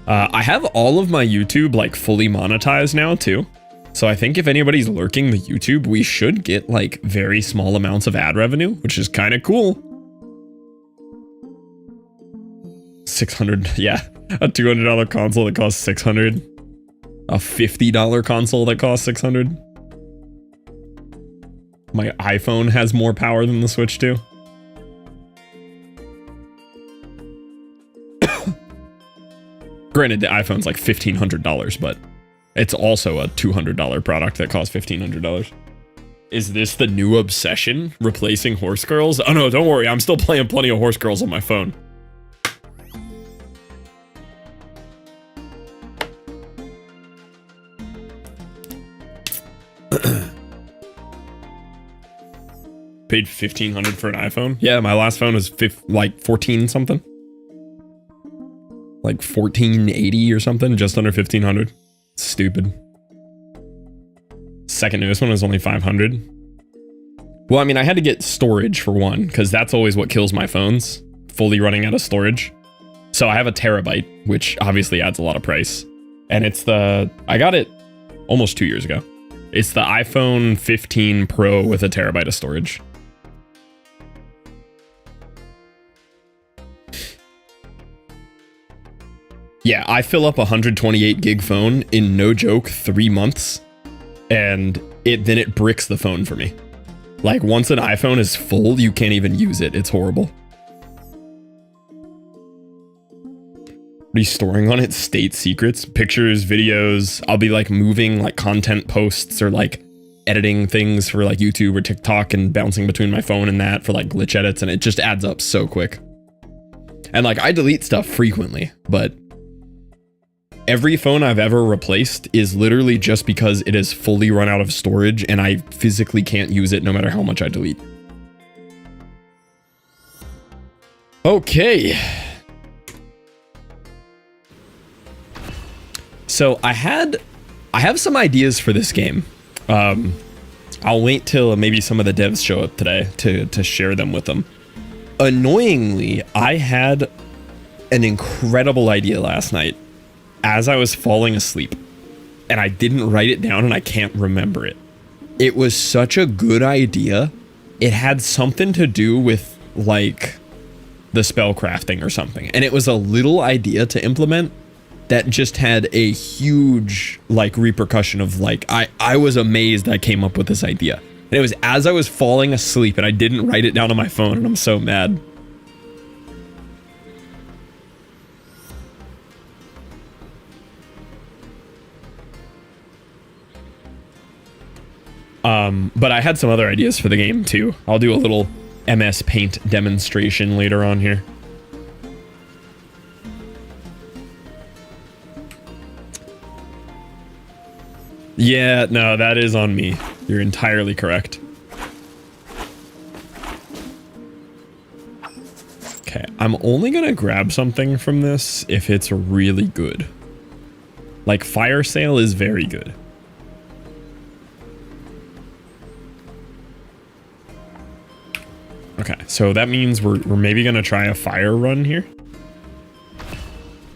I have all of my YouTube like fully monetized now too. So I think if anybody's lurking the YouTube, we should get like very small amounts of ad revenue, which is kind of cool. 600, yeah. A $200 console that costs 600. A $50 console that costs 600. My iPhone has more power than the Switch too. Granted, the iPhone's like $1,500, but it's also a $200 product that costs $1,500. Is this the new obsession? Replacing horse girls? Oh no, don't worry. I'm still playing plenty of horse girls on my phone. Paid $1,500 for an iPhone? Yeah, my last phone was like 14 something. Like 1480 or something, just under 1,500. Stupid. Second newest one was only 500. Well, I mean, I had to get storage for one, because that's always what kills my phones. Fully running out of storage. So I have a terabyte, which obviously adds a lot of price. And it's the, I got it almost 2 years ago. It's the iPhone 15 Pro with a terabyte of storage. Yeah, I fill up a 128 gig phone in, no joke, 3 months, and then it bricks the phone for me. Like, once an iPhone is full, you can't even use it. It's horrible. What are you storing on it? State secrets, pictures, videos. I'll be like moving like content posts or like editing things for like YouTube or TikTok and bouncing between my phone and that for like glitch edits, and it just adds up so quick. And like, I delete stuff frequently, but every phone I've ever replaced is literally just because it is fully run out of storage and I physically can't use it no matter how much I delete. Okay. So I have some ideas for this game. I'll wait till maybe some of the devs show up today to share them with them. Annoyingly, I had an incredible idea last night as I was falling asleep, and I didn't write it down and I can't remember it. It was such a good idea. It had something to do with like the spell crafting or something, and it was a little idea to implement that just had a huge like repercussion of like, I was amazed I came up with this idea. And it was as I was falling asleep and I didn't write it down on my phone, and I'm so mad. But I had some other ideas for the game too. I'll do a little MS Paint demonstration later on here. Yeah, no, that is on me. You're entirely correct. Okay, I'm only gonna grab something from this if it's really good. Like, Fire Sale is very good. Okay, so that means we're maybe gonna try a fire run here.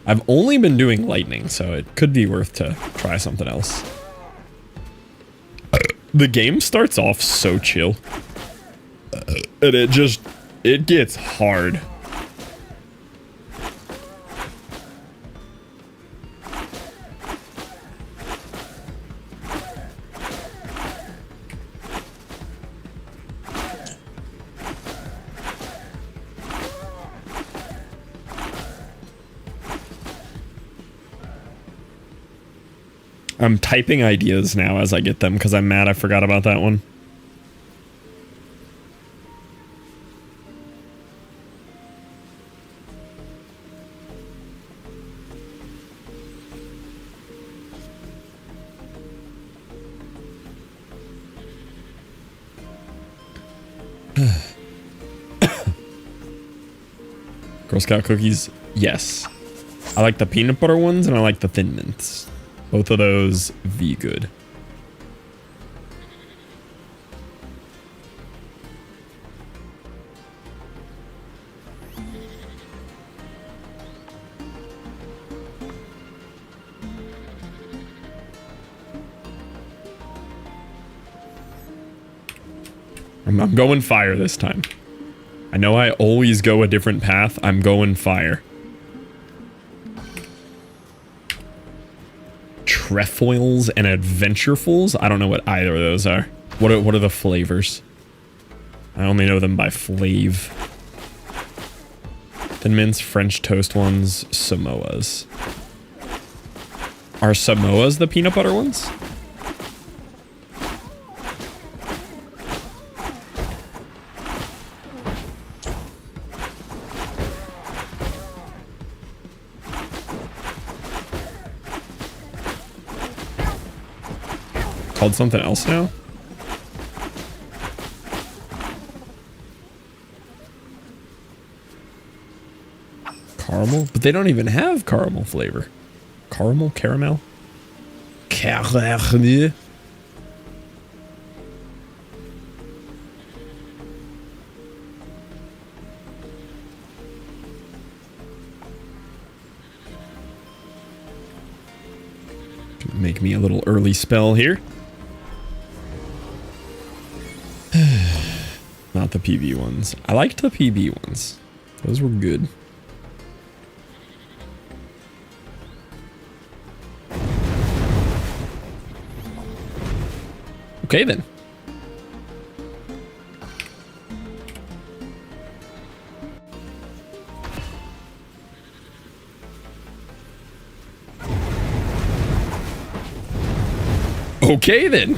I've only been doing lightning, so it could be worth to try something else. The game starts off so chill. And it gets hard. I'm typing ideas now as I get them because I'm mad I forgot about that one. Girl Scout cookies, yes. I like the peanut butter ones and I like the Thin Mints. Both of those, V good. I'm going fire this time. I know I always go a different path. I'm going fire. Trefoils and adventurefuls? I don't know what either of those are. What are the flavors? I only know them by flav. Thin mints, French toast ones, Samoas. Are Samoas the peanut butter ones? Called something else now? Caramel? But they don't even have caramel flavor. Caramel? Caramel? Caramel? Make me a little early spell here. Not the PB ones. I liked the PB ones. Those were good. Okay then. Okay then.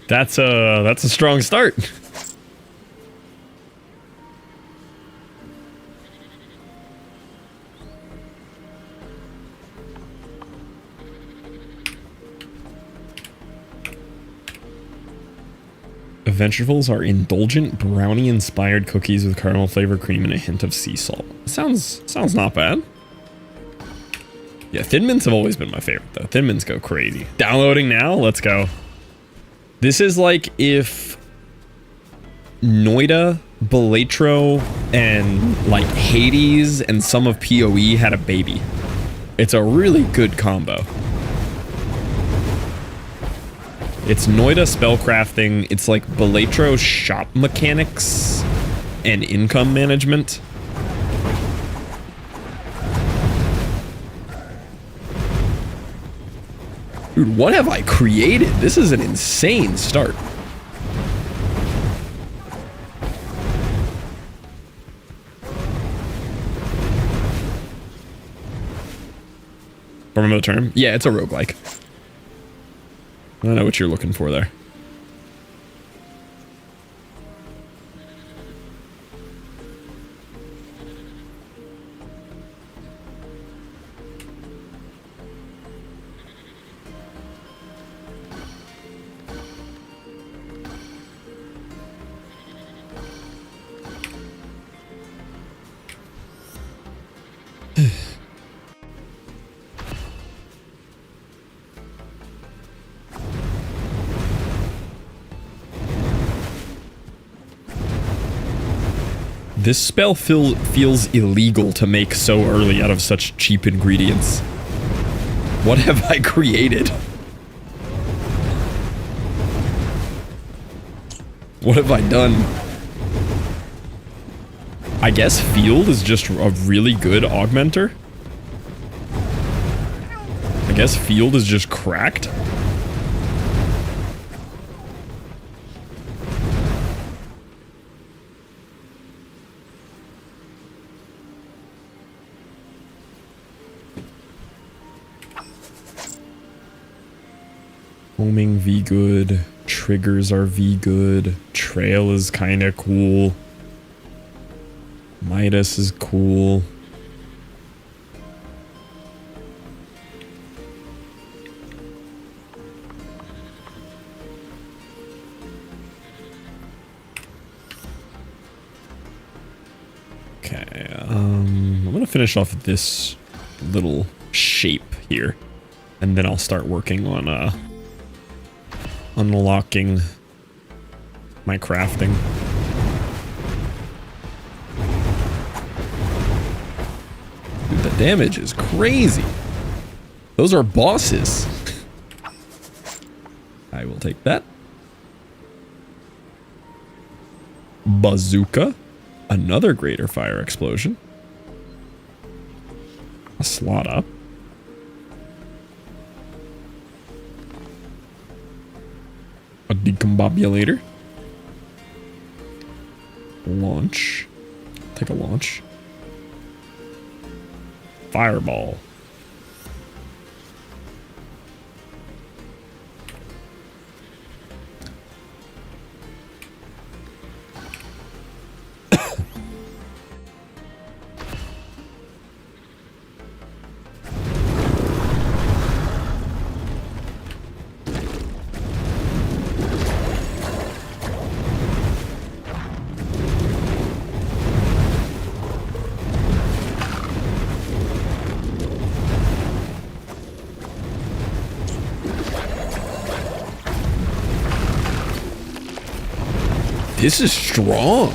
That's a strong start. Adventurefuls are indulgent brownie-inspired cookies with caramel flavor, cream, and a hint of sea salt. Sounds not bad. Yeah, Thin Mints have always been my favorite, though. Thin Mints go crazy. Downloading now? Let's go. This is like if Noida, Belatro, and like Hades and some of PoE had a baby. It's a really good combo. It's Noida spellcrafting. It's like Belatro shop mechanics and income management. Dude, what have I created? This is an insane start. Remember the term? Yeah, it's a roguelike. I don't know what you're looking for there. This spell feels illegal to make so early out of such cheap ingredients. What have I created? What have I done? I guess Field is just a really good augmenter. I guess Field is just cracked. Homing V good, triggers are V good, trail is kinda cool, Midas is cool. Okay, I'm gonna finish off this little shape here, and then I'll start working on unlocking my crafting. Dude, the damage is crazy. Those are bosses. I will take that. bazooka, another greater fire explosion, a slot up, a decombobulator, launch, take a launch, fireball, This is strong.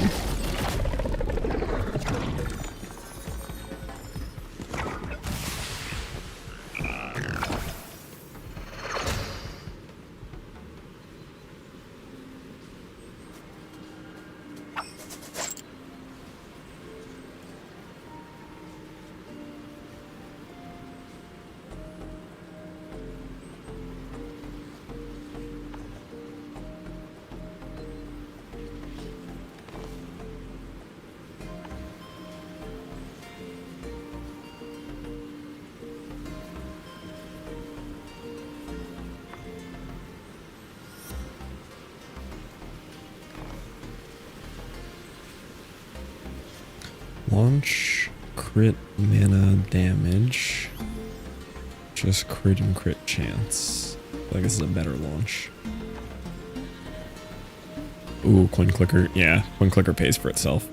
Launch, crit mana damage, just crit and crit chance. I feel like this is a better launch. Ooh, coin clicker. Yeah, coin clicker pays for itself.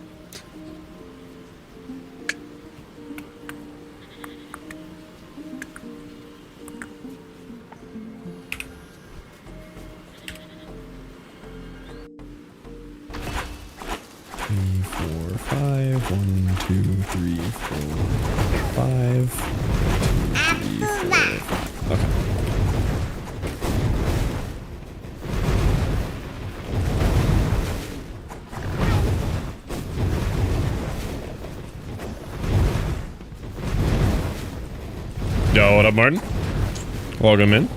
Yo, what up, Martin? Welcome in.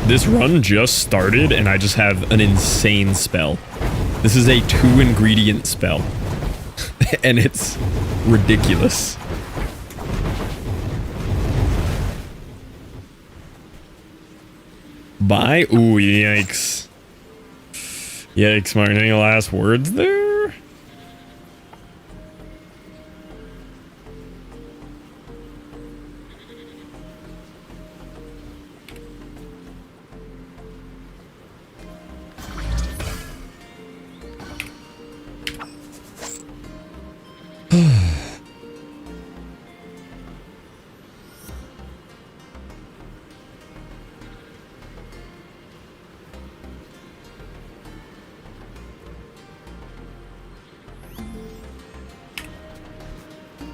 This run just started and I just have an insane spell. This is a 2-ingredient spell. And it's ridiculous. Bye? Ooh, yikes. Yikes, Martin. Any last words there?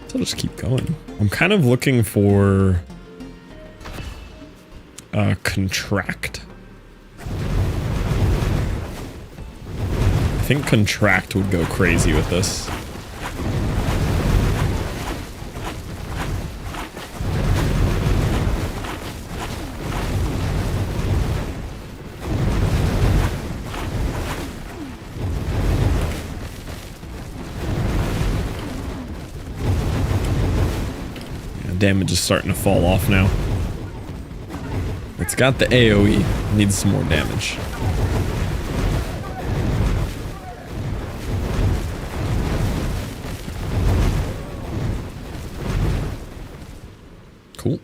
I'll just keep going. I'm kind of looking for a contract. I think contract would go crazy with this. Damage is starting to fall off now. It's got the AoE. Needs some more damage. Cool.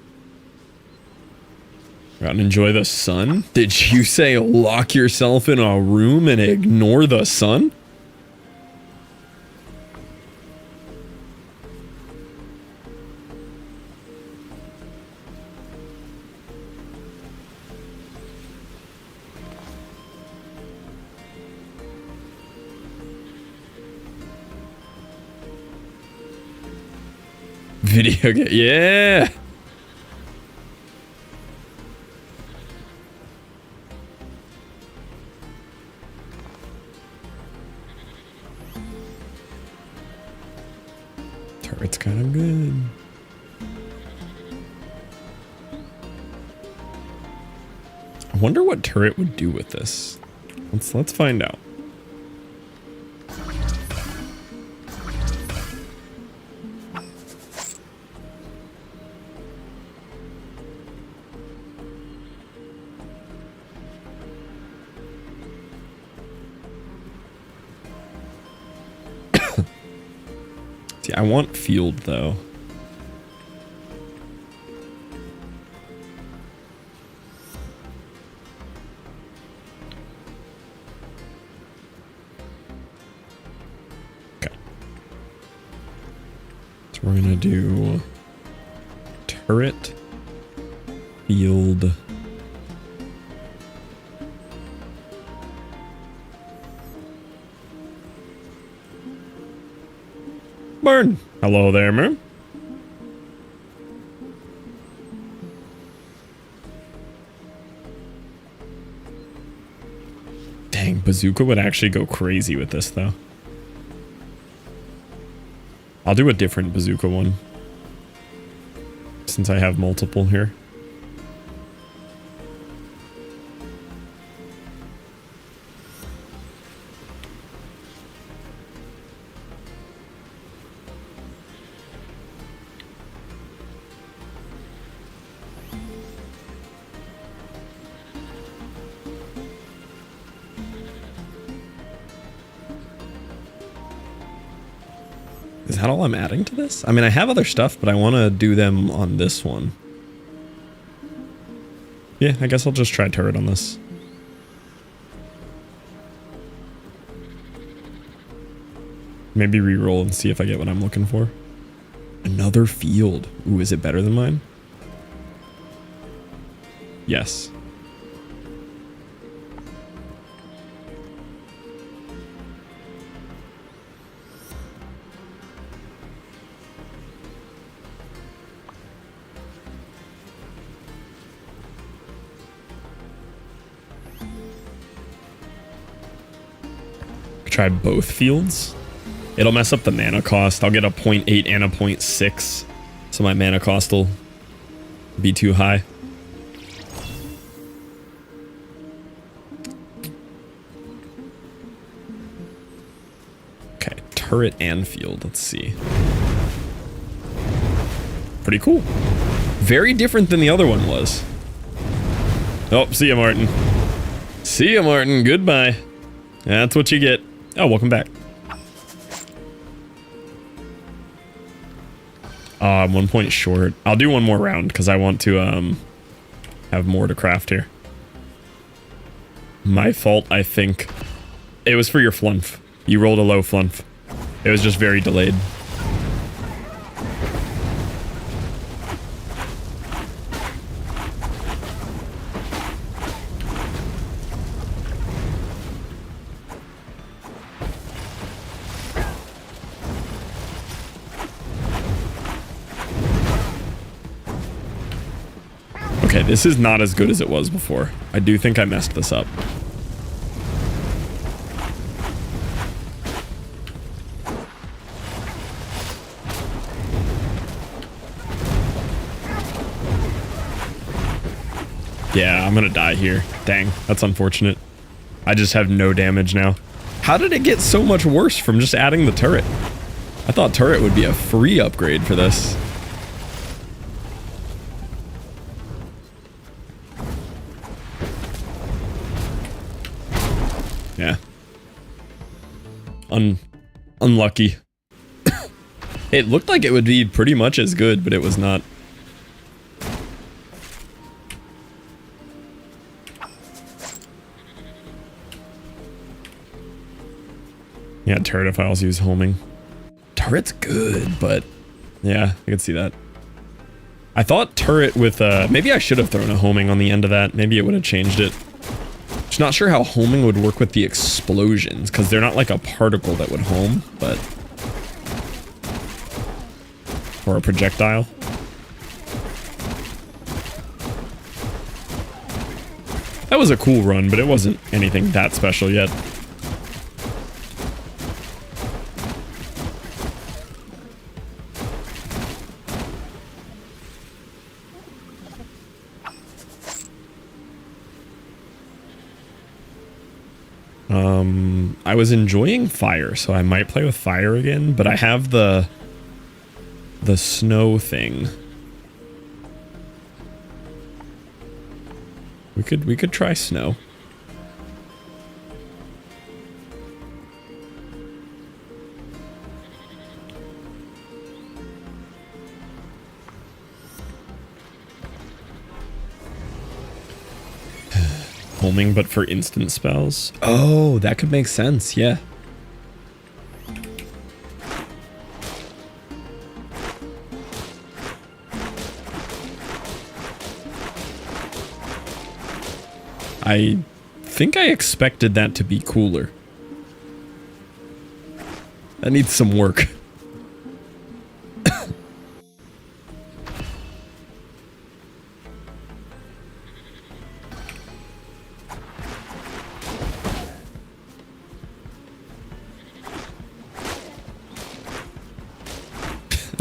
Gotta enjoy the sun. Did you say lock yourself in a room and ignore the sun? Video game, yeah. It's kind of good. I wonder what turret would do with this. Let's find out. See, I want field though. Okay. So we're gonna do turret, field. Burn. Hello there, man. Dang, bazooka would actually go crazy with this, though. I'll do a different bazooka one, since I have multiple here. Is that all I'm adding to this? I mean, I have other stuff, but I want to do them on this one. Yeah, I guess I'll just try turret on this. Maybe re-roll and see if I get what I'm looking for. Another field. Ooh, is it better than mine? Yes. Try both fields. It'll mess up the mana cost. I'll get a 0.8 and a 0.6, so my mana cost will be too high. Okay, turret and field. Let's see. Pretty cool. Very different than the other one was. Oh, see ya, Martin. See ya, Martin. Goodbye. That's what you get. Oh, welcome back. I'm 1 point short. I'll do one more round because I want to have more to craft here. My fault, I think. It was for your flunf. You rolled a low flunf. It was just very delayed. Okay, this is not as good as it was before. I do think I messed this up. Yeah, I'm gonna die here. Dang, that's unfortunate. I just have no damage now. How did it get so much worse from just adding the turret? I thought turret would be a free upgrade for this. Yeah. Unlucky. It looked like it would be pretty much as good, but it was not. Yeah, turret if I also use homing. Turret's good, but yeah, I can see that. I thought turret with, maybe I should have thrown a homing on the end of that. Maybe it would have changed it. Just not sure how homing would work with the explosions, because they're not like a particle that would home, but... Or a projectile. That was a cool run, but it wasn't anything that special yet. I was enjoying fire, so I might play with fire again, but I have the snow thing. We could try snow. Homing, but for instant spells. Oh, that could make sense, yeah. I think I expected that to be cooler. That needs some work.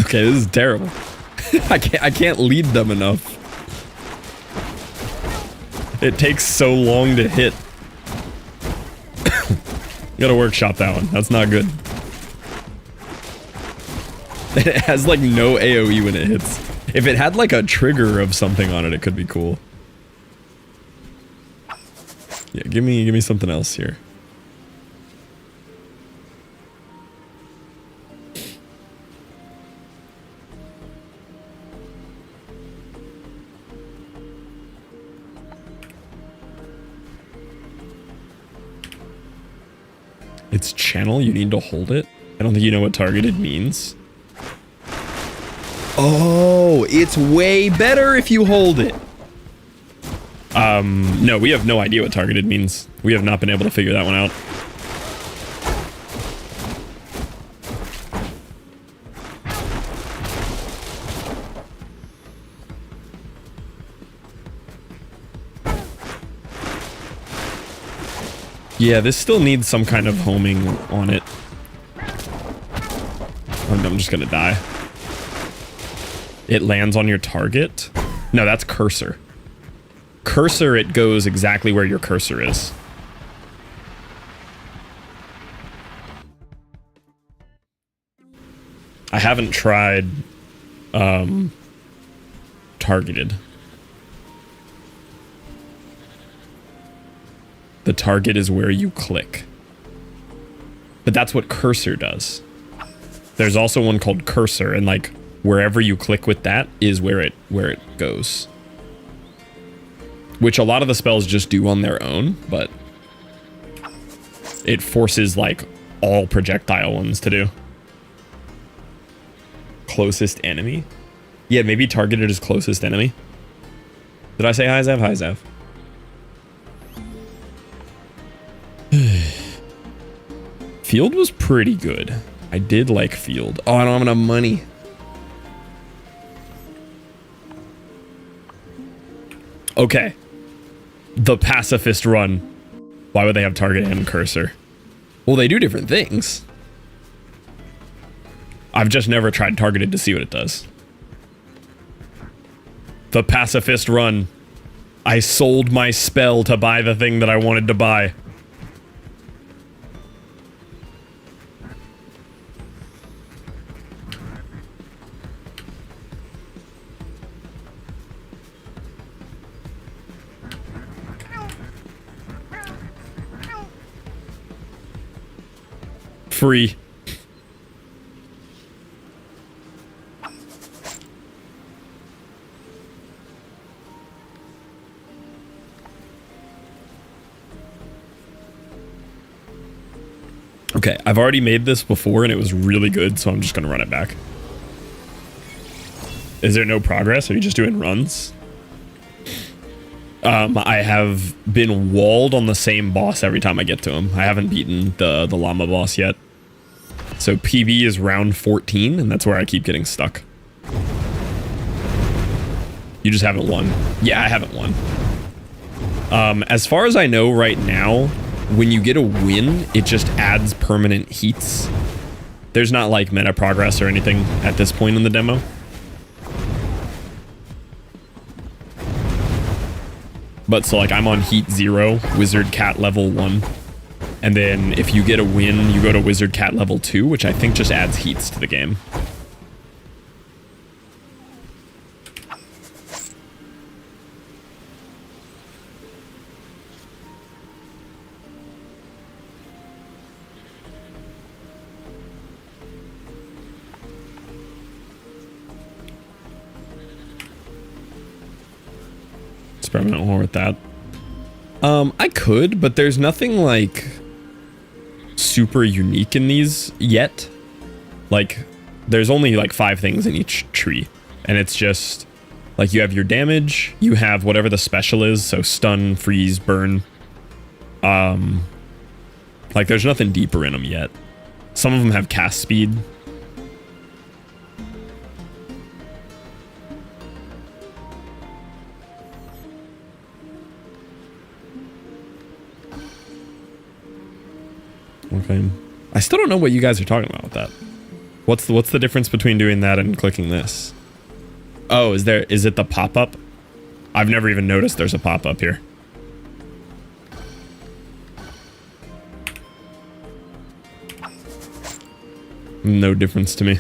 Okay, this is terrible. I can't lead them enough. It takes so long to hit. Gotta workshop that one. That's not good. It has like no AoE when it hits. If it had like a trigger of something on it, it could be cool. Yeah, give me something else here. It's channel, you need to hold it. I don't think you know what targeted means. Oh, it's way better if you hold it. No, we have no idea what targeted means. We have not been able to figure that one out. Yeah, this still needs some kind of homing on it. I'm just gonna die. It lands on your target? No, that's cursor. Cursor, it goes exactly where your cursor is. I haven't tried targeted. The target is where you click. But that's what cursor does. There's also one called cursor, and like wherever you click with that is where it goes. Which a lot of the spells just do on their own, but it forces like all projectile ones to do. Closest enemy? Yeah, maybe targeted is closest enemy. Did I say hi, Zev? Hi, Zev. Field was pretty good. I did like field. Oh, I don't have enough money. Okay. The pacifist run. Why would they have target and cursor? Well, they do different things. I've just never tried targeted to see what it does. The pacifist run. I sold my spell to buy the thing that I wanted to buy. Free. Okay, I've already made this before and it was really good, so I'm just gonna run it back. Is there no progress? Are you just doing runs? I have been walled on the same boss every time I get to him. I haven't beaten the llama boss yet. So PB is round 14, and that's where I keep getting stuck. You just haven't won. Yeah, I haven't won. As far as I know right now, when you get a win, it just adds permanent heats. There's not like meta progress or anything at this point in the demo. But so like I'm on heat 0, wizard cat level 1. And then if you get a win, you go to Wizard Cat level 2, which I think just adds heats to the game. Experiment more with that. I could, but there's nothing like super unique in these yet. Like, there's only like 5 things in each tree, and it's just like you have your damage, you have whatever the special is, so stun, freeze, burn. Like there's nothing deeper in them yet. Some of them have cast speed. Okay. I still don't know what you guys are talking about with that. What's the difference between doing that and clicking this? Oh, is it the pop-up? I've never even noticed there's a pop-up here. No difference to me.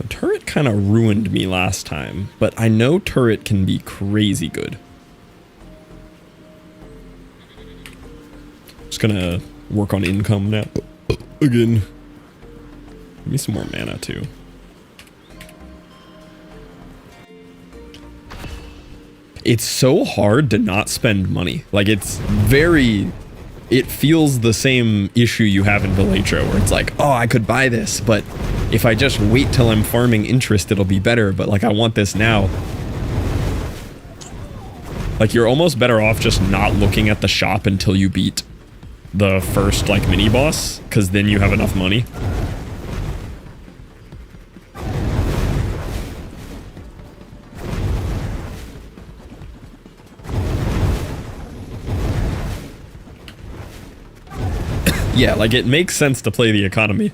Turret kind of ruined me last time, but I know turret can be crazy good. Just gonna work on income now. Again. Give me some more mana too. It's so hard to not spend money. Like it feels the same issue you have in Villatro, where it's like, oh, I could buy this, but if I just wait till I'm farming interest, it'll be better, but like I want this now. Like you're almost better off just not looking at the shop until you beat the first like mini boss, because then you have enough money. Yeah, like it makes sense to play the economy.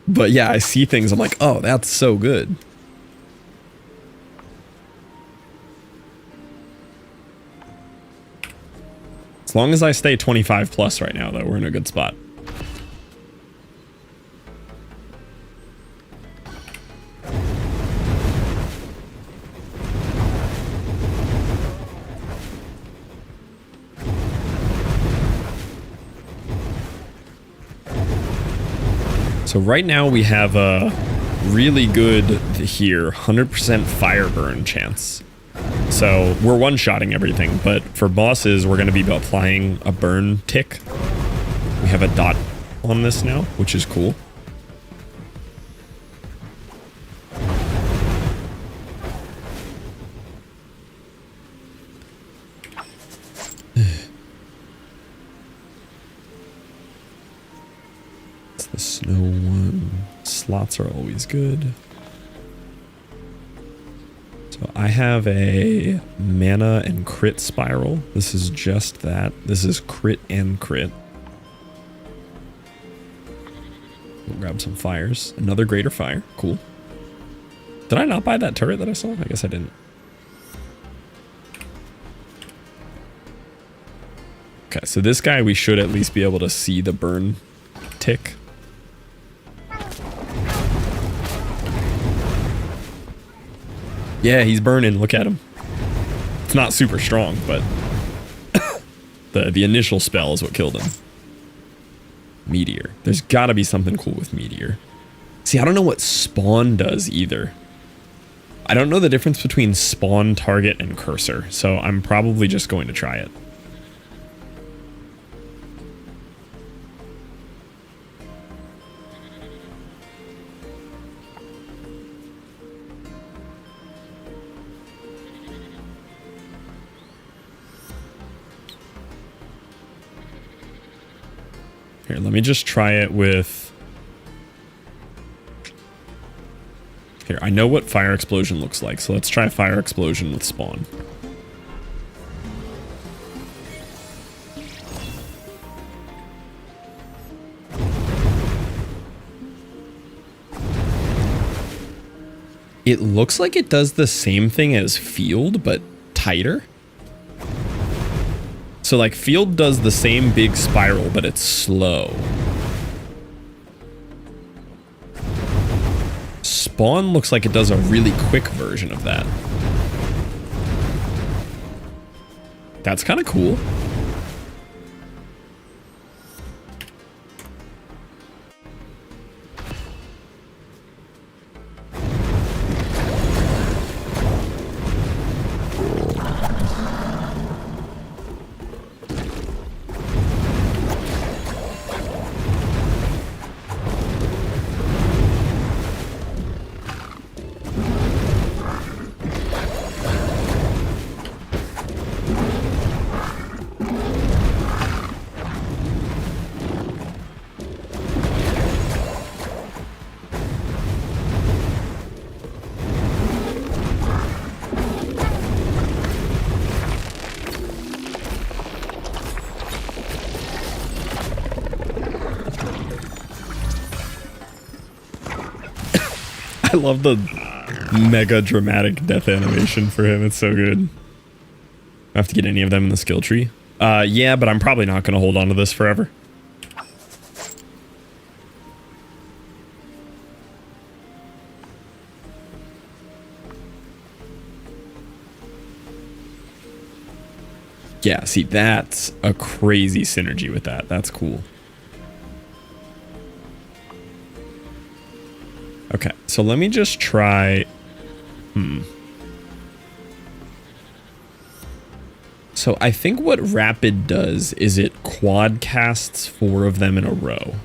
But yeah, I see things, I'm like, oh, that's so good. As long as I stay 25 plus right now, though, we're in a good spot. So right now we have a really good here, 100% fire burn chance. So we're one-shotting everything, but for bosses, we're going to be applying a burn tick. We have a dot on this now, which is cool. It's the snow one. Slots are always good. So I have a mana and crit spiral. This is just that. This is crit and crit. We'll grab some fires. Another greater fire. Cool. Did I not buy that turret that I saw? I guess I didn't. Okay, so this guy we should at least be able to see the burn tick. Yeah, he's burning. Look at him. It's not super strong, but the initial spell is what killed him. Meteor. There's got to be something cool with Meteor. See, I don't know what spawn does either. I don't know the difference between spawn, target, and cursor, so I'm probably just going to try it. Here, let me just try it with Here, I know what fire explosion looks like, so let's try fire explosion with spawn. It looks like it does the same thing as field, but tighter. So like field does the same big spiral, but it's slow. Spawn looks like it does a really quick version of that. That's kind of cool. I love the mega dramatic death animation for him. It's so good. I have to get any of them in the skill tree. Yeah, but I'm probably not going to hold on to this forever. Yeah, see, that's a crazy synergy with that. That's cool. Okay, so let me just try... So I think what Rapid does is it quad casts 4 of them in a row.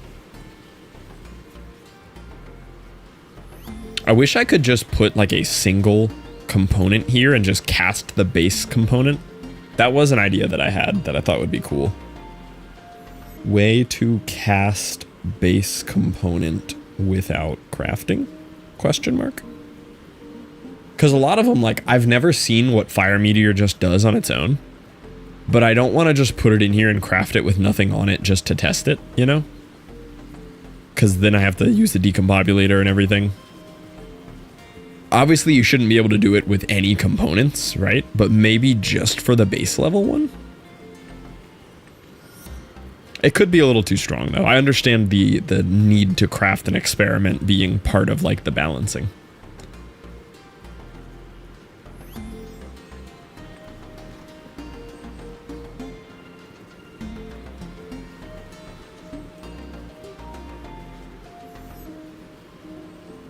I wish I could just put like a single component here and just cast the base component. That was an idea that I had that I thought would be cool. Way to cast base component without crafting? Question mark? Because a lot of them, like, I've never seen what Fire Meteor just does on its own. But I don't want to just put it in here and craft it with nothing on it just to test it, you know? Because then I have to use the decombobulator and everything. Obviously, you shouldn't be able to do it with any components, right? But maybe just for the base level one? It could be a little too strong, though. I understand the need to craft an experiment being part of, like, the balancing.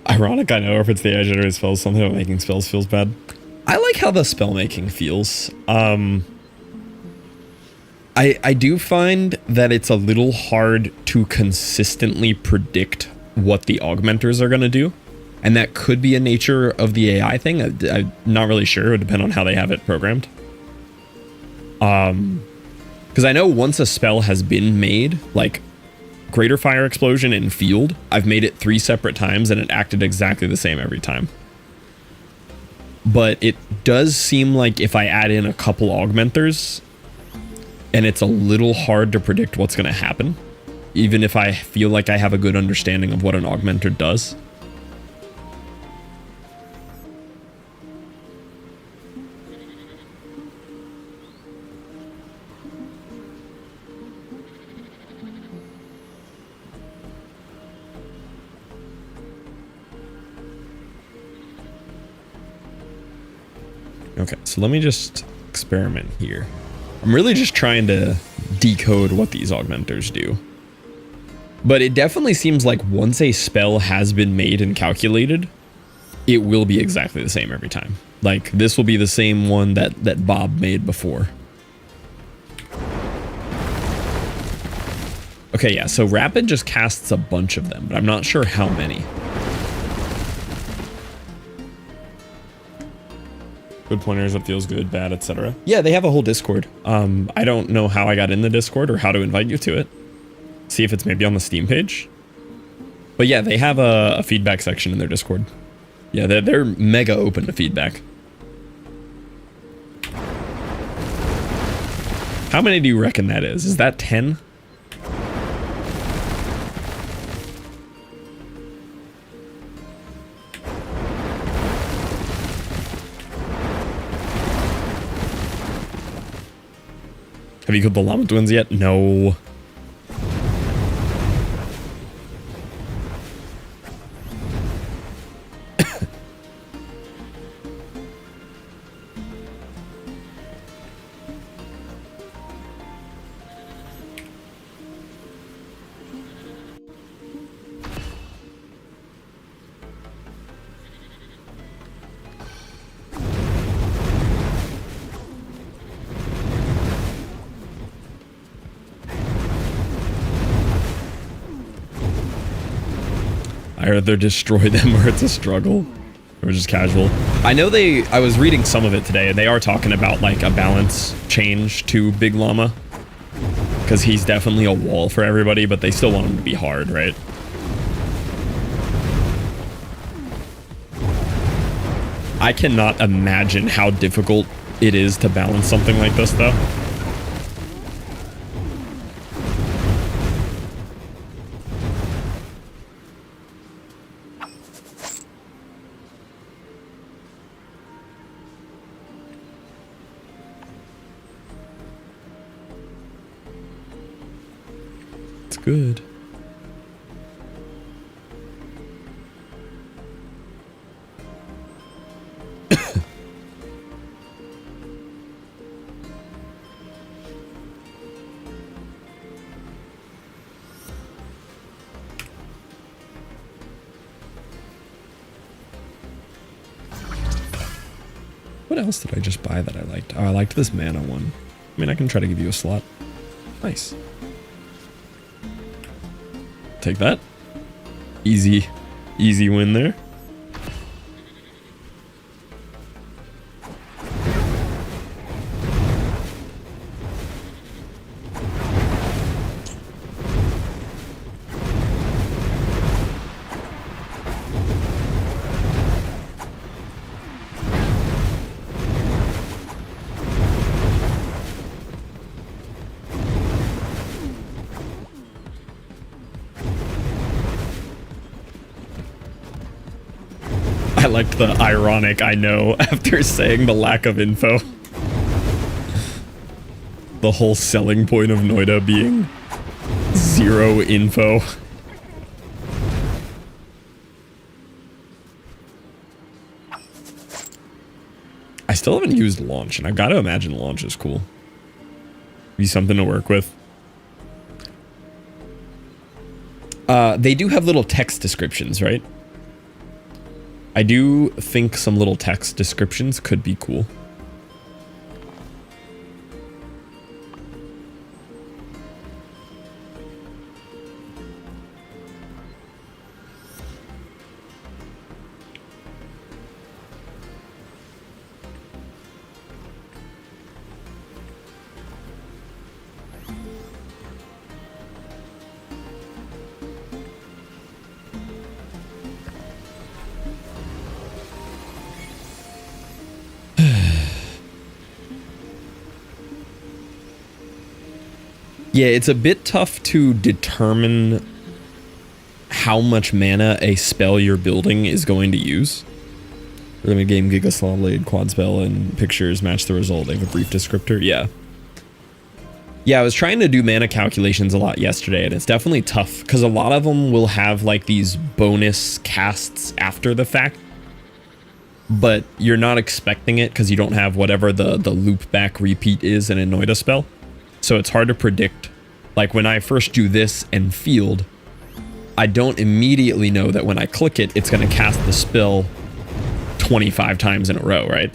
Ironic, I know, if it's the AI generated spells, something about making spells feels bad. I like how the spell making feels. I do find that it's a little hard to consistently predict what the augmenters are going to do. And that could be a nature of the AI thing. I'm not really sure. It would depend on how they have it programmed. Because I know once a spell has been made, like Greater Fire Explosion in Field, I've made it 3 separate times and it acted exactly the same every time. But it does seem like if I add in a couple augmenters, and it's a little hard to predict what's going to happen, even if I feel like I have a good understanding of what an augmenter does. Okay, so let me just experiment here. I'm really just trying to decode what these augmenters do. But it definitely seems like once a spell has been made and calculated, it will be exactly the same every time. Like, this will be the same one that Bob made before. Okay, yeah, so Rapid just casts a bunch of them, but I'm not sure how many. Good pointers, it feels good, bad, etc. Yeah, they have a whole Discord. I don't know how I got in the Discord or how to invite you to it. See if it's maybe on the Steam page. But yeah, they have a feedback section in their Discord. Yeah, they're mega open to feedback. How many do you reckon that is? Is that 10? Have you killed the llama twins yet? No. I either destroy them or it's a struggle. Or just casual. I know I was reading some of it today, and they are talking about like a balance change to Big Llama. Because he's definitely a wall for everybody, but they still want him to be hard, right? I cannot imagine how difficult it is to balance something like this, though. Good. What else did I just buy that I liked? Oh, I liked this mana one. I mean, I can try to give you a slot. Nice. Take that. Easy win there. I liked the ironic I know after saying the lack of info. The whole selling point of Noida being zero info. I still haven't used launch, and I gotta imagine launch is cool. Be something to work with. They do have little text descriptions, right? I do think some little text descriptions could be cool. Yeah, it's a bit tough to determine how much mana a spell you're building is going to use. Limited game, Giga Slaw Blade, Quad Spell, and pictures match the result. They have a brief descriptor. Yeah. Yeah, I was trying to do mana calculations a lot yesterday, and it's definitely tough because a lot of them will have like these bonus casts after the fact, but you're not expecting it because you don't have whatever the loop back repeat is in a Noida spell. So it's hard to predict. Like when I first do this and field, I don't immediately know that when I click it, it's going to cast the spell 25 times in a row, right?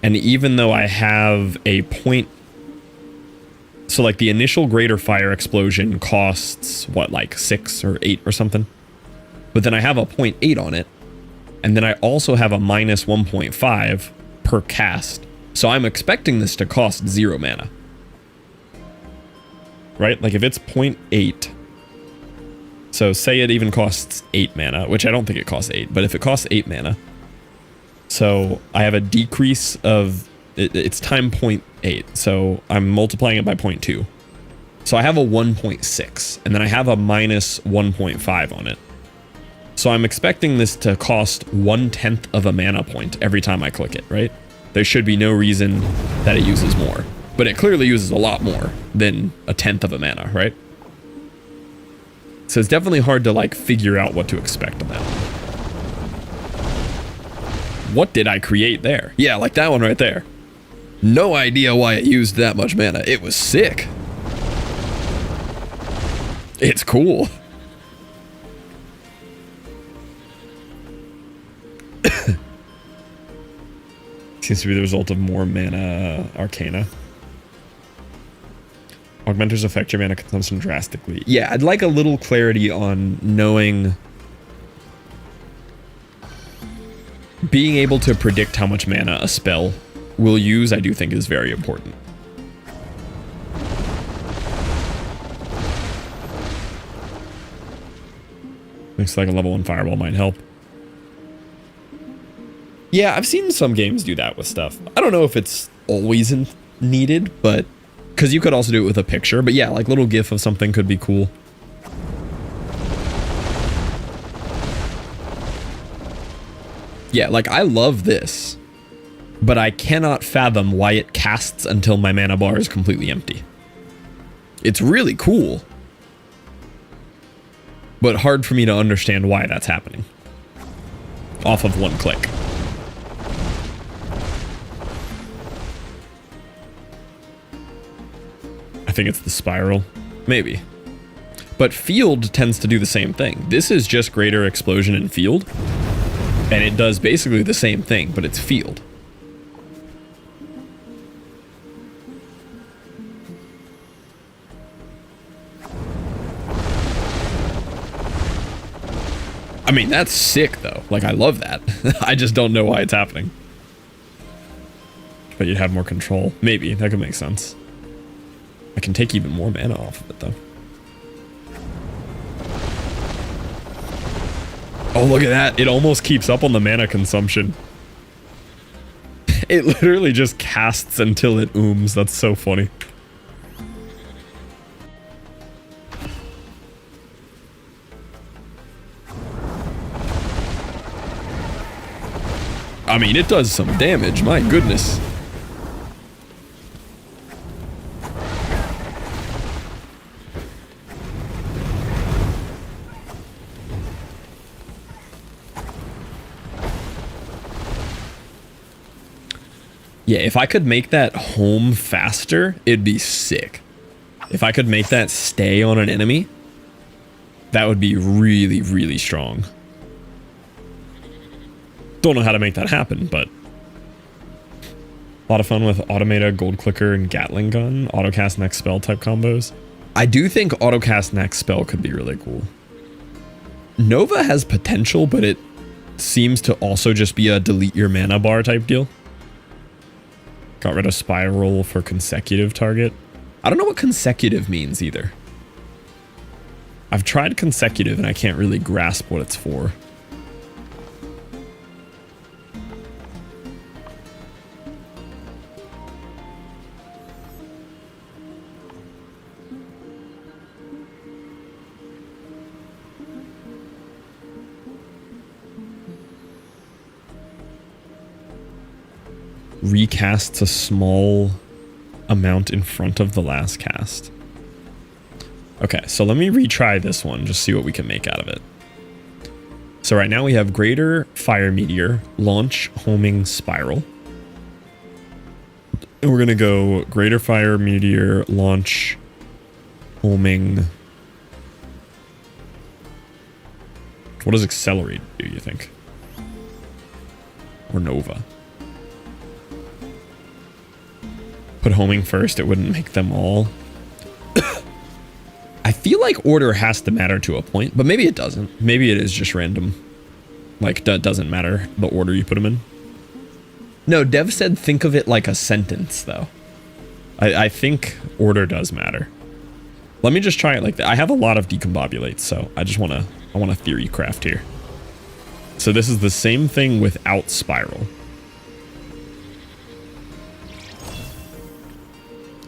And even though I have a point, so like the initial greater fire explosion costs what, like 6 or 8 or something? But then I have a 0.8 on it, and then I also have a minus 1.5 per cast. So I'm expecting this to cost 0 mana. Right? Like if it's 0.8, So say it even costs 8 mana, which I don't think it costs 8, but if it costs 8 mana, so I have a decrease of, it's time 0.8, so I'm multiplying it by 0.2. So I have a 1.6, and then I have a minus 1.5 on it. So I'm expecting this to cost 1/10 of a mana point every time I click it, right? There should be no reason that it uses more, but it clearly uses a lot more than 1/10 of a mana, right? So it's definitely hard to like figure out what to expect on that. What did I create there? Yeah, like that one right there. No idea why it used that much mana. It was sick. It's cool. Seems to be the result of more mana arcana. Augmenters affect your mana consumption drastically. Yeah, I'd like a little clarity on knowing... Being able to predict how much mana a spell will use, I do think is very important. Looks like a level 1 fireball might help. Yeah, I've seen some games do that with stuff. I don't know if it's always needed, but... Because you could also do it with a picture, but yeah, like little GIF of something could be cool. Yeah, like I love this, but I cannot fathom why it casts until my mana bar is completely empty. It's really cool, but hard for me to understand why that's happening off of one click. I think it's the spiral, maybe. But field tends to do the same thing. This is just greater explosion in field, and it does basically the same thing, but it's field. I mean, that's sick though. Like, I love that. I just don't know why it's happening. But you'd have more control. Maybe, that could make sense. I can take even more mana off of it, though. Oh, look at that. It almost keeps up on the mana consumption. It literally just casts until it ooms. That's so funny. I mean, it does some damage. My goodness. Yeah, if I could make that home faster, it'd be sick. If I could make that stay on an enemy, that would be really, really strong. Don't know how to make that happen, but... A lot of fun with Automata, Gold Clicker, and Gatling Gun, Autocast Next Spell type combos. I do think Autocast Next Spell could be really cool. Nova has potential, but it seems to also just be a delete your mana bar type deal. Got rid of Spiral for consecutive target. I don't know what consecutive means either. I've tried consecutive and I can't really grasp what it's for. Recasts a small amount in front of the last cast. Okay, so let me retry this one, just see what we can make out of it. So right now we have Greater Fire Meteor, Launch, Homing, Spiral. And we're gonna go Greater Fire Meteor, Launch, Homing. What does Accelerate do, you think? Or Nova? Put homing first, it wouldn't make them all. I feel like order has to matter to a point, but maybe it doesn't. Maybe it is just random. Like, doesn't matter the order you put them in. No, Dev said think of it like a sentence, though. I think order does matter. Let me just try it like that. I have a lot of decombobulates, so I want to theory craft here. So this is the same thing without spiral.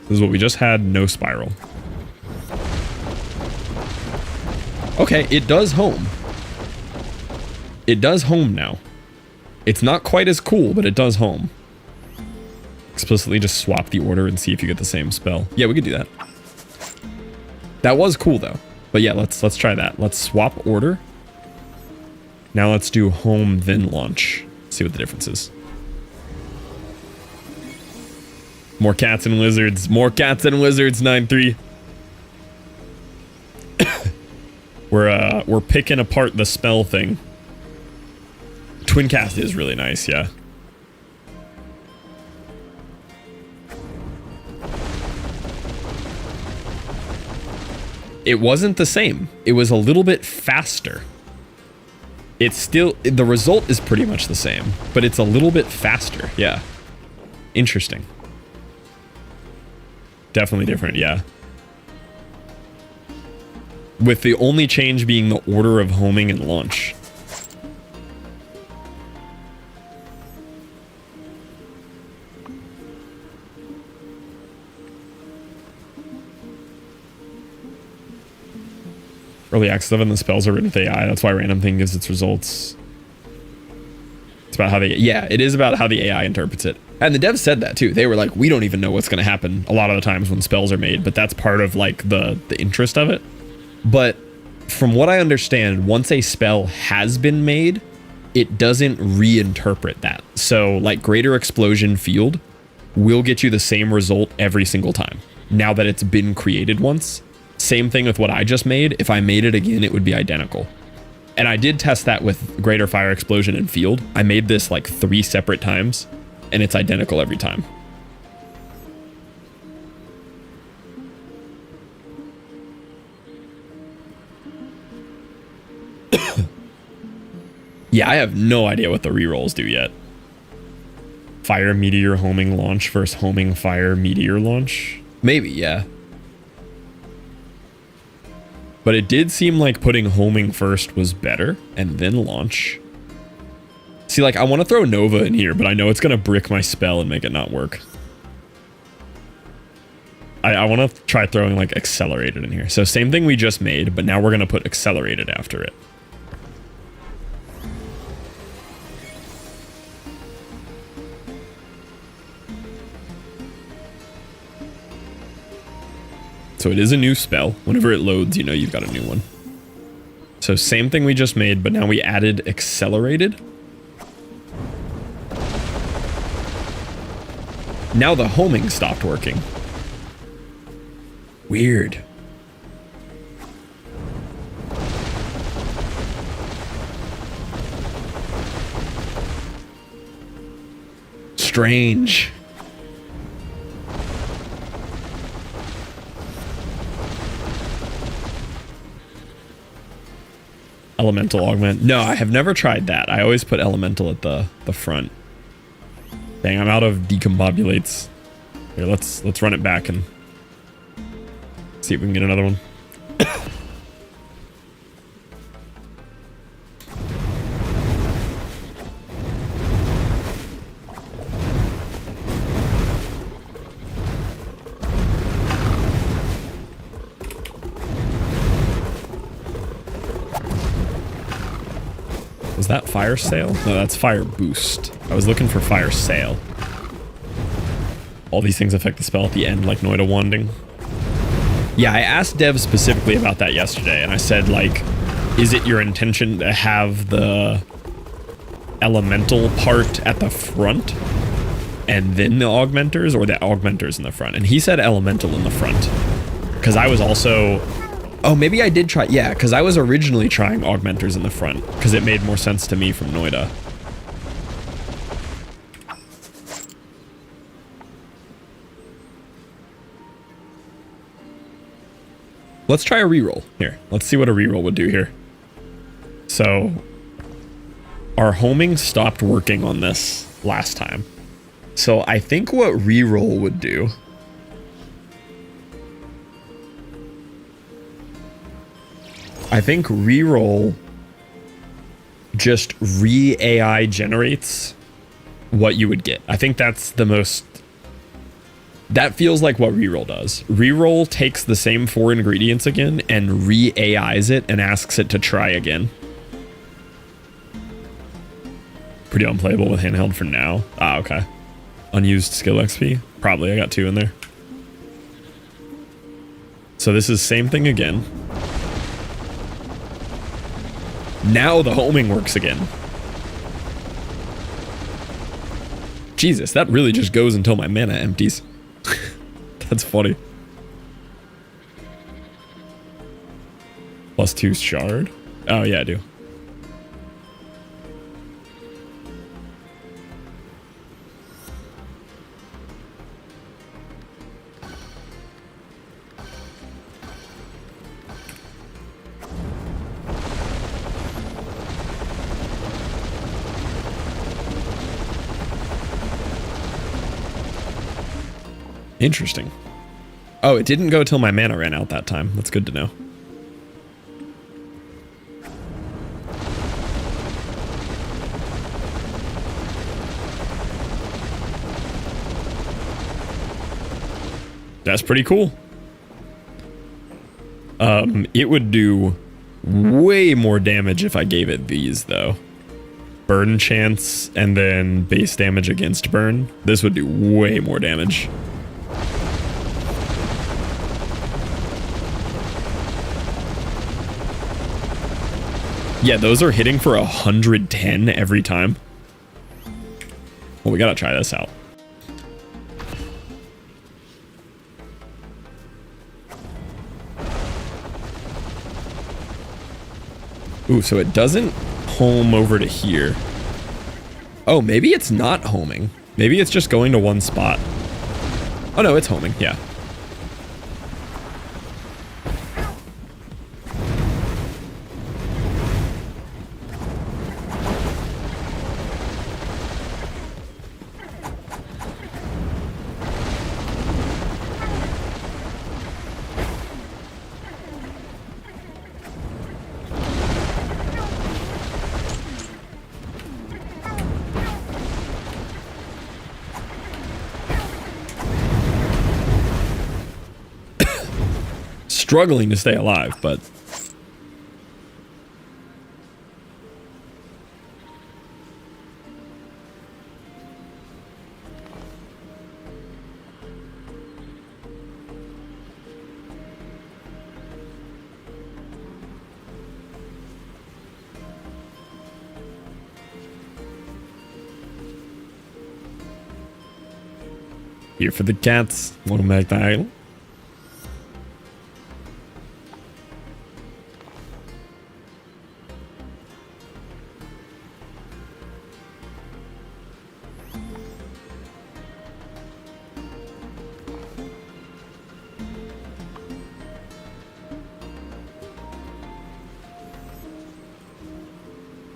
This is what we just had, no spiral. Okay, it does home. It does home now. It's not quite as cool, but it does home. Explicitly just swap the order and see if you get the same spell. Yeah, we could do that. That was cool though. But yeah, let's try that. Let's swap order. Now let's do home, then launch. See what the difference is. More cats and wizards. More cats and wizards, 9-3. We're picking apart the spell thing. Twin cast is really nice, yeah. It wasn't the same. It was a little bit faster. It's still, the result is pretty much the same, but it's a little bit faster, yeah. Interesting. Definitely different, yeah. With the only change being the order of homing and launch. Early access of and the spells are written with AI. That's why random thing gives its results. It's about how they, yeah, it is about how the AI interprets it. And the devs said that too. They were like, we don't even know what's going to happen a lot of the times when spells are made, but that's part of like the interest of it. But from what I understand, once a spell has been made, it doesn't reinterpret that. So like Greater Explosion Field will get you the same result every single time. Now that it's been created once. Same thing with what I just made. If I made it again, it would be identical. And I did test that with Greater Fire Explosion and Field. I made this like 3 separate times, and it's identical every time. Yeah, I have no idea what the rerolls do yet. Fire Meteor homing launch versus homing fire meteor launch? Maybe, yeah. But it did seem like putting homing first was better, and then launch. See, like, I want to throw Nova in here, but I know it's going to brick my spell and make it not work. I want to try throwing, like, Accelerated in here. So same thing we just made, but now we're going to put Accelerated after it. So it is a new spell. Whenever it loads, you know you've got a new one. So same thing we just made, but now we added Accelerated. Now the homing stopped working. Weird. Strange. Elemental augment. No, I have never tried that. I always put elemental at the front. Dang, I'm out of decombobulates. Here, let's run it back and see if we can get another one. Was that fire sale? No, that's fire boost. I was looking for fire sale. All these things affect the spell at the end, like Noida Wanding. Yeah, I asked devs specifically about that yesterday, and I said, like, is it your intention to have the elemental part at the front and then the augmenters, or the augmenters in the front? And he said elemental in the front. Because I was also... Oh, maybe I did try... Yeah, because I was originally trying augmenters in the front, because it made more sense to me from Noida. Let's try a reroll. Here, let's see what a reroll would do here. So, our homing stopped working on this last time. So I think what reroll would do I think reroll just re-AI generates what you would get. I think that's the most... That feels like what reroll does. Reroll takes the same 4 ingredients again and re-AIs it and asks it to try again. Pretty unplayable with handheld for now. Ah, okay. Unused skill XP? Probably, I got 2 in there. So this is same thing again. Now the homing works again. Jesus, that really just goes until my mana empties. That's funny. +2 shard? Oh yeah, I do. Interesting. Oh, it didn't go till my mana ran out that time. That's good to know. That's pretty cool. It would do way more damage if I gave it these, though. Burn chance and then base damage against burn. This would do way more damage. Yeah, those are hitting for 110 every time. Well, we gotta try this out. Ooh, so it doesn't home over to here. Oh, maybe it's not homing. Maybe it's just going to one spot. Oh no, it's homing, yeah. Struggling to stay alive, but here for the cats. Welcome back to the island.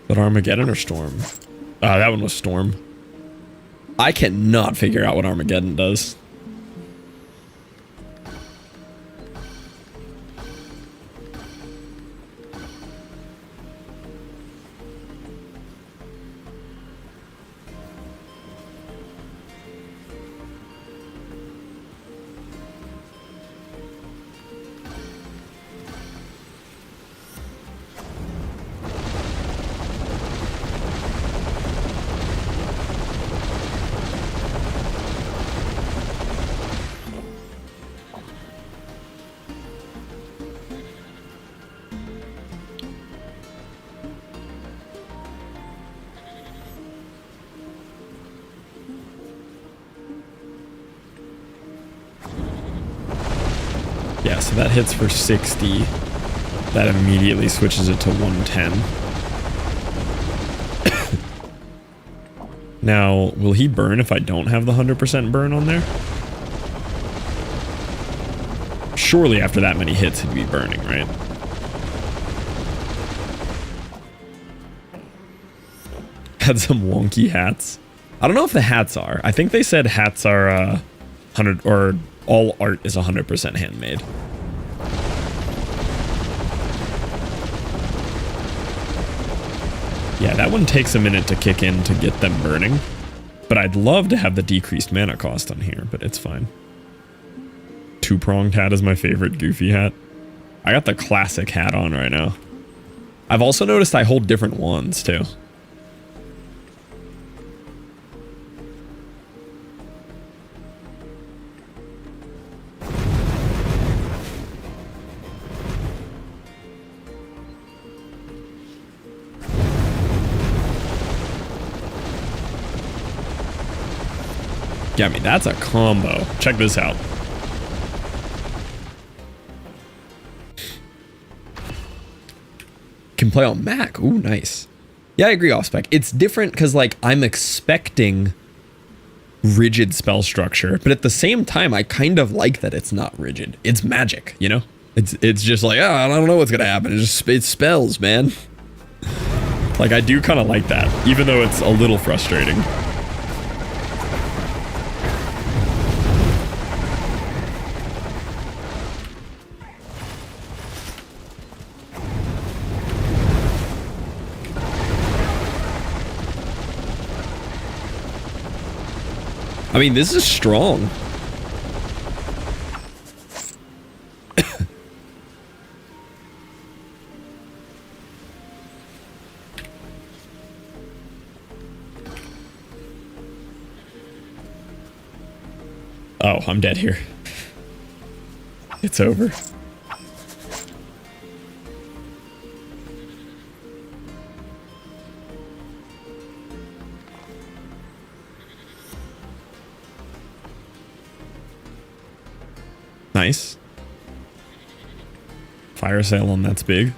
But Armageddon or Storm? That one was Storm. I cannot figure out what Armageddon does. Yeah, so that hits for 60. That immediately switches it to 110. Now, will he burn if I don't have the 100% burn on there? Surely after that many hits he'd be burning, right? Had some wonky hats. I don't know if the hats are. I think they said hats are 100 or all art is 100% handmade. Yeah, that one takes a minute to kick in to get them burning. But I'd love to have the decreased mana cost on here, but it's fine. Two-pronged hat is my favorite Goofy hat. I got the classic hat on right now. I've also noticed I hold different wands, too. Yeah, I mean, that's a combo. Check this out. Can play on Mac. Ooh, nice. Yeah, I agree, off-spec. It's different because, like, I'm expecting rigid spell structure, but at the same time, I kind of like that it's not rigid. It's magic, you know? It's just like, oh, I don't know what's gonna happen. It's spells, man. Like, I do kind of like that, even though it's a little frustrating. I mean, this is strong. Oh, I'm dead here. It's over. Nice. Fire sale on that's big.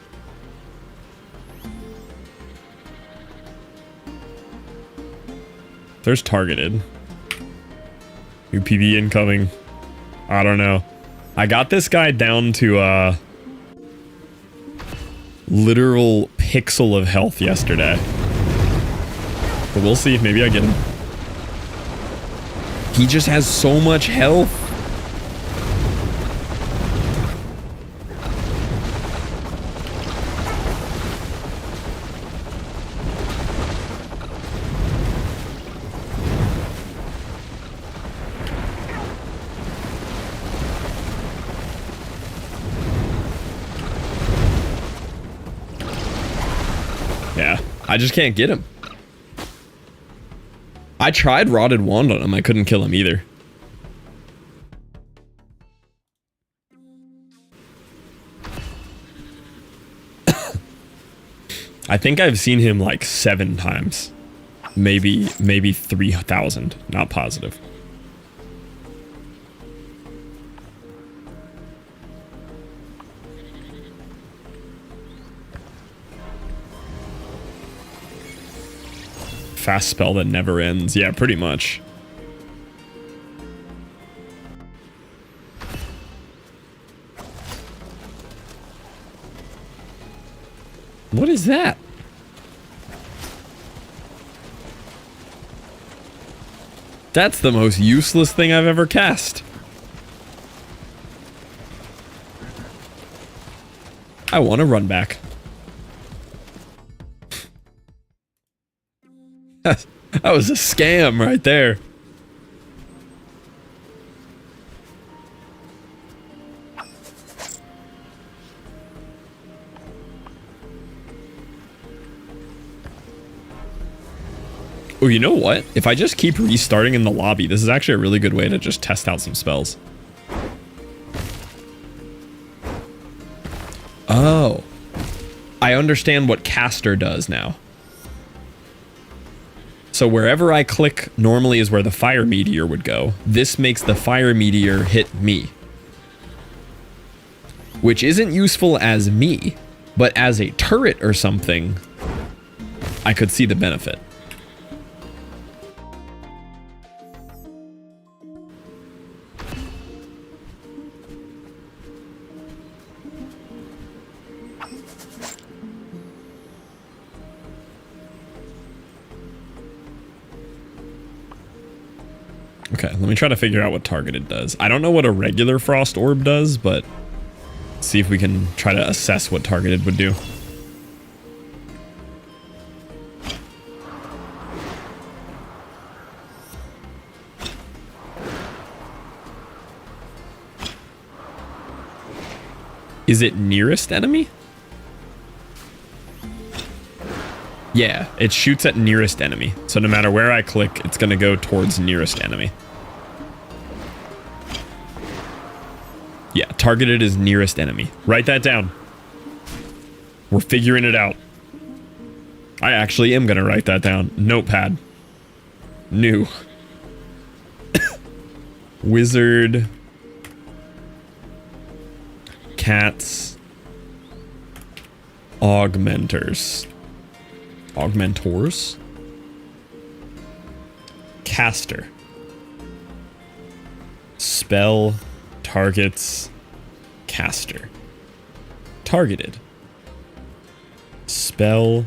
There's targeted. New PB incoming. I don't know. I got this guy down to literal pixel of health yesterday. But we'll see. Maybe I get him. He just has so much health. Yeah, I just can't get him. I tried Rotted Wand on him. I couldn't kill him either. I think I've seen him like 7 times. Maybe 3,000. Not positive. Fast spell that never ends. Yeah, pretty much. What is that? That's the most useless thing I've ever cast. I want to run back. That was a scam right there. Oh, you know what? If I just keep restarting in the lobby, this is actually a really good way to just test out some spells. Oh. I understand what caster does now. So wherever I click normally is where the fire meteor would go. This makes the fire meteor hit me. Which isn't useful as me, but as a turret or something, I could see the benefit. Okay, let me try to figure out what targeted does. I don't know what a regular frost orb does, but see if we can try to assess what targeted would do. Is it nearest enemy? Yeah, it shoots at nearest enemy. So no matter where I click, it's going to go towards nearest enemy. Yeah, targeted is nearest enemy. Write that down. We're figuring it out. I actually am going to write that down. Notepad. New. Wizard. Cats. Augmenters. Augmentors. Caster. Spell. Targets. Caster. Targeted. Spell.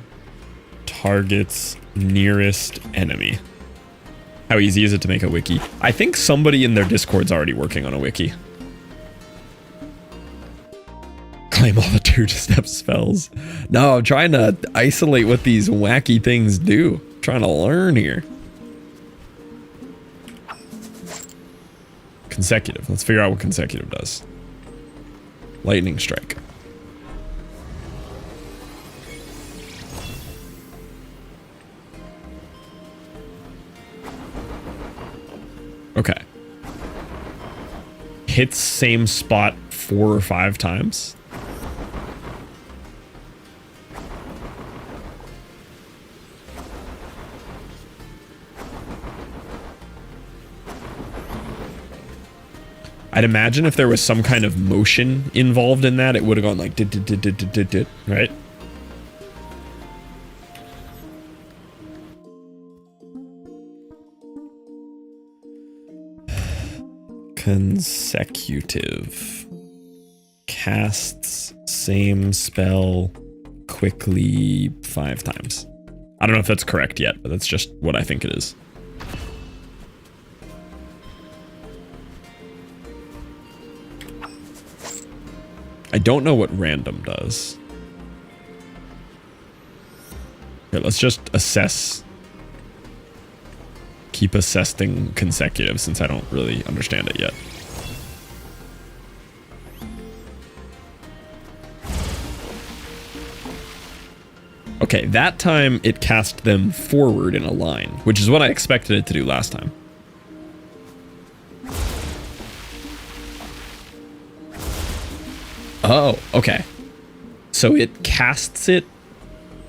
Targets nearest enemy. How easy is it to make a wiki? I think somebody in their Discord's already working on a wiki. Claim all the 2-step spells. No, I'm trying to isolate what these wacky things do. I'm trying to learn here. Consecutive. Let's figure out what consecutive does. Lightning strike. Okay. Hits same spot 4 or 5 times. I'd imagine if there was some kind of motion involved in that, it would have gone like dit, right? Consecutive. Casts same spell quickly 5 times. I don't know if that's correct yet, but that's just what I think it is. I don't know what random does. Okay, let's just assess. Keep assessing consecutive since I don't really understand it yet. Okay, that time it cast them forward in a line, which is what I expected it to do last time. Oh, okay. So it casts it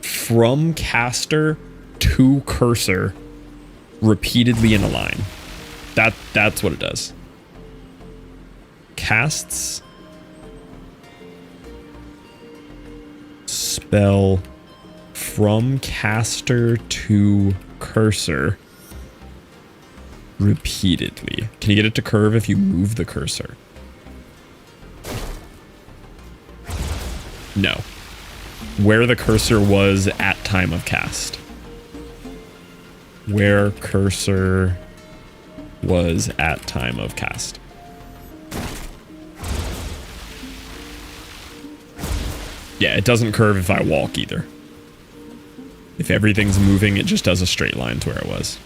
from caster to cursor repeatedly in a line. That's what it does. Casts spell from caster to cursor repeatedly. Can you get it to curve if you move the cursor? No. Where the cursor was at time of cast. Where cursor was at time of cast. Yeah, it doesn't curve if I walk either. If everything's moving, it just does a straight line to where it was.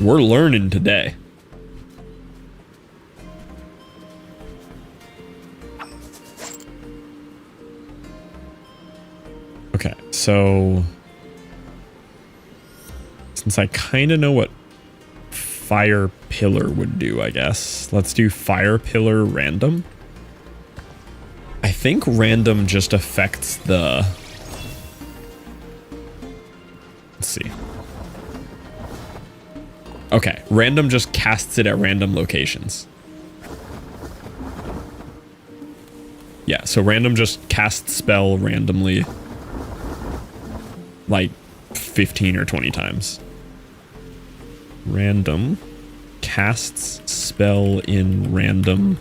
We're learning today. Okay, so since I kind of know what fire pillar would do, I guess let's do fire pillar random. I think random just affects the, let's see. Okay, random just casts it at random locations. Yeah, so random just casts spell randomly like 15 or 20 times. Random casts spell in random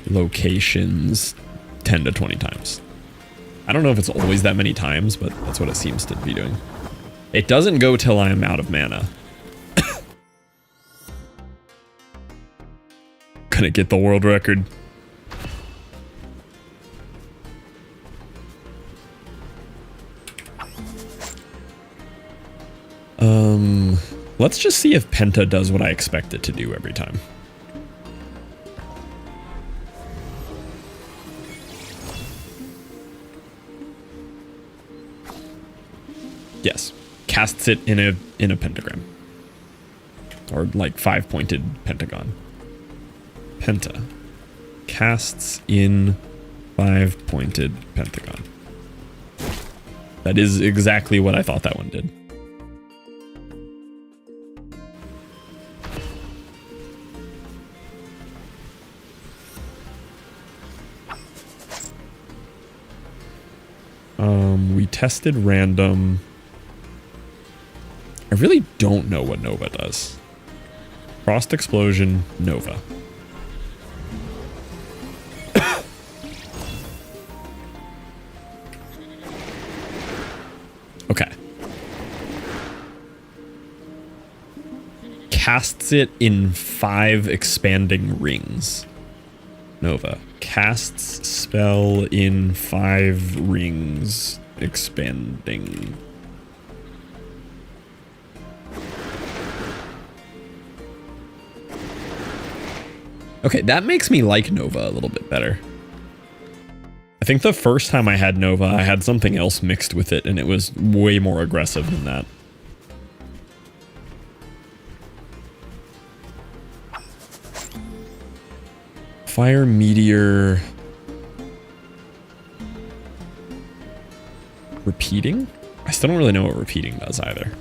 locations 10 to 20 times. I don't know if it's always that many times, but that's what it seems to be doing. It doesn't go till I am out of mana. Gonna get the world record. Let's just see if Penta does what I expect it to do every time. Yes, casts it in a pentagram. Or like 5-pointed pentagon. Penta. Casts in 5-pointed pentagon. That is exactly what I thought that one did. We tested random. I really don't know what Nova does. Frost Explosion, Nova. Okay. Casts it in 5 expanding rings. Nova. Casts spell in 5 rings expanding. Okay, that makes me like Nova a little bit better. I think the first time I had Nova, I had something else mixed with it, and it was way more aggressive than that. Fire Meteor... Repeating? I still don't really know what repeating does either.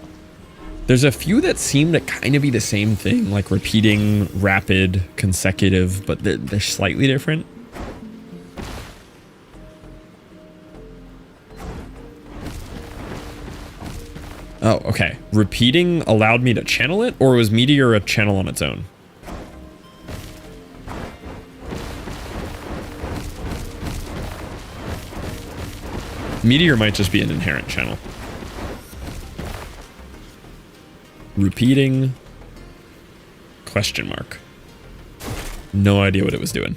There's a few that seem to kind of be the same thing, like repeating, rapid, consecutive, but they're slightly different. Oh, okay. Repeating allowed me to channel it, or was Meteor a channel on its own? Meteor might just be an inherent channel. Repeating, question mark. No idea what it was doing.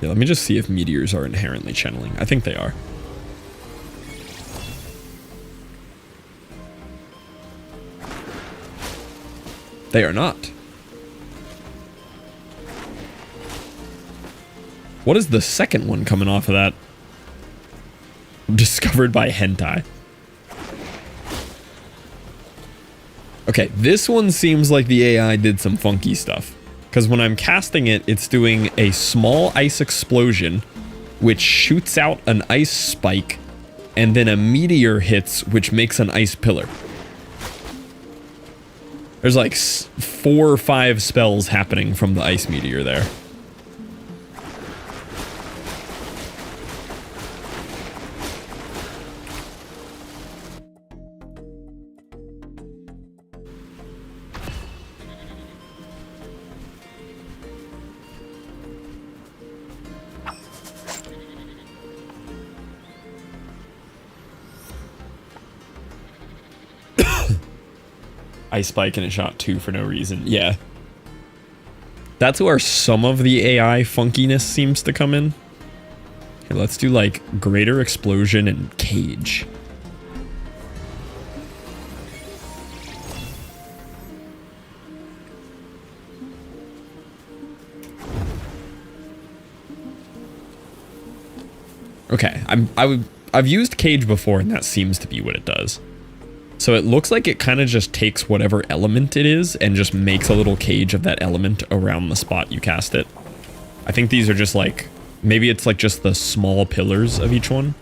Yeah, let me just see if meteors are inherently channeling. I think they are. They are not. What is the second one coming off of that? Discovered by hentai. Okay, this one seems like the AI did some funky stuff. Because when I'm casting it, it's doing a small ice explosion, which shoots out an ice spike, and then a meteor hits, which makes an ice pillar. There's like 4 or 5 spells happening from the ice meteor there. Ice spike and it shot 2 for no reason. Yeah. That's where some of the AI funkiness seems to come in. Here, let's do like greater explosion and cage. Okay, I've used cage before and that seems to be what it does. So it looks like it kind of just takes whatever element it is and just makes a little cage of that element around the spot you cast it. I think these are just like, maybe it's like just the small pillars of each one.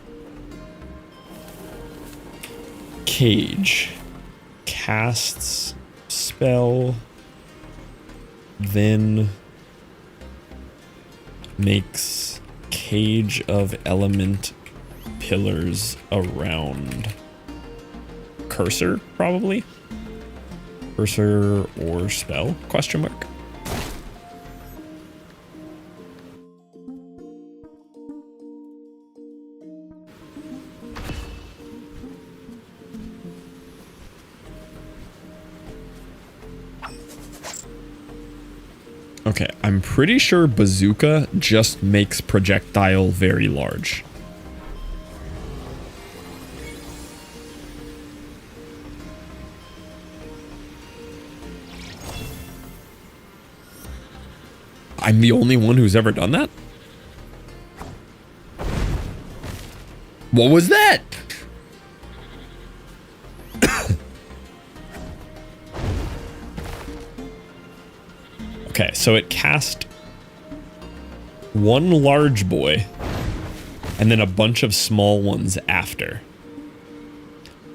Cage. Casts spell. Then makes cage of element pillars around cursor, probably. Cursor or spell, question mark. Okay, I'm pretty sure bazooka just makes projectile very large. I'm the only one who's ever done that? What was that? Okay, so it cast one large boy and then a bunch of small ones after.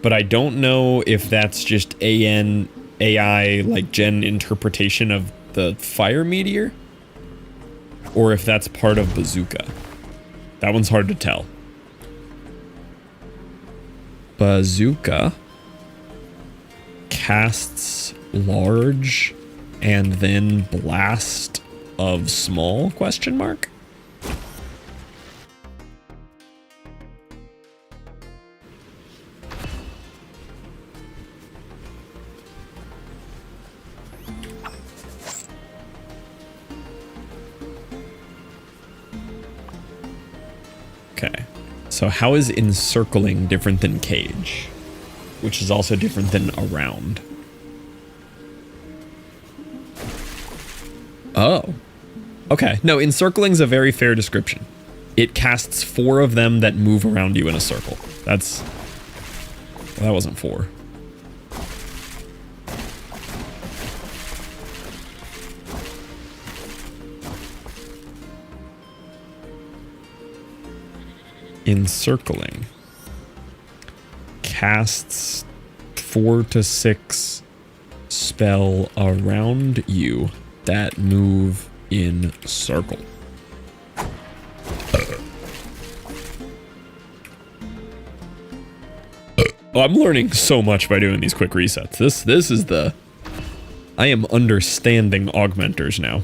But I don't know if that's just AI, like gen interpretation of the fire meteor, or if that's part of bazooka. That one's hard to tell. Bazooka casts large and then blast of small, question mark? Okay, so how is encircling different than cage? Which is also different than around. Oh, okay. No, encircling's a very fair description. It casts 4 of them that move around you in a circle. That's... Well, that wasn't 4. Encircling casts 4 to 6 spell around you that move in circle. Oh, I'm learning so much by doing these quick resets. This is the... I am understanding augmenters now.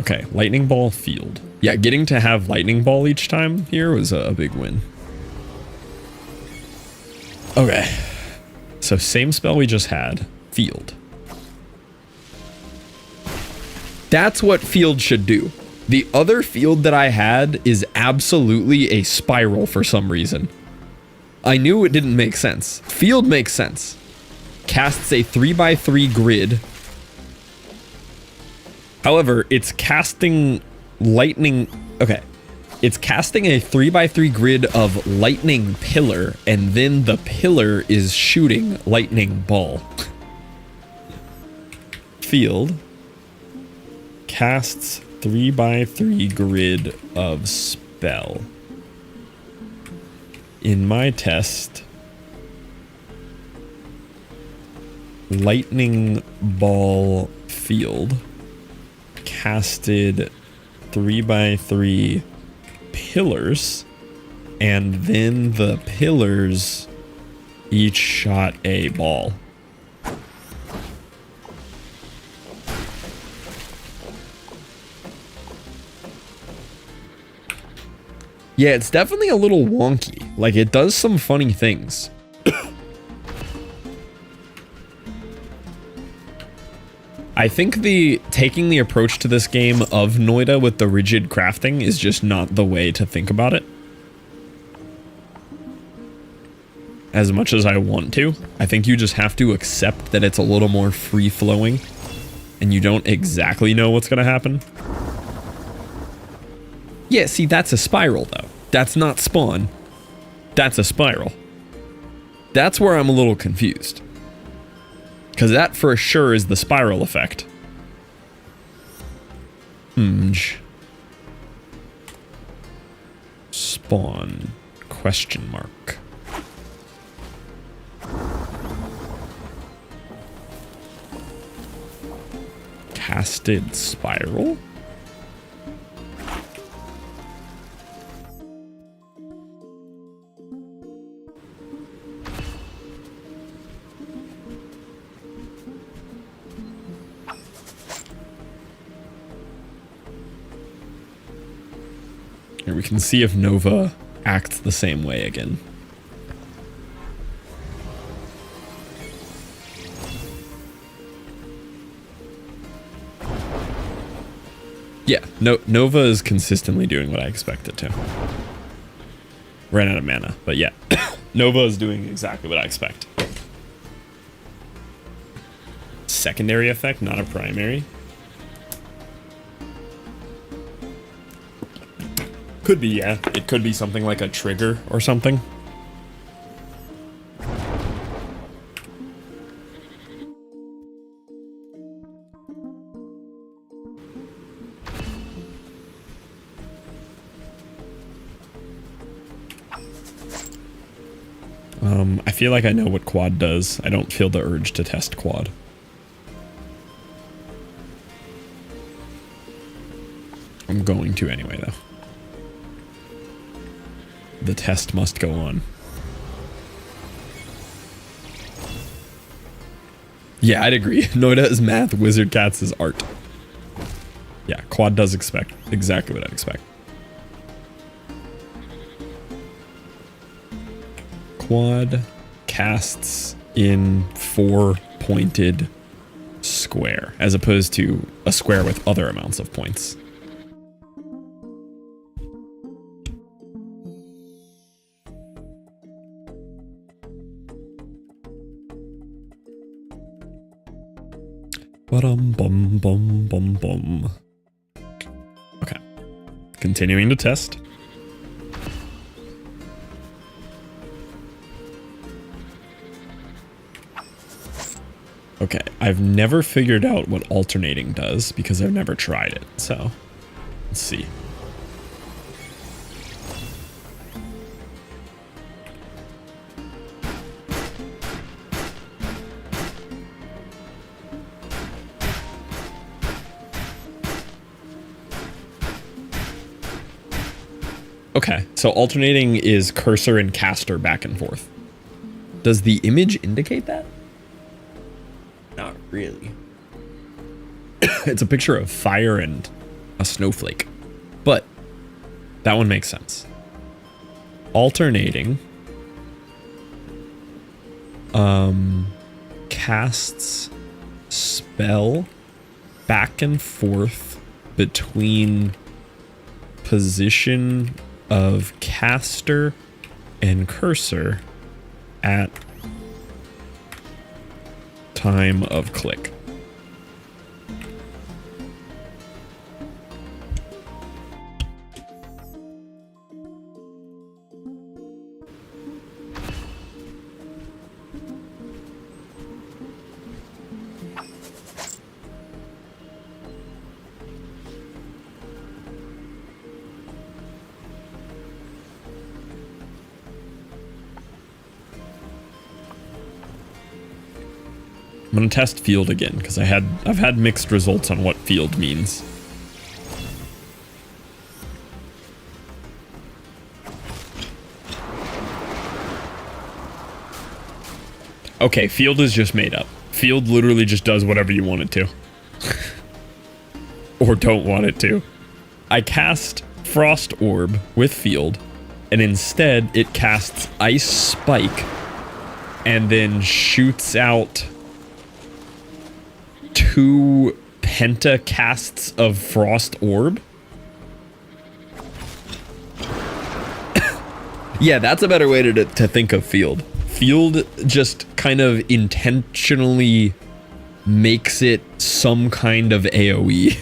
Okay, lightning ball field. Yeah, getting to have lightning ball each time here was a big win. Okay, so same spell we just had, field. That's what field should do. The other field that I had is absolutely a spiral for some reason. I knew it didn't make sense. Field makes sense. Casts a 3x3 grid. However, it's casting lightning... Okay. It's casting a 3x3 grid of lightning pillar, and then the pillar is shooting lightning ball. Field casts 3x3 grid of spell. In my test, lightning ball field casted 3x3 pillars, and then the pillars each shot a ball. Yeah, it's definitely a little wonky. Like, it does some funny things. I think taking the approach to this game of Noida with the rigid crafting is just not the way to think about it. As much as I want to, I think you just have to accept that it's a little more free-flowing and you don't exactly know what's going to happen. Yeah, see, that's a spiral, though. That's not spawn. That's a spiral. That's where I'm a little confused. Because that for sure is the spiral effect. Spawn? Question mark. Casted spiral? Here we can see if Nova acts the same way again. Yeah, no, Nova is consistently doing what I expect it to. Ran out of mana, but yeah. Nova is doing exactly what I expect. Secondary effect, not a primary. Could be, yeah. It could be something like a trigger or something. I feel like I know what quad does. I don't feel the urge to test quad. I'm going to anyway, though. The test must go on. Yeah, I'd agree. Noida is math, Wizard Cats is art. Yeah, quad does expect exactly what I'd expect. Quad casts in 4-pointed square, as opposed to a square with other amounts of points. Bum bum bum bum bum. Okay. Continuing to test. Okay, I've never figured out what alternating does because I've never tried it, so let's see. Okay, so alternating is cursor and caster back and forth. Does the image indicate that? Not really. It's a picture of fire and a snowflake, but that one makes sense. Alternating casts spell back and forth between position of caster and cursor at time of click. I'm gonna test field again because I've had mixed results on what field means. Okay, field is just made up. Field literally just does whatever you want it to. Or don't want it to. I cast Frost Orb with field, and instead it casts Ice Spike and then shoots out 2 pentacasts of Frost Orb. Yeah, that's a better way to think of field. Field just kind of intentionally makes it some kind of AoE.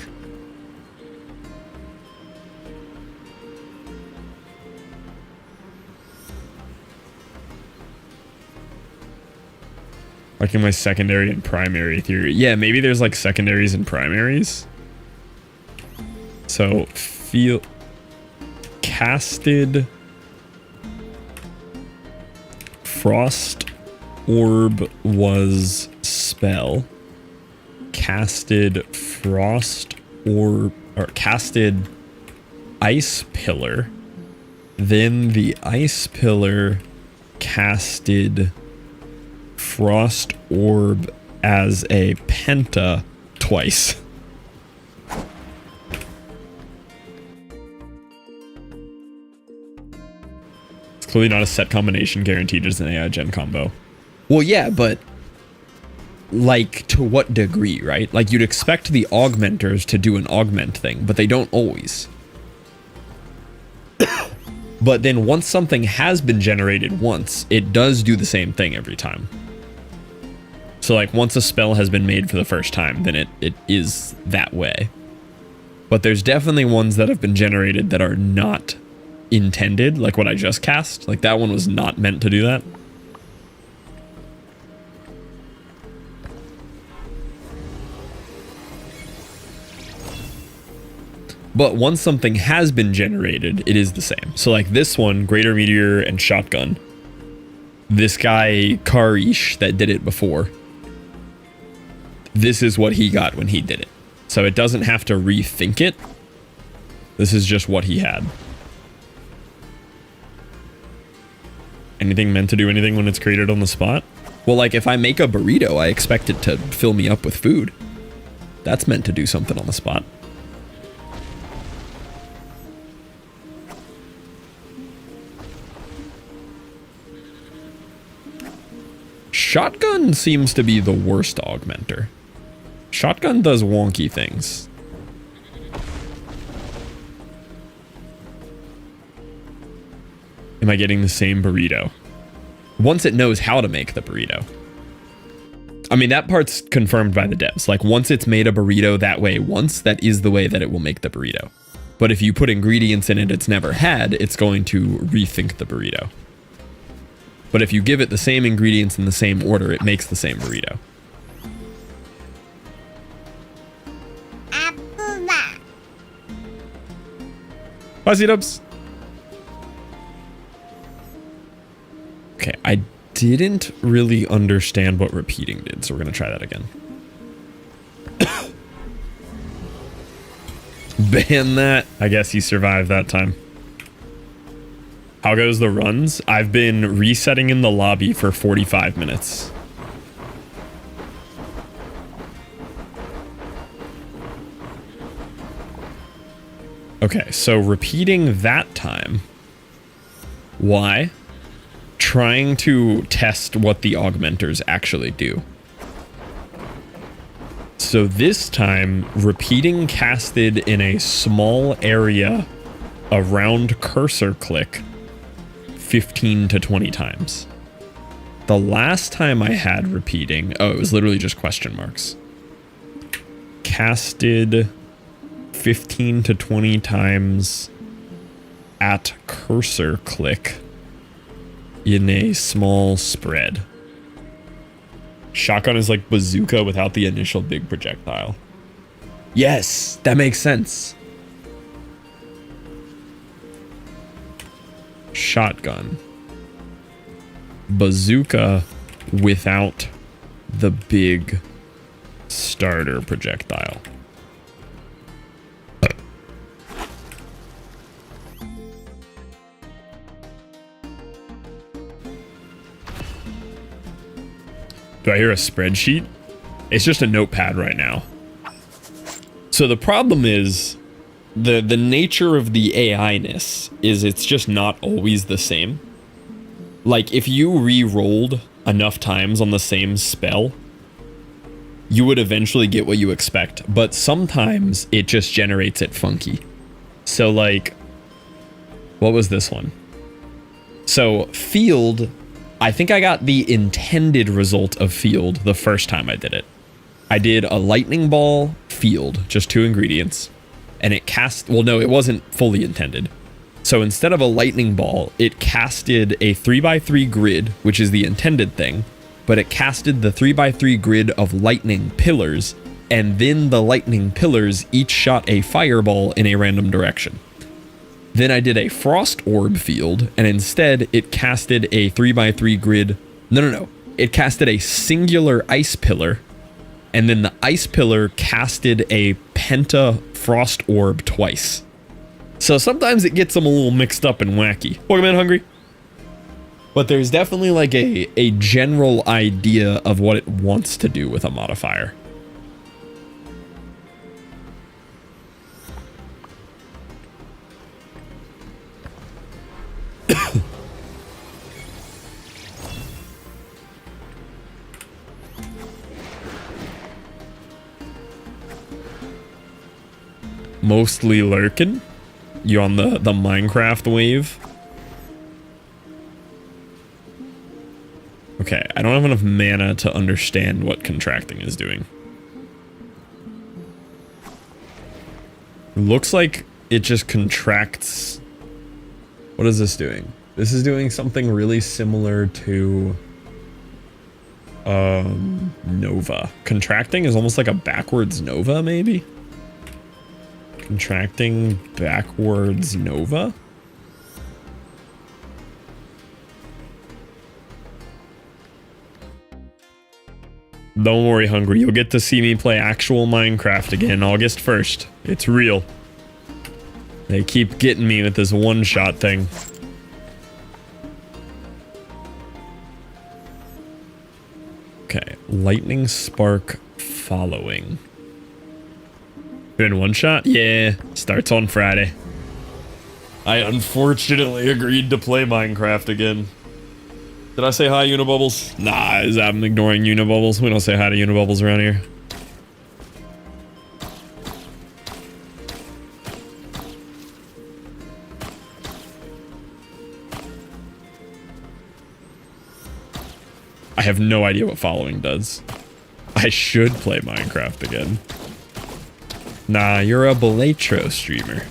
Like in my secondary and primary theory. Yeah, maybe there's like secondaries and primaries. So, field casted Frost Orb was spell. Casted Frost Orb, or casted Ice Pillar. Then the Ice Pillar casted Frost Orb as a penta twice. It's clearly not a set combination guaranteed as an AI gen combo. Well, yeah, but like, to what degree, right? Like, you'd expect the augmenters to do an augment thing, but they don't always. But then once something has been generated once, it does do the same thing every time. So like once a spell has been made for the first time, then it is that way. But there's definitely ones that have been generated that are not intended, like what I just cast. Like that one was not meant to do that. But once something has been generated, it is the same. So like this one, Greater Meteor and Shotgun. This guy, Karish, that did it before. This is what he got when he did it. So it doesn't have to rethink it. This is just what he had. Anything meant to do anything when it's created on the spot? Well, like if I make a burrito, I expect it to fill me up with food. That's meant to do something on the spot. Shotgun seems to be the worst augmenter. Shotgun does wonky things. Am I getting the same burrito? Once it knows how to make the burrito. I mean, that part's confirmed by the devs. Like, once it's made a burrito that way once, that is the way that it will make the burrito. But if you put ingredients in it it's never had, it's going to rethink the burrito. But if you give it the same ingredients in the same order, it makes the same burrito. Bye, C-dubs. Okay, I didn't really understand what repeating did, so we're going to try that again. Ban that. I guess he survived that time. How goes the runs? I've been resetting in the lobby for 45 minutes. Okay, so repeating that time. Why? Trying to test what the augmenters actually do. So this time, repeating casted in a small area around cursor click 15 to 20 times. The last time I had repeating, oh, it was literally just question marks. Casted 15 to 20 times at cursor click in a small spread. Shotgun is like bazooka without the initial big projectile. Yes, that makes sense. Shotgun. Bazooka without the big starter projectile. Do I hear a spreadsheet? It's just a notepad right now. So the problem is the nature of the AI-ness is it's just not always the same. Like if you re-rolled enough times on the same spell, you would eventually get what you expect, but sometimes it just generates it funky. So like, what was this one? So field, I think I got the intended result of field the first time I did it. I did a lightning ball field, just 2 ingredients, and it cast, well no, it wasn't fully intended. So instead of a lightning ball, it casted a 3x3 grid, which is the intended thing, but it casted the 3x3 grid of lightning pillars, and then the lightning pillars each shot a fireball in a random direction. Then I did a frost orb field, and instead it casted a 3x3 grid. No. It casted a singular ice pillar, and then the ice pillar casted a penta frost orb twice. So sometimes it gets them a little mixed up and wacky. Welcome in, Hungry. But there's definitely like a general idea of what it wants to do with a modifier. mostly lurking. You on the Minecraft wave? Okay, I don't have enough mana to understand what contracting is doing. Looks like it just contracts. What is this doing? This is doing something really similar to Nova. Contracting is almost like a backwards Nova, maybe? Contracting backwards Nova? Don't worry, Hungry. You'll get to see me play actual Minecraft again August 1st. It's real. They keep getting me with this one-shot thing. Okay, lightning spark following. Been one shot? Yeah, starts on Friday. I unfortunately agreed to play Minecraft again. Did I say hi, Unibubbles? Nah, I'm ignoring Unibubbles. We don't say hi to Unibubbles around here. I have no idea what following does. I should play Minecraft again. Nah, you're a Belatro streamer.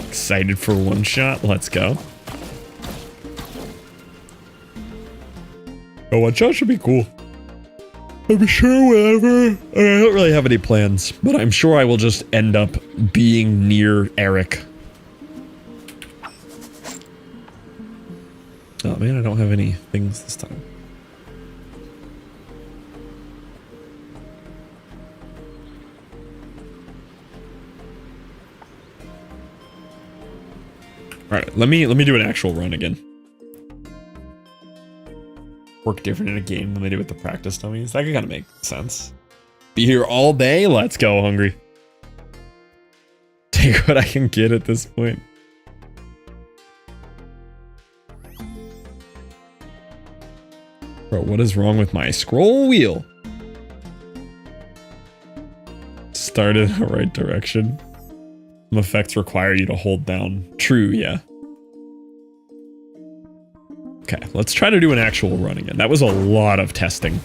Excited for one shot? Let's go. A one shot should be cool. I'm sure whatever. I don't really have any plans, but I'm sure I will just end up being near Eric. Oh man, I don't have any things this time. All right, let me do an actual run again. Work different in a game than they do with the practice dummies. That could kind of make sense. Be here all day? Let's go, Hungry. Take what I can get at this point. Bro, what is wrong with my scroll wheel? Started in the right direction. Some effects require you to hold down. True, yeah. Okay, let's try to do an actual run again. That was a lot of testing.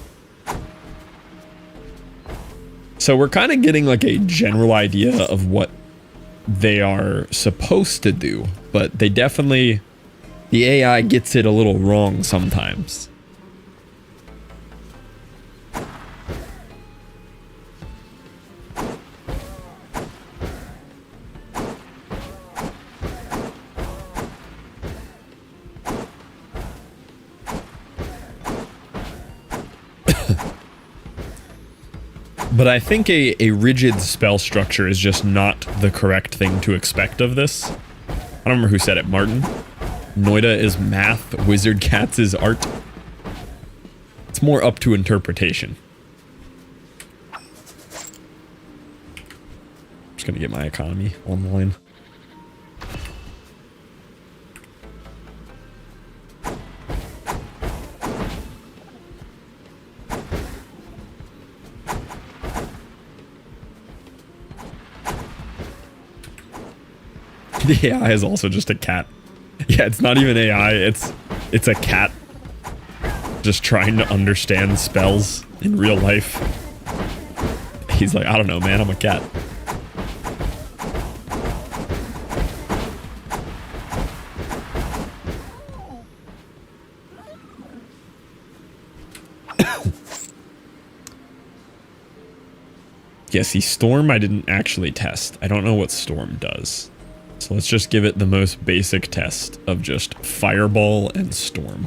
So we're kind of getting like a general idea of what they are supposed to do, but they definitely, the AI gets it a little wrong sometimes. But I think a rigid spell structure is just not the correct thing to expect of this. I don't remember who said it. Martin? Noida is math, Wizard Cats is art. It's more up to interpretation. Just gonna get my economy online. The AI is also just a cat. Yeah, it's not even AI, it's a cat just trying to understand spells in real life. He's like, I don't know, man, I'm a cat. Yeah, see, Storm I didn't actually test. I don't know what Storm does. So let's just give it the most basic test of just Fireball and Storm.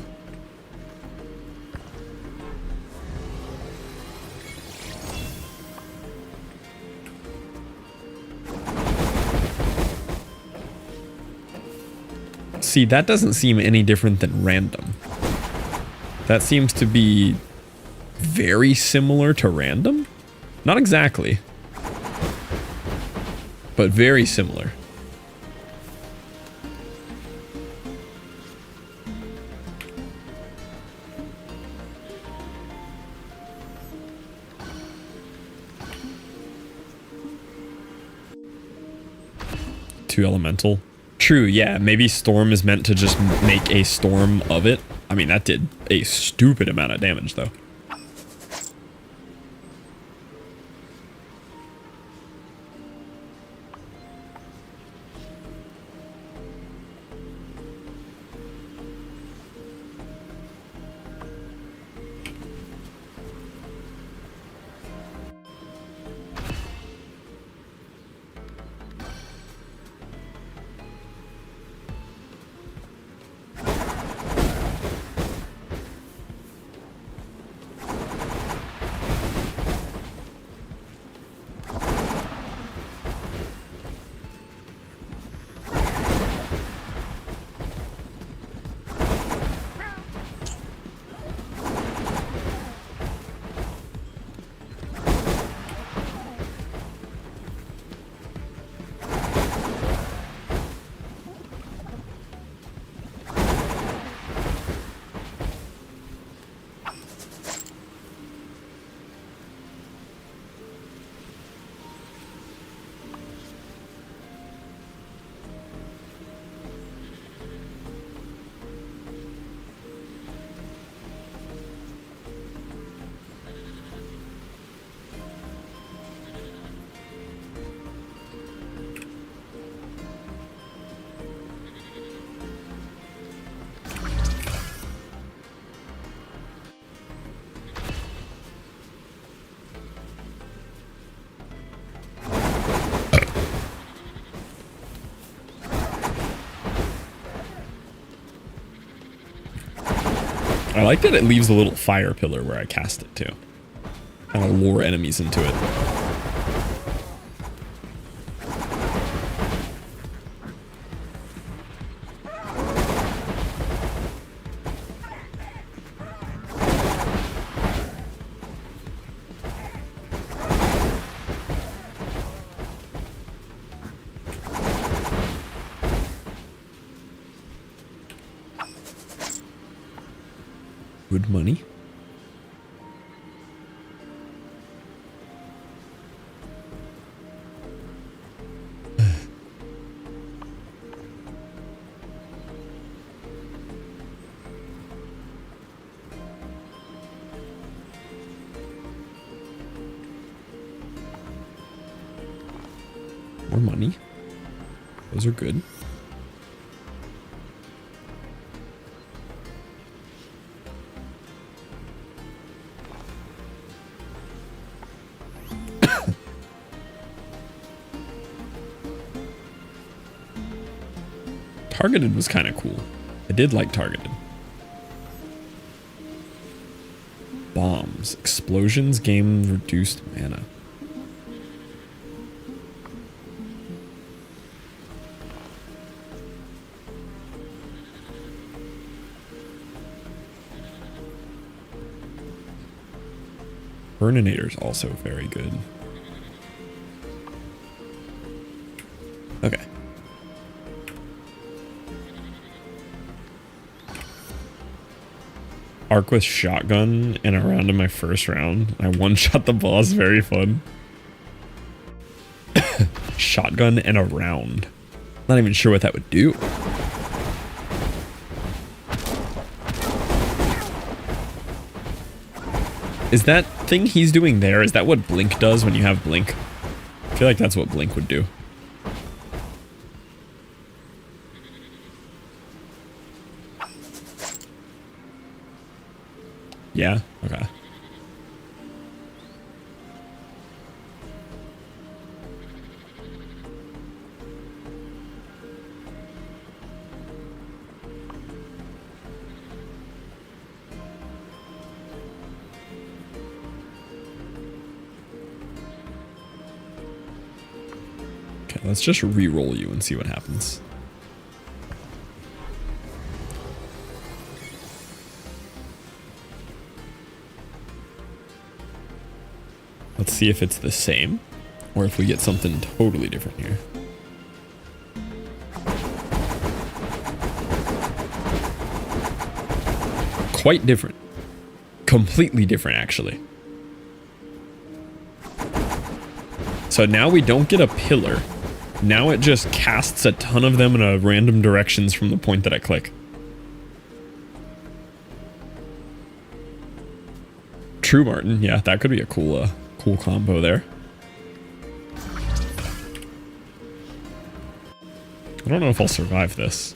See, that doesn't seem any different than random. That seems to be very similar to random. Not exactly, but very similar. 2 elemental. True, yeah, maybe storm is meant to just make a storm of it. I mean, that did a stupid amount of damage, though. I like that it leaves a little fire pillar where I cast it too. Kind of lure enemies into it. Good money. More money. Those are good. Targeted was kind of cool. I did like targeted. Bombs. Explosions gain reduced mana. Burninator's also very good. Okay. Arc with shotgun and a round in my first round. I one-shot the boss. Very fun. Shotgun and a round. Not even sure what that would do. Is that thing he's doing there, is that what Blink does when you have Blink? I feel like that's what Blink would do. Yeah? Okay. Okay, let's just re-roll you and see what happens. Let's see if it's the same, or if we get something totally different here. Quite different. Completely different, actually. So now we don't get a pillar, Now it just casts a ton of them in a random directions from the point that I click. True, Martin. Yeah, that could be a cool combo there. I don't know if I'll survive this.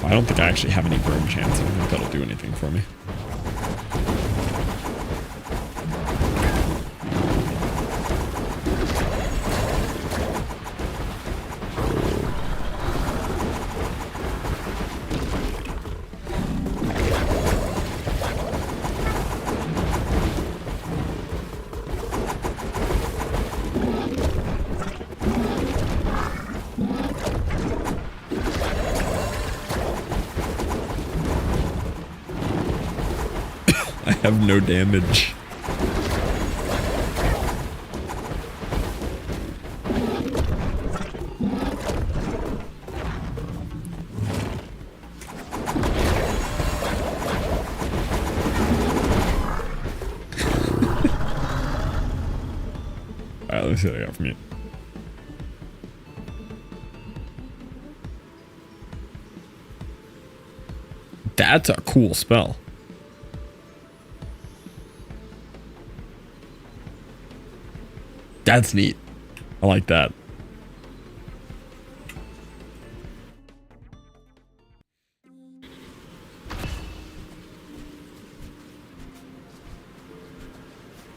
I don't think I actually have any burn chance. I don't think that'll do anything for me. I have no damage. Alright, let me see what I got from you. That's a cool spell. That's neat. I like that.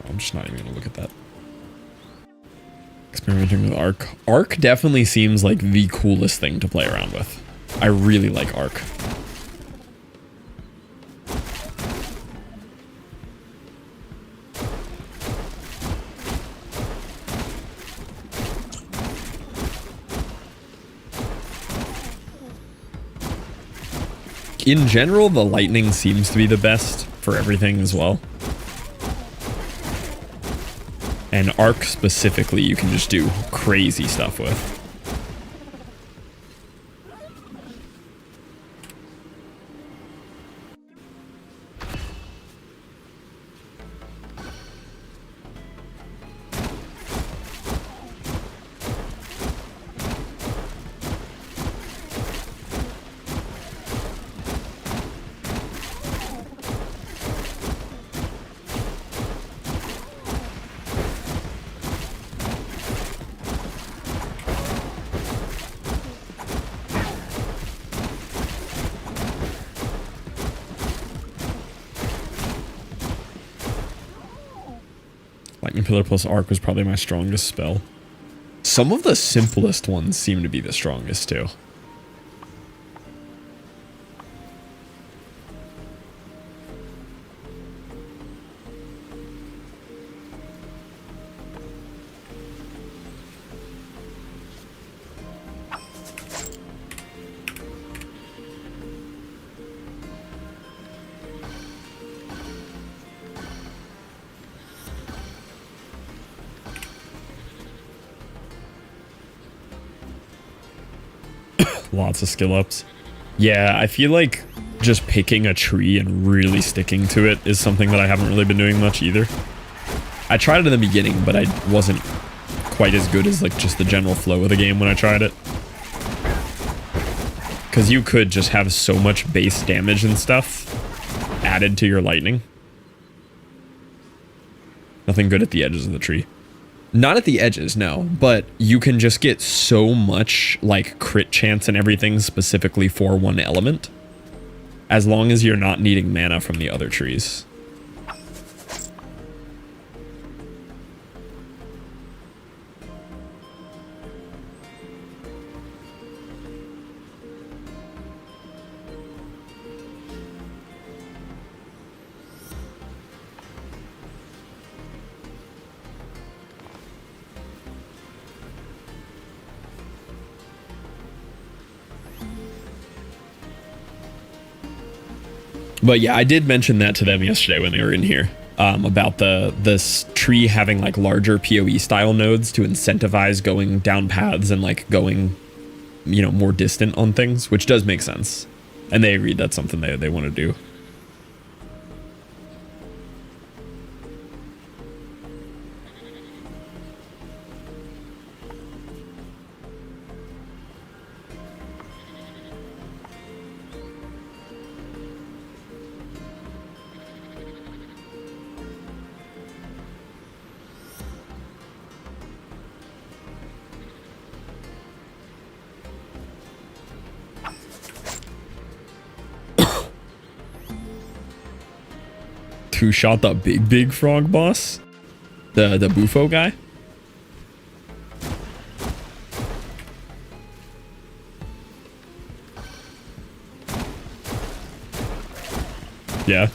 I'm just not even gonna look at that. Experimenting with Arc. Arc definitely seems like the coolest thing to play around with. I really like Arc. In general, the lightning seems to be the best for everything as well. And Arc specifically, you can just do crazy stuff with. Lightning Pillar plus Arc was probably my strongest spell. Some of the simplest ones seem to be the strongest too. Lots of skill ups. Yeah, I feel like just picking a tree and really sticking to it is something that I haven't really been doing much either. I tried it in the beginning, but I wasn't quite as good as like just the general flow of the game when I tried it. Because you could just have so much base damage and stuff added to your lightning. Nothing good at the edges of the tree. Not at the edges, no, but you can just get so much like crit chance and everything specifically for one element, as long as you're not needing mana from the other trees. But yeah, I did mention that to them yesterday when they were in here, about this tree having like larger PoE style nodes to incentivize going down paths and like going, you know, more distant on things, which does make sense. And they agreed that's something they want to do. two-shot the big frog boss, the bufo guy. Yeah.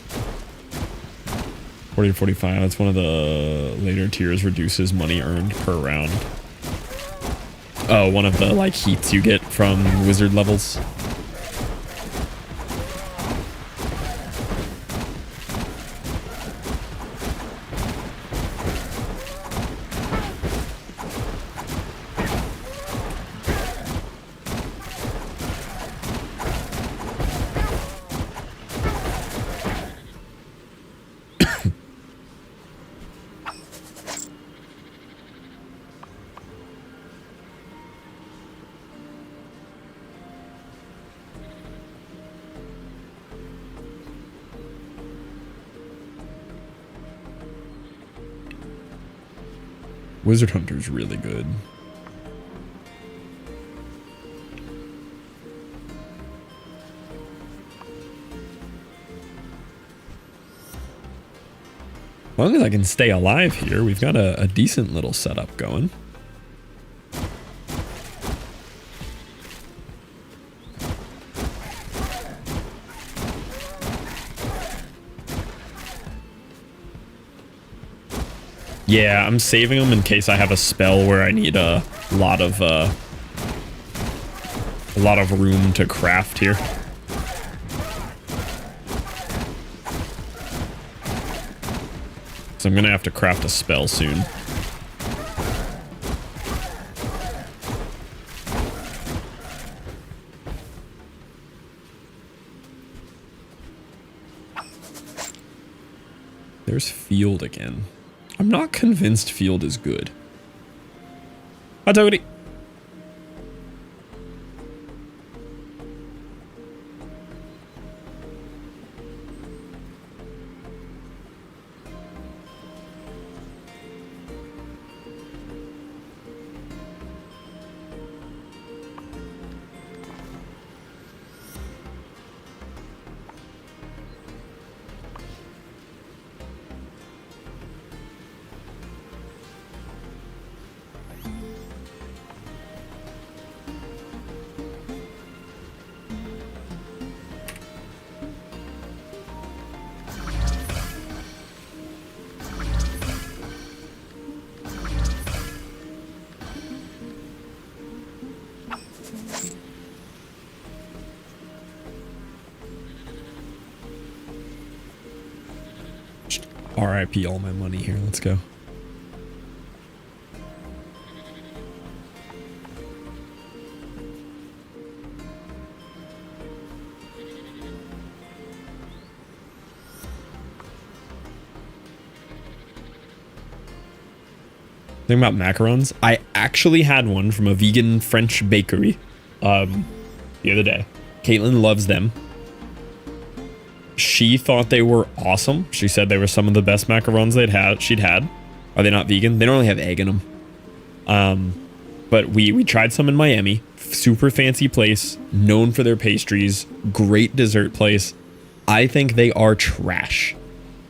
40 to 45. That's one of the later tiers. Reduces money earned per round. Oh, one of the like heats you get from wizard levels. Wizard Hunter's really good. As long as I can stay alive here, we've got a decent little setup going. Yeah, I'm saving them in case I have a spell where I need a lot of room to craft here. So I'm gonna have to craft a spell soon. There's field again. I'm not convinced field is good. Hi, Toady. RIP all my money here. Let's go. Thing about macarons, I actually had one from a vegan French bakery the other day. Caitlin loves them. She thought they were awesome. She said they were some of the best macarons she'd had. Are they not vegan? They don't really have egg in them. But we tried some in Miami. Super fancy place, known for their pastries, great dessert place. I think they are trash.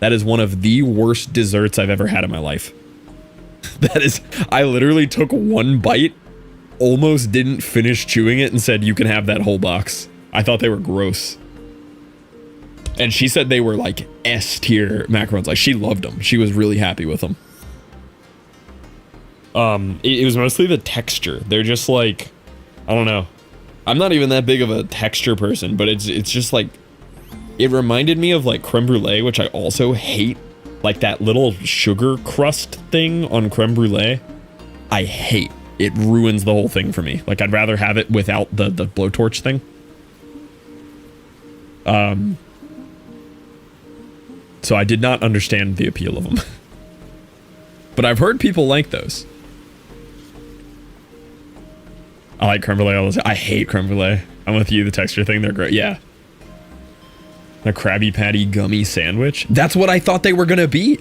That is one of the worst desserts I've ever had in my life. That is, I literally took one bite, almost didn't finish chewing it, and said, you can have that whole box. I thought they were gross. And she said they were like S tier macarons. Like, she loved them. She was really happy with them. It was mostly the texture. They're just like, I don't know. I'm not even that big of a texture person, but it's just like, it reminded me of like creme brulee, which I also hate. Like that little sugar crust thing on creme brulee. I hate. It ruins the whole thing for me. Like, I'd rather have it without the blowtorch thing. So I did not understand the appeal of them. But I've heard people like those. I like creme brulee all the time. I hate creme brulee. I'm with you, the texture thing, they're great. Yeah. A Krabby Patty gummy sandwich. That's what I thought they were gonna be.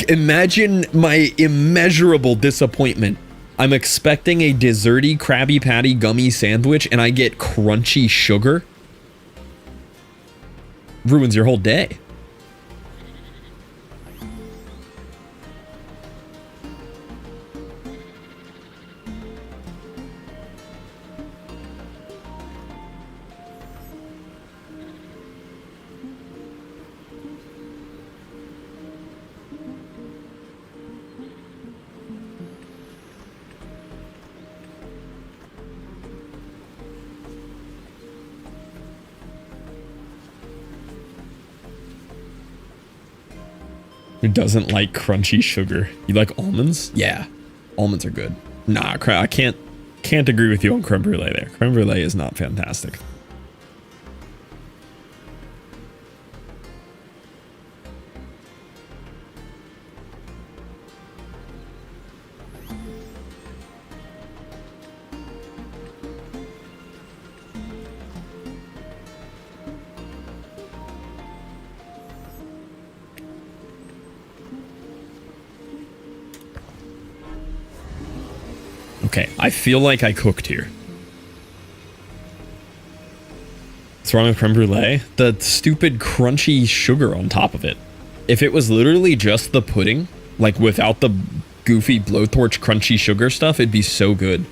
Imagine my immeasurable disappointment. I'm expecting a desserty Krabby Patty gummy sandwich and I get crunchy sugar. Ruins your whole day. Who doesn't like crunchy sugar? You like almonds? Yeah, almonds are good. Nah, I can't agree with you on creme brulee there. Creme brulee is not fantastic. Okay, I feel like I cooked here. What's wrong with creme brulee? The stupid crunchy sugar on top of it. If it was literally just the pudding, like without the goofy blowtorch crunchy sugar stuff, it'd be so good.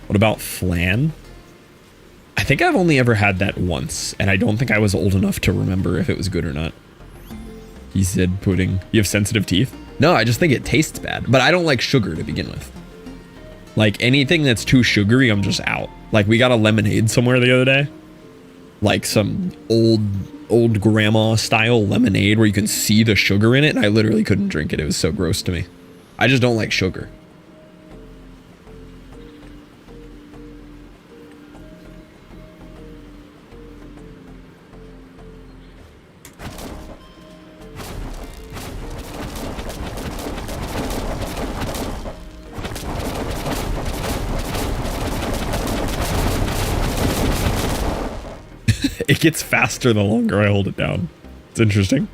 What about flan? I think I've only ever had that once, and I don't think I was old enough to remember if it was good or not. He said pudding. You have sensitive teeth? No, I just think it tastes bad, but I don't like sugar to begin with. Like anything that's too sugary, I'm just out. Like we got a lemonade somewhere the other day. Like some old grandma style lemonade where you can see the sugar in it, and I literally couldn't drink it. It was so gross to me. I just don't like sugar. It gets faster the longer I hold it down. It's interesting.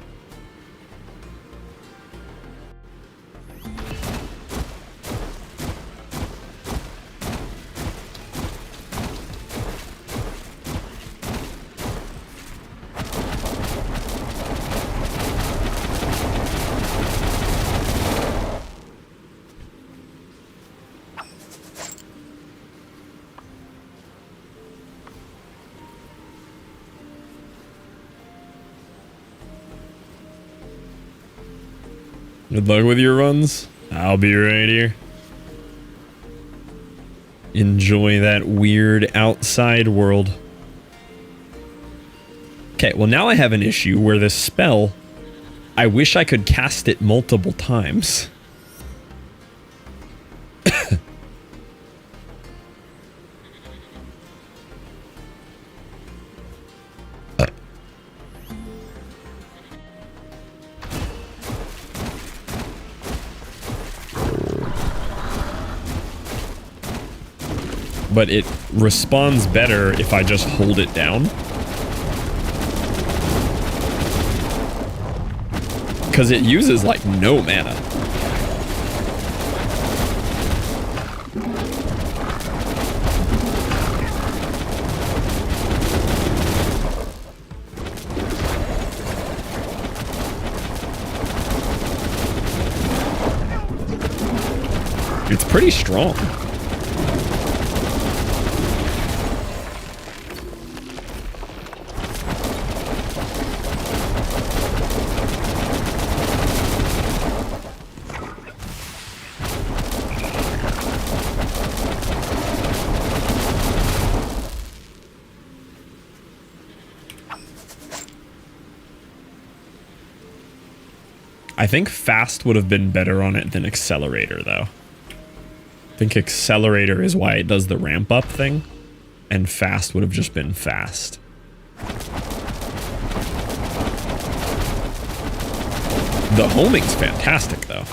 Good luck with your runs. I'll be right here. Enjoy that weird outside world. Okay, well now I have an issue where this spell, I wish I could cast it multiple times. But it responds better if I just hold it down. Because it uses like no mana. It's pretty strong. I think fast would have been better on it than accelerator, though. I think accelerator is why it does the ramp up thing, and fast would have just been fast. The homing's fantastic, though.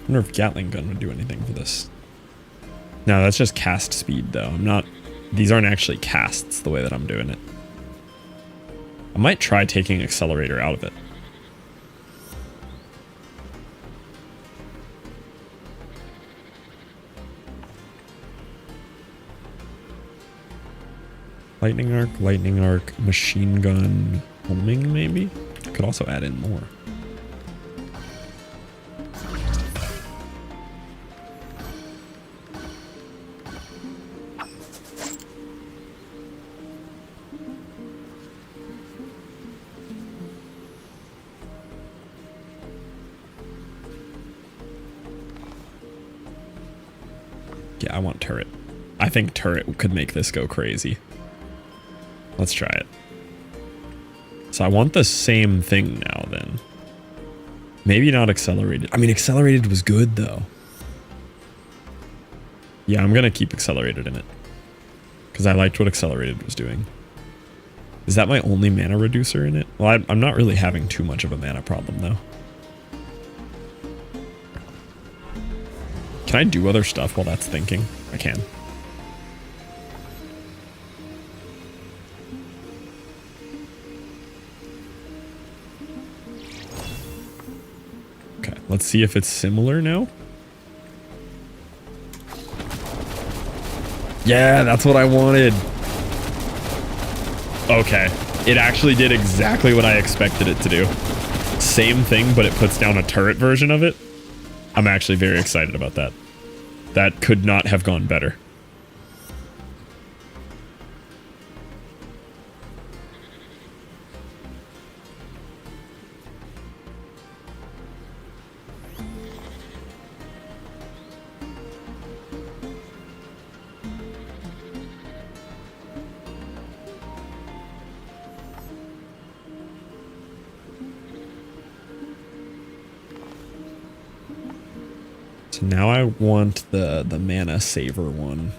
wonder if Gatling gun would do anything for this. No, that's just cast speed though. I'm not, these aren't actually casts the way that I'm doing it. I might try taking accelerator out of it. Lightning arc, machine gun, homing maybe? Could also add in more. Yeah, I want turret. I think turret could make this go crazy. Let's try it. So I want the same thing now then. Maybe not accelerated. I mean, accelerated was good though. Yeah, I'm going to keep accelerated in it. Because I liked what accelerated was doing. Is that my only mana reducer in it? Well, I'm not really having too much of a mana problem though. Can I do other stuff while that's thinking? I can. Okay, let's see if it's similar now. Yeah, that's what I wanted. Okay, it actually did exactly what I expected it to do. Same thing, but it puts down a turret version of it. I'm actually very excited about that. That could not have gone better. So now I want the mana saver one.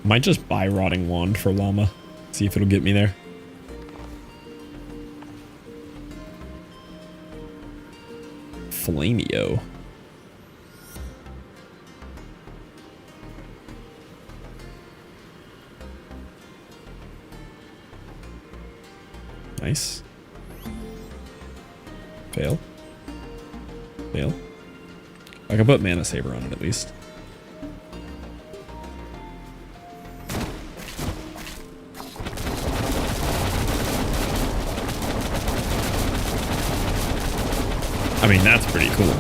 Might just buy Rotting Wand for Llama. See if it'll get me there. Flamio. Nice. Fail. Fail. I can put Mana Saver on it at least. I mean, that's pretty cool.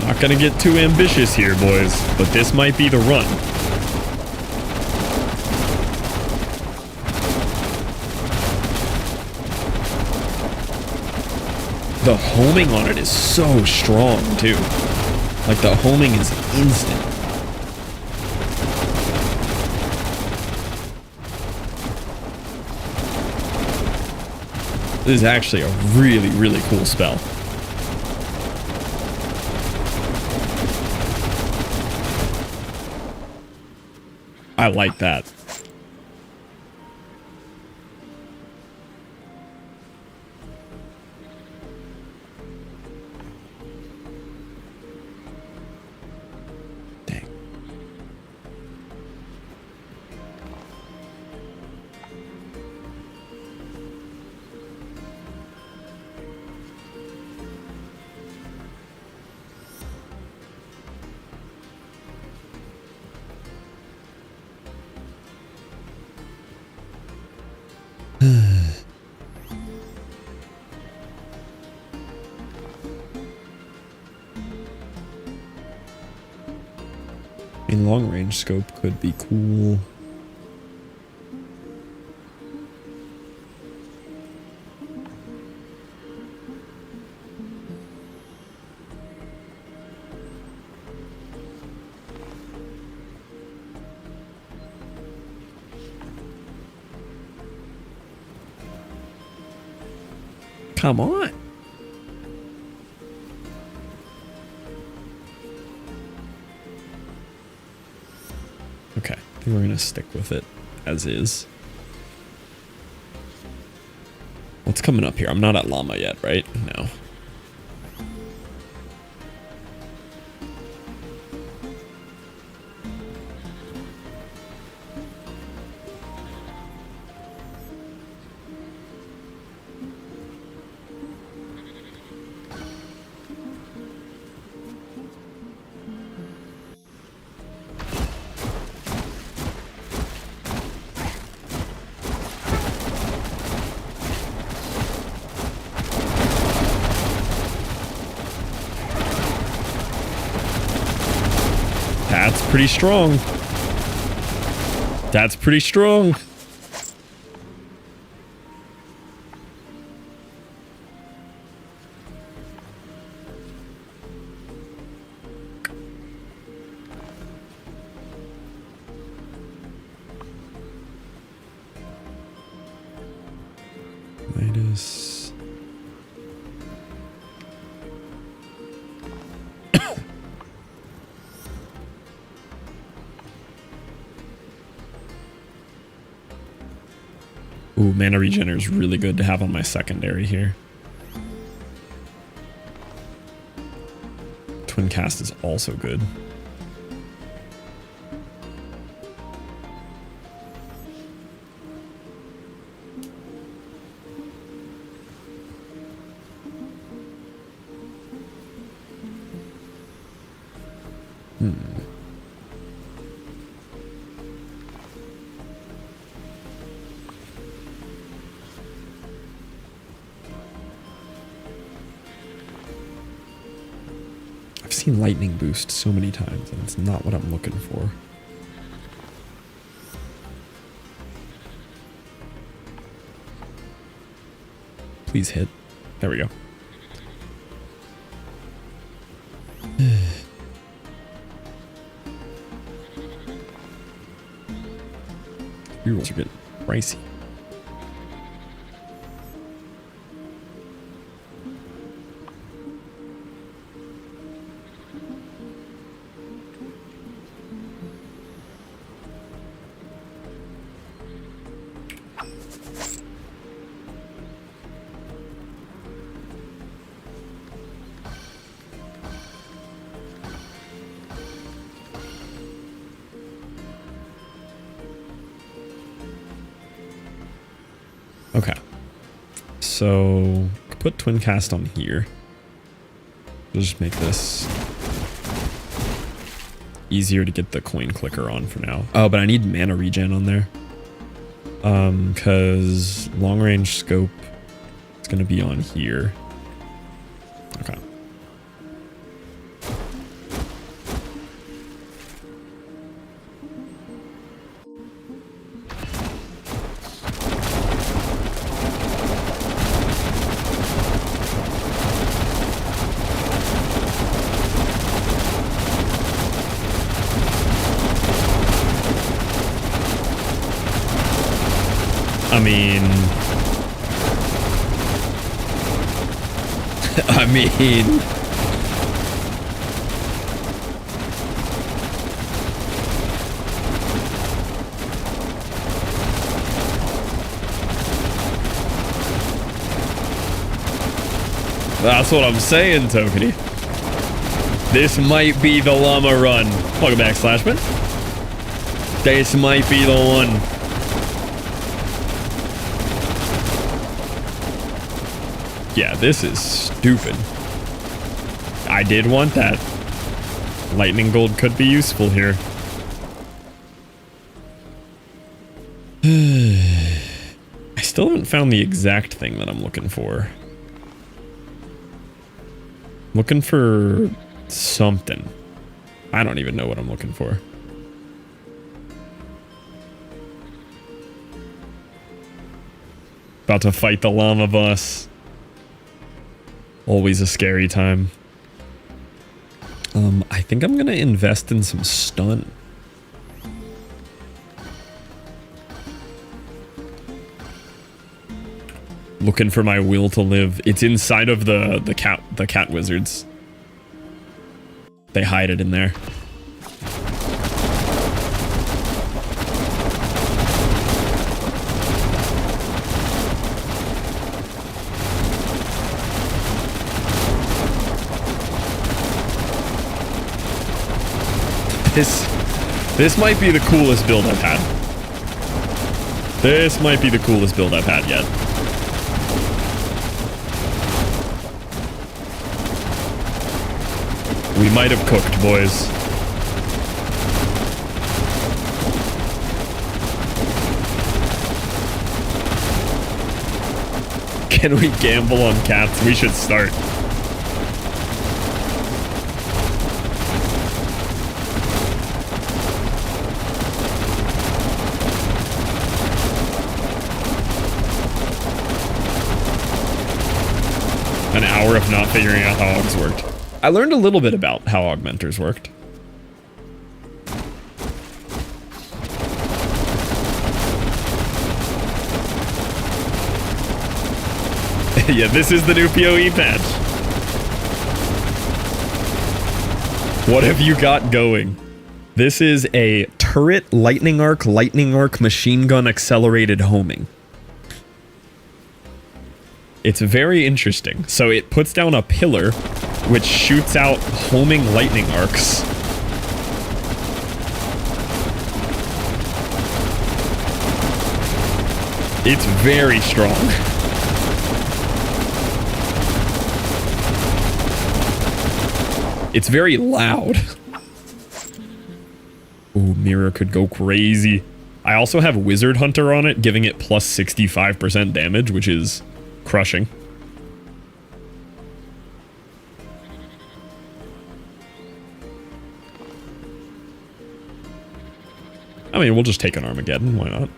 Not gonna get too ambitious here, boys, but this might be the run. The homing on it is so strong, too. Like, the homing is instant. This is actually a really, really cool spell. I like that. Dang. I mean, long range scope could be cool. Come on. Okay, I think we're gonna stick with it as is. What's coming up here? I'm not at llama yet, right? No. That's pretty strong. That's pretty strong. Minus... Ooh, mana regener is really good to have on my secondary here. Twin cast is also good. I've seen lightning boost so many times, and it's not what I'm looking for. Please hit. There we go. Rerolls are getting pricey. Okay, so put twin cast on here. We'll just make this easier to get the coin clicker on for now. Oh, but I need mana regen on there. Because long range scope is going to be on here. Okay. I mean, that's what I'm saying, Tokeny. This might be the llama run. Welcome back, Slashman. This might be the one. Yeah, this is stupid. I did want that. Lightning gold could be useful here. I still haven't found the exact thing that I'm looking for. Looking for something. I don't even know what I'm looking for. About to fight the llama boss. Always a scary time. I think I'm gonna invest in some stun. Looking for my will to live. It's inside of the cat wizards. They hide it in there. This might be the coolest build I've had. This might be the coolest build I've had yet. We might have cooked, boys. Can we gamble on cats? We should start. An hour of not figuring out how Augs worked. I learned a little bit about how augmenters worked. Yeah, this is the new PoE patch. What have you got going? This is a turret lightning arc machine gun accelerated homing. It's very interesting. So it puts down a pillar which shoots out homing lightning arcs. It's very strong. It's very loud. Ooh, mirror could go crazy. I also have Wizard Hunter on it, giving it plus 65% damage, which is crushing. I mean, we'll just take an Armageddon, why not?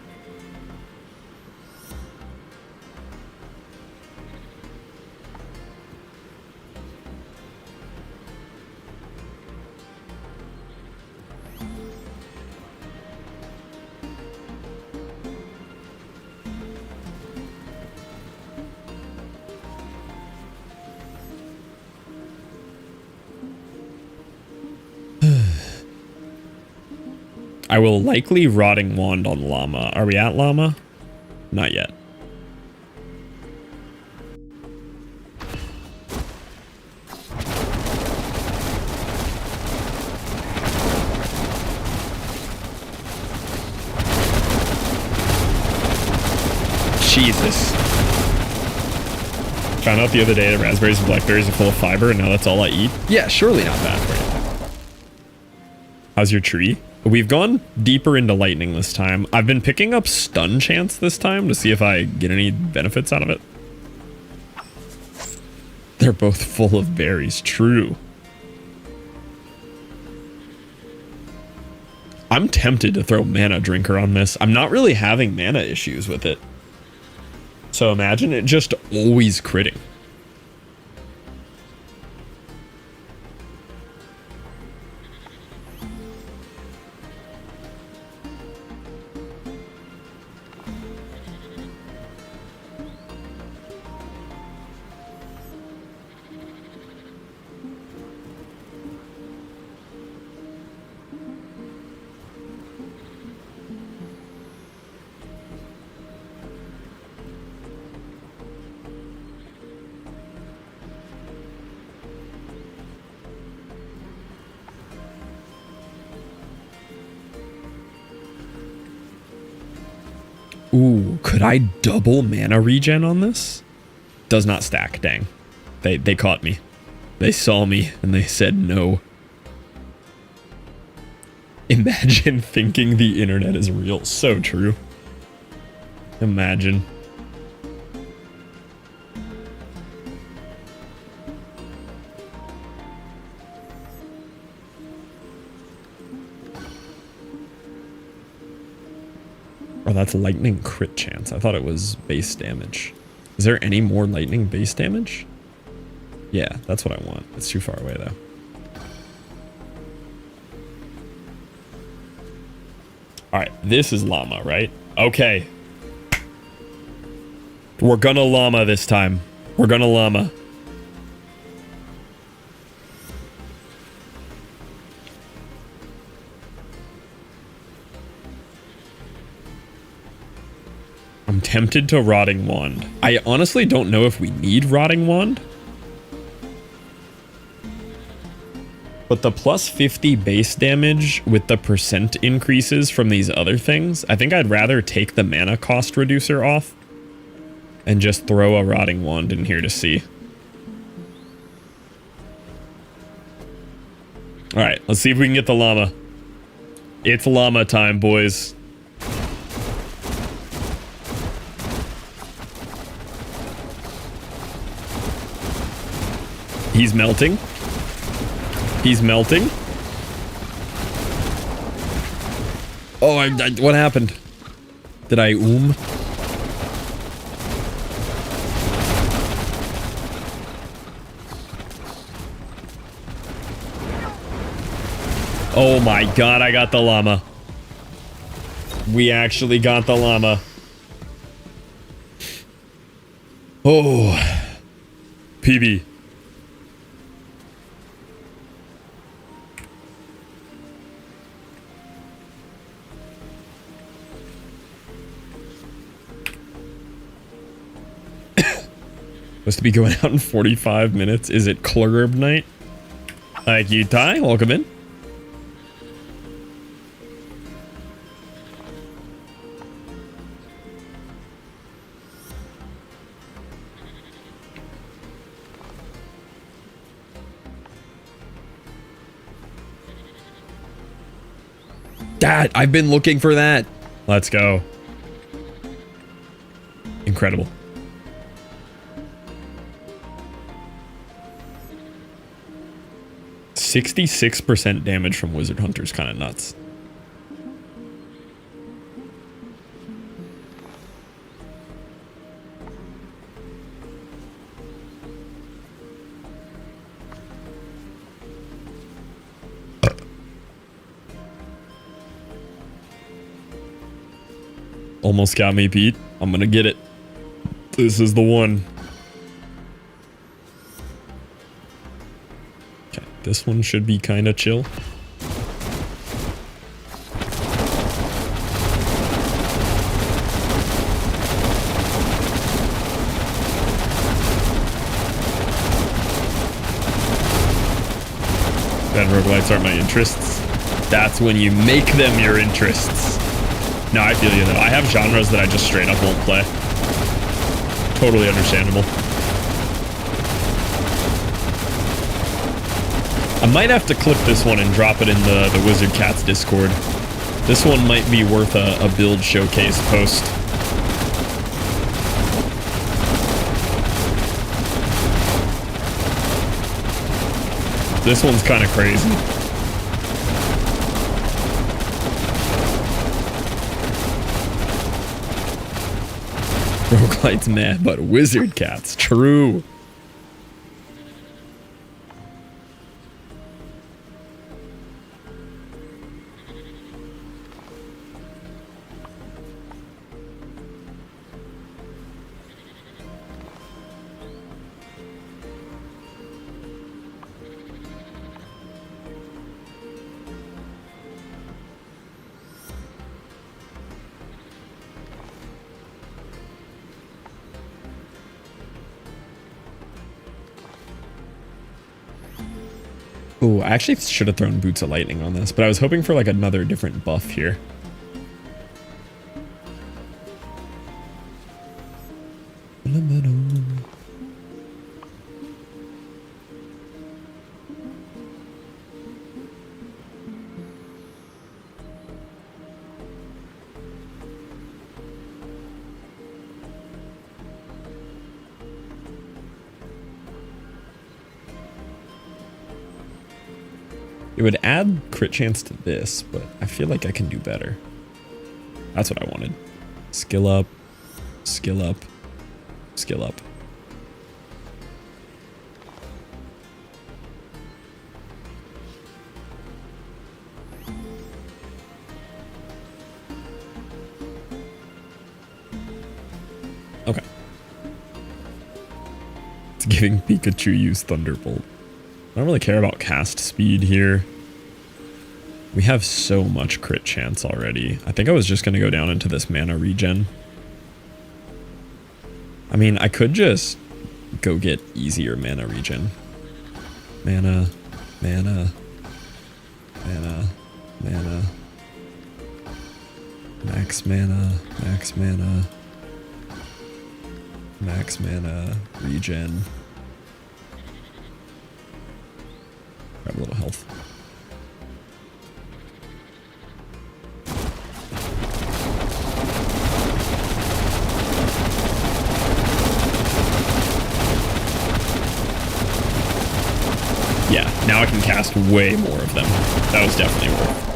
I will likely Rotting Wand on Llama. Are we at Llama? Not yet. Jesus. Found out the other day that raspberries and blackberries are full of fiber, and now that's all I eat. Yeah, surely not bad for you. How's your tree? We've gone deeper into lightning this time. I've been picking up stun chance this time to see if I get any benefits out of it. They're both full of berries. True. I'm tempted to throw Mana Drinker on this. I'm not really having mana issues with it. So imagine it just always critting. Ooh, could I double mana regen on this? Does not stack, dang. They caught me. They saw me and they said no. Imagine thinking the internet is real. So true. Imagine. Oh, that's lightning crit chance. I thought it was base damage. Is there any more lightning base damage? Yeah, that's what I want. It's too far away though. All right, this is Llama, right? Okay. We're gonna llama this time. We're gonna llama. I'm tempted to Rotting Wand. I honestly don't know if we need Rotting Wand. But the plus 50 base damage with the percent increases from these other things, I think I'd rather take the mana cost reducer off and just throw a Rotting Wand in here to see. All right, let's see if we can get the llama. It's llama time, boys. He's melting. He's melting. Oh, what happened? Did I Oh my god, I got the llama. We actually got the llama. Oh. PB. Supposed to be going out in 45 minutes. Is it Clurb night? Thank you, Ty. Welcome in. Dad, I've been looking for that. Let's go. Incredible. %66 damage from Wizard Hunter's kind of nuts. Almost got me, Pete. I'm gonna get it. This is the one. Okay, this one should be kind of chill. Bad roguelites aren't my interests. That's when you make them your interests. No, I feel you though. I have genres that I just straight up won't play. Totally understandable. I might have to clip this one and drop it in the Wizard Cats Discord. This one might be worth a build showcase post. This one's kind of crazy. Roguelite's meh, but Wizard Cats, true. Ooh, I actually should have thrown Boots of Lightning on this, but I was hoping for like another different buff here. It would add crit chance to this, but I feel like I can do better. That's what I wanted. Skill up, skill up, skill up. Okay. It's giving Pikachu use Thunderbolt. I don't really care about cast speed here. We have so much crit chance already. I think I was just going to go down into this mana regen. I mean, I could just go get easier mana regen. Mana, mana, mana, mana. Max mana, max mana. Max mana, regen. Grab a little health. Yeah, now I can cast way more of them. That was definitely worth.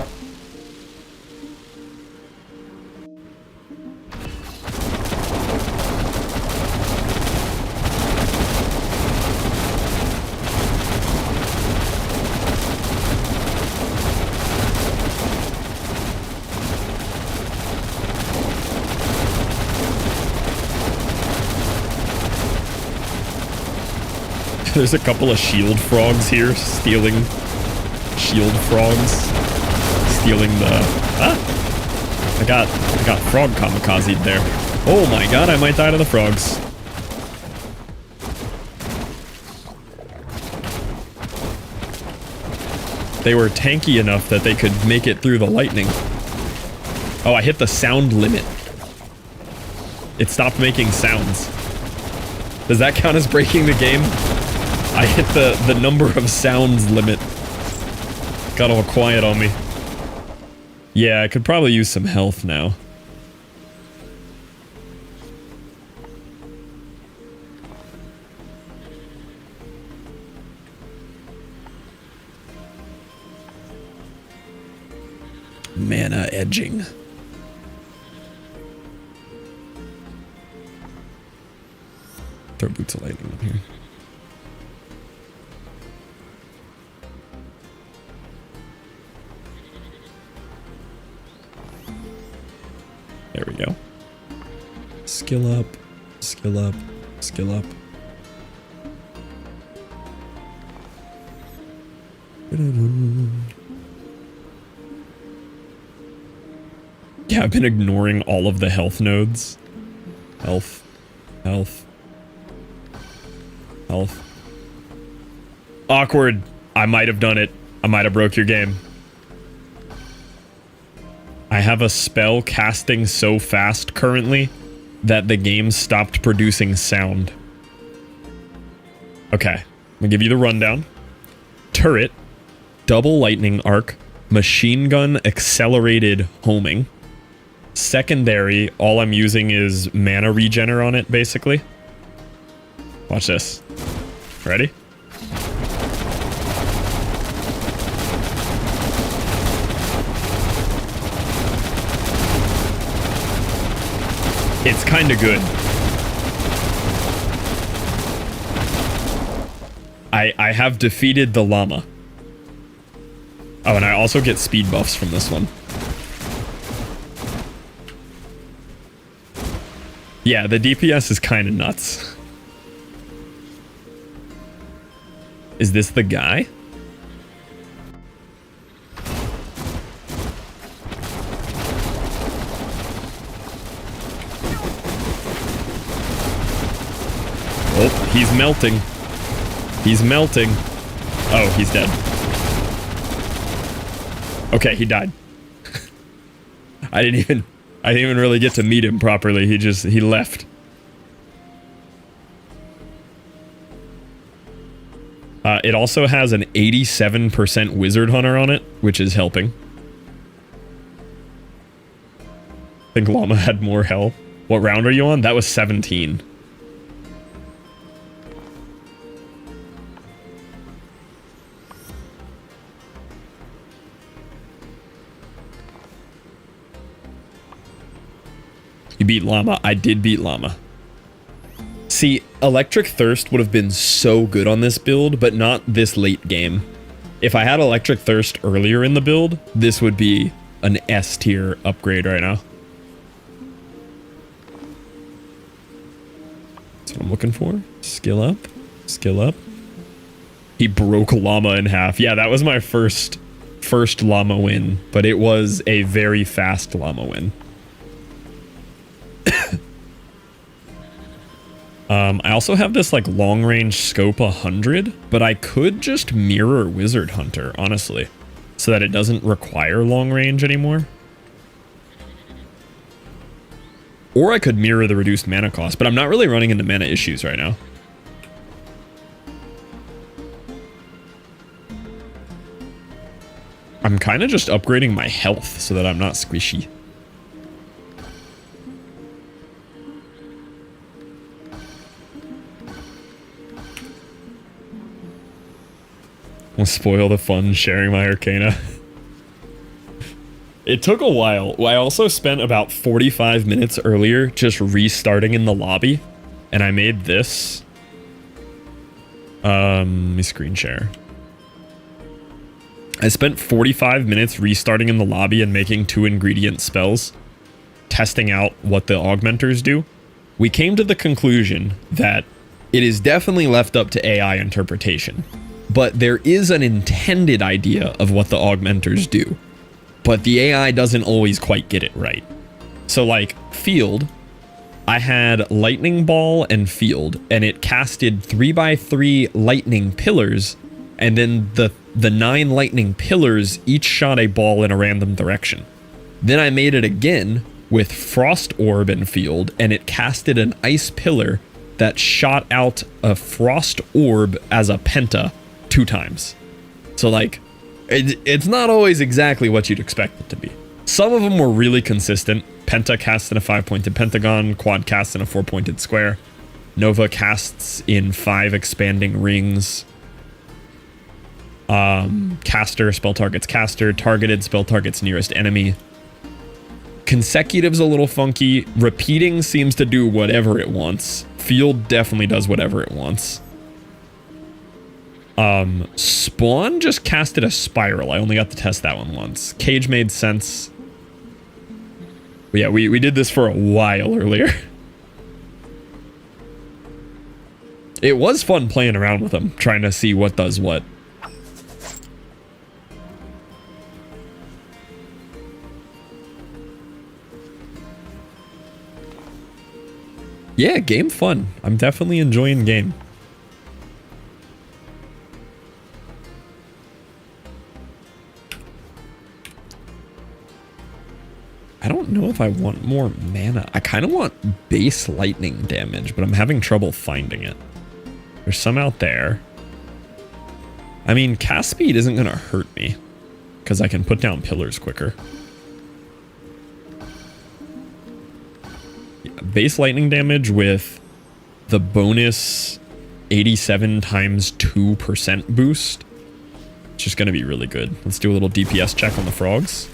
There's a couple of shield frogs here stealing shield frogs. Stealing the I got frog kamikazed there. Oh my god, I might die to the frogs. They were tanky enough that they could make it through the lightning. Oh, I hit the sound limit. It stopped making sounds. Does that count as breaking the game? I hit the number of sounds limit. Got all quiet on me. Yeah, I could probably use some health now. Mana edging. Throw boots of lightning up here. There we go. Skill up, skill up, skill up. Yeah, I've been ignoring all of the health nodes. Health, health, health. Awkward. I might have done it. I might have broke your game. I have a spell casting so fast currently that the game stopped producing sound. Okay, I'm gonna give you the rundown. Turret, double lightning arc, machine gun accelerated homing. Secondary, all I'm using is mana regener on it, basically. Watch this. Ready? It's kind of good. I have defeated the llama. Oh, and I also get speed buffs from this one. Yeah, the DPS is kind of nuts. Is this the guy? Oh, he's melting. He's melting. Oh, he's dead. Okay, he died. I didn't even really get to meet him properly. He left. It also has an 87% Wizard Hunter on it, which is helping. I think Llama had more health. What round are you on? That was 17. You beat Llama. I did beat Llama. See, Electric Thirst would have been so good on this build, but not this late game. If I had Electric Thirst earlier in the build, this would be an S tier upgrade right now. That's what I'm looking for. Skill up. Skill up. He broke llama in half. Yeah, that was my first llama win, but it was a very fast llama win. I also have this like long range scope 100, but I could just mirror Wizard Hunter, honestly, so that it doesn't require long range anymore. Or I could mirror the reduced mana cost, but I'm not really running into mana issues right now. I'm kind of just upgrading my health so that I'm not squishy. I'll spoil the fun sharing my Arcana. It took a while. I also spent about 45 minutes earlier just restarting in the lobby, and I made this. Let me screen share. I spent 45 minutes restarting in the lobby and making 2 ingredient spells, testing out what the augmenters do. We came to the conclusion that it is definitely left up to AI interpretation, but there is an intended idea of what the augmenters do, but the AI doesn't always quite get it right. So like field, I had lightning ball and field, and it casted 3x3 lightning pillars, and then the 9 lightning pillars each shot a ball in a random direction. Then I made it again with frost orb and field, and it casted an ice pillar that shot out a frost orb as a penta 2 times. So like, it's not always exactly what you'd expect it to be. Some of them were really consistent. Penta casts in a 5-pointed pentagon, quad casts in a 4-pointed square, Nova casts in 5 expanding rings. Caster, spell targets caster, targeted spell targets nearest enemy. Consecutive's a little funky. Repeating seems to do whatever it wants. Field definitely does whatever it wants. Spawn just casted a spiral. I only got to test that one once. Cage made sense. But yeah, we did this for a while earlier. It was fun playing around with them, trying to see what does what. Yeah, game fun. I'm definitely enjoying game. I don't know if I want more mana. I kind of want base lightning damage, but I'm having trouble finding it. There's some out there. I mean, cast speed isn't going to hurt me because I can put down pillars quicker. Base lightning damage with the bonus 87 times 2% boost. It's just going to be really good. Let's do a little DPS check on the frogs.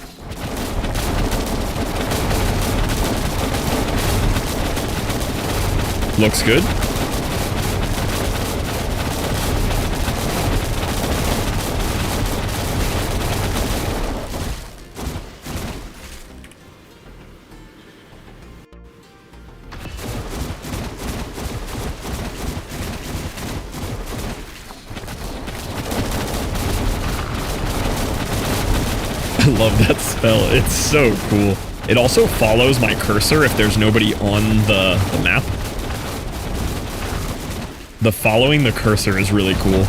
Looks good. I love that spell. It's so cool. It also follows my cursor if there's nobody on the map. The following the cursor is really cool.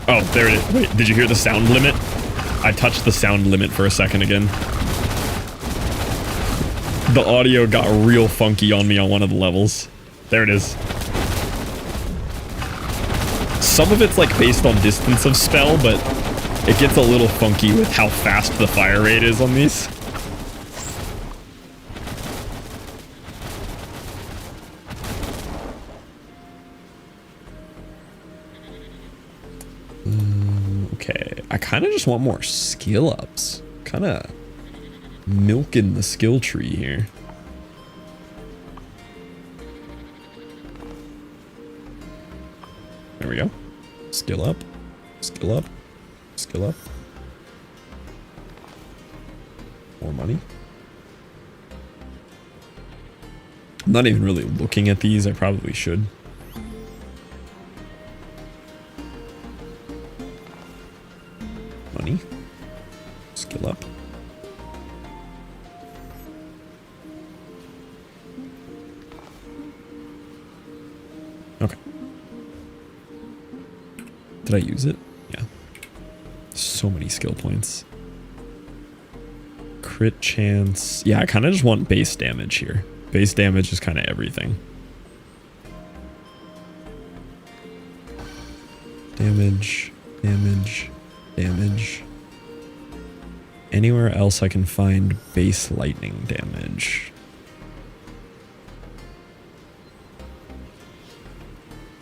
Oh, there it is. Wait, did you hear the sound limit? I touched the sound limit for a second again. The audio got real funky on me on one of the levels. There it is. Some of it's like based on distance of spell, but it gets a little funky with how fast the fire rate is on these. Okay, I kind of just want more skill ups. Kind of milking the skill tree here. There we go. Skill up. Skill up. Skill up. more money. I'm not even really looking at these. I probably should. Money. Skill up. Okay. Did I use it? Yeah. So many skill points. Crit chance. Yeah, I kind of just want base damage here. Base damage is kind of everything. Damage, damage, damage. Anywhere else I can find base lightning damage.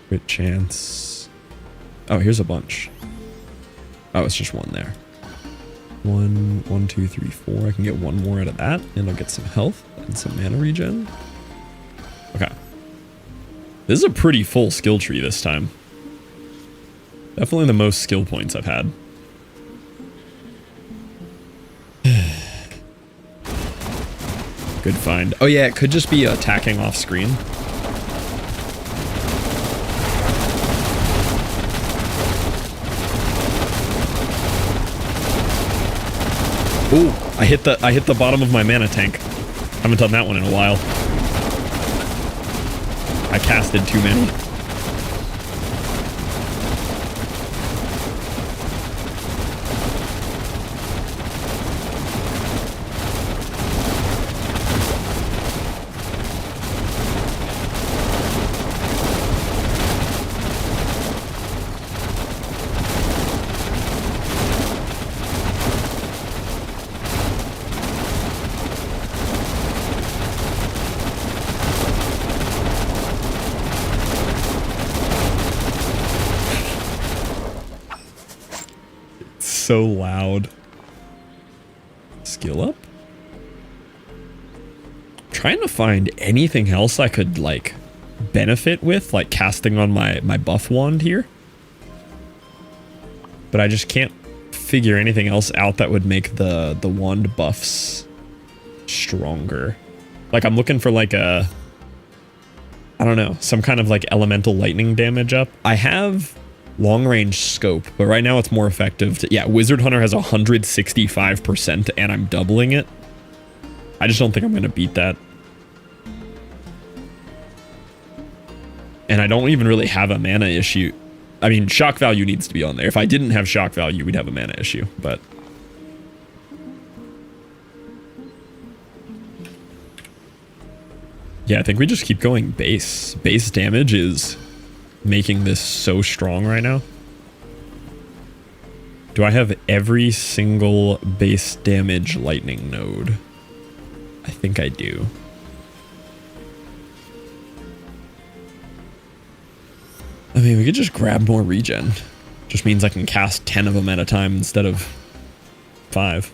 Crit chance. Oh, here's a bunch. Oh, it's just one there. 1, 2, 3, 4. I can get one more out of that, and I'll get some health and some mana regen. Okay. This is a pretty full skill tree this time. Definitely the most skill points I've had. Good find. Oh yeah, it could just be attacking off screen. Ooh, I hit the bottom of my mana tank. Haven't done that one in a while. I casted too many. So loud. Skill up? Trying to find anything else I could like benefit with, like casting on my buff wand here. But I just can't figure anything else out that would make the wand buffs stronger. Like I'm looking for like a, I don't know, some kind of like elemental lightning damage up. I have long range scope, but right now it's more effective to, yeah, Wizard Hunter has 165% and I'm doubling it. I just don't think I'm gonna beat that. And I don't even really have a mana issue. I mean, shock value needs to be on there. If I didn't have shock value, we'd have a mana issue, but yeah, I think we just keep going base. Base damage is making this so strong right now. Do I have every single base damage lightning node? I think I do. I mean, we could just grab more regen. Just means I can cast 10 of them at a time instead of 5.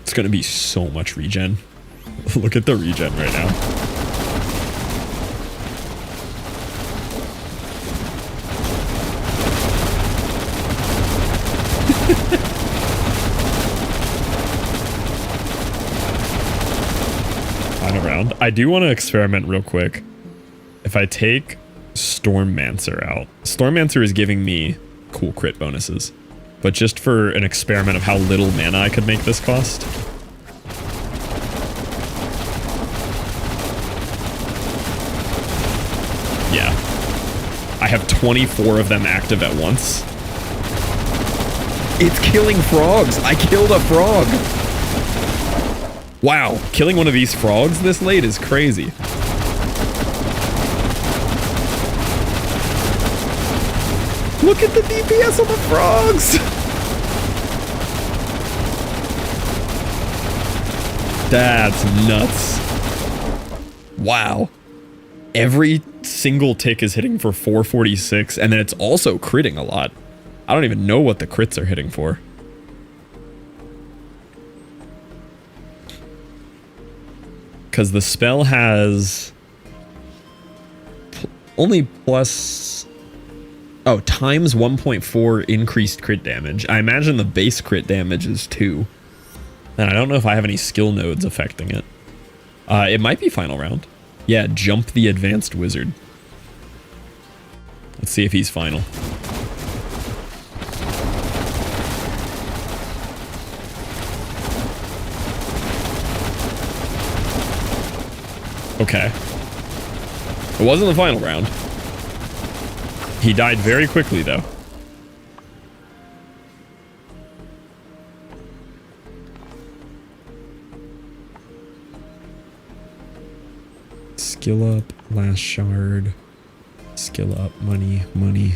It's gonna be so much regen. Look at the regen right now. Around. I do want to experiment real quick. If I take Stormmancer out, Stormmancer is giving me cool crit bonuses, but just for an experiment of how little mana I could make this cost. Yeah. I have 24 of them active at once. It's killing frogs. I killed a frog. Wow, killing one of these frogs this late is crazy. Look at the DPS on the frogs! That's nuts. Wow. Every single tick is hitting for 446, and then it's also critting a lot. I don't even know what the crits are hitting for. Because the spell has only plus, oh, times 1.4 increased crit damage. I imagine the base crit damage is 2. And I don't know if I have any skill nodes affecting it. It might be final round. Yeah, jump the advanced wizard. Let's see if he's final. Okay. It wasn't the final round. He died very quickly, though. Skill up, last shard. Skill up, money, money.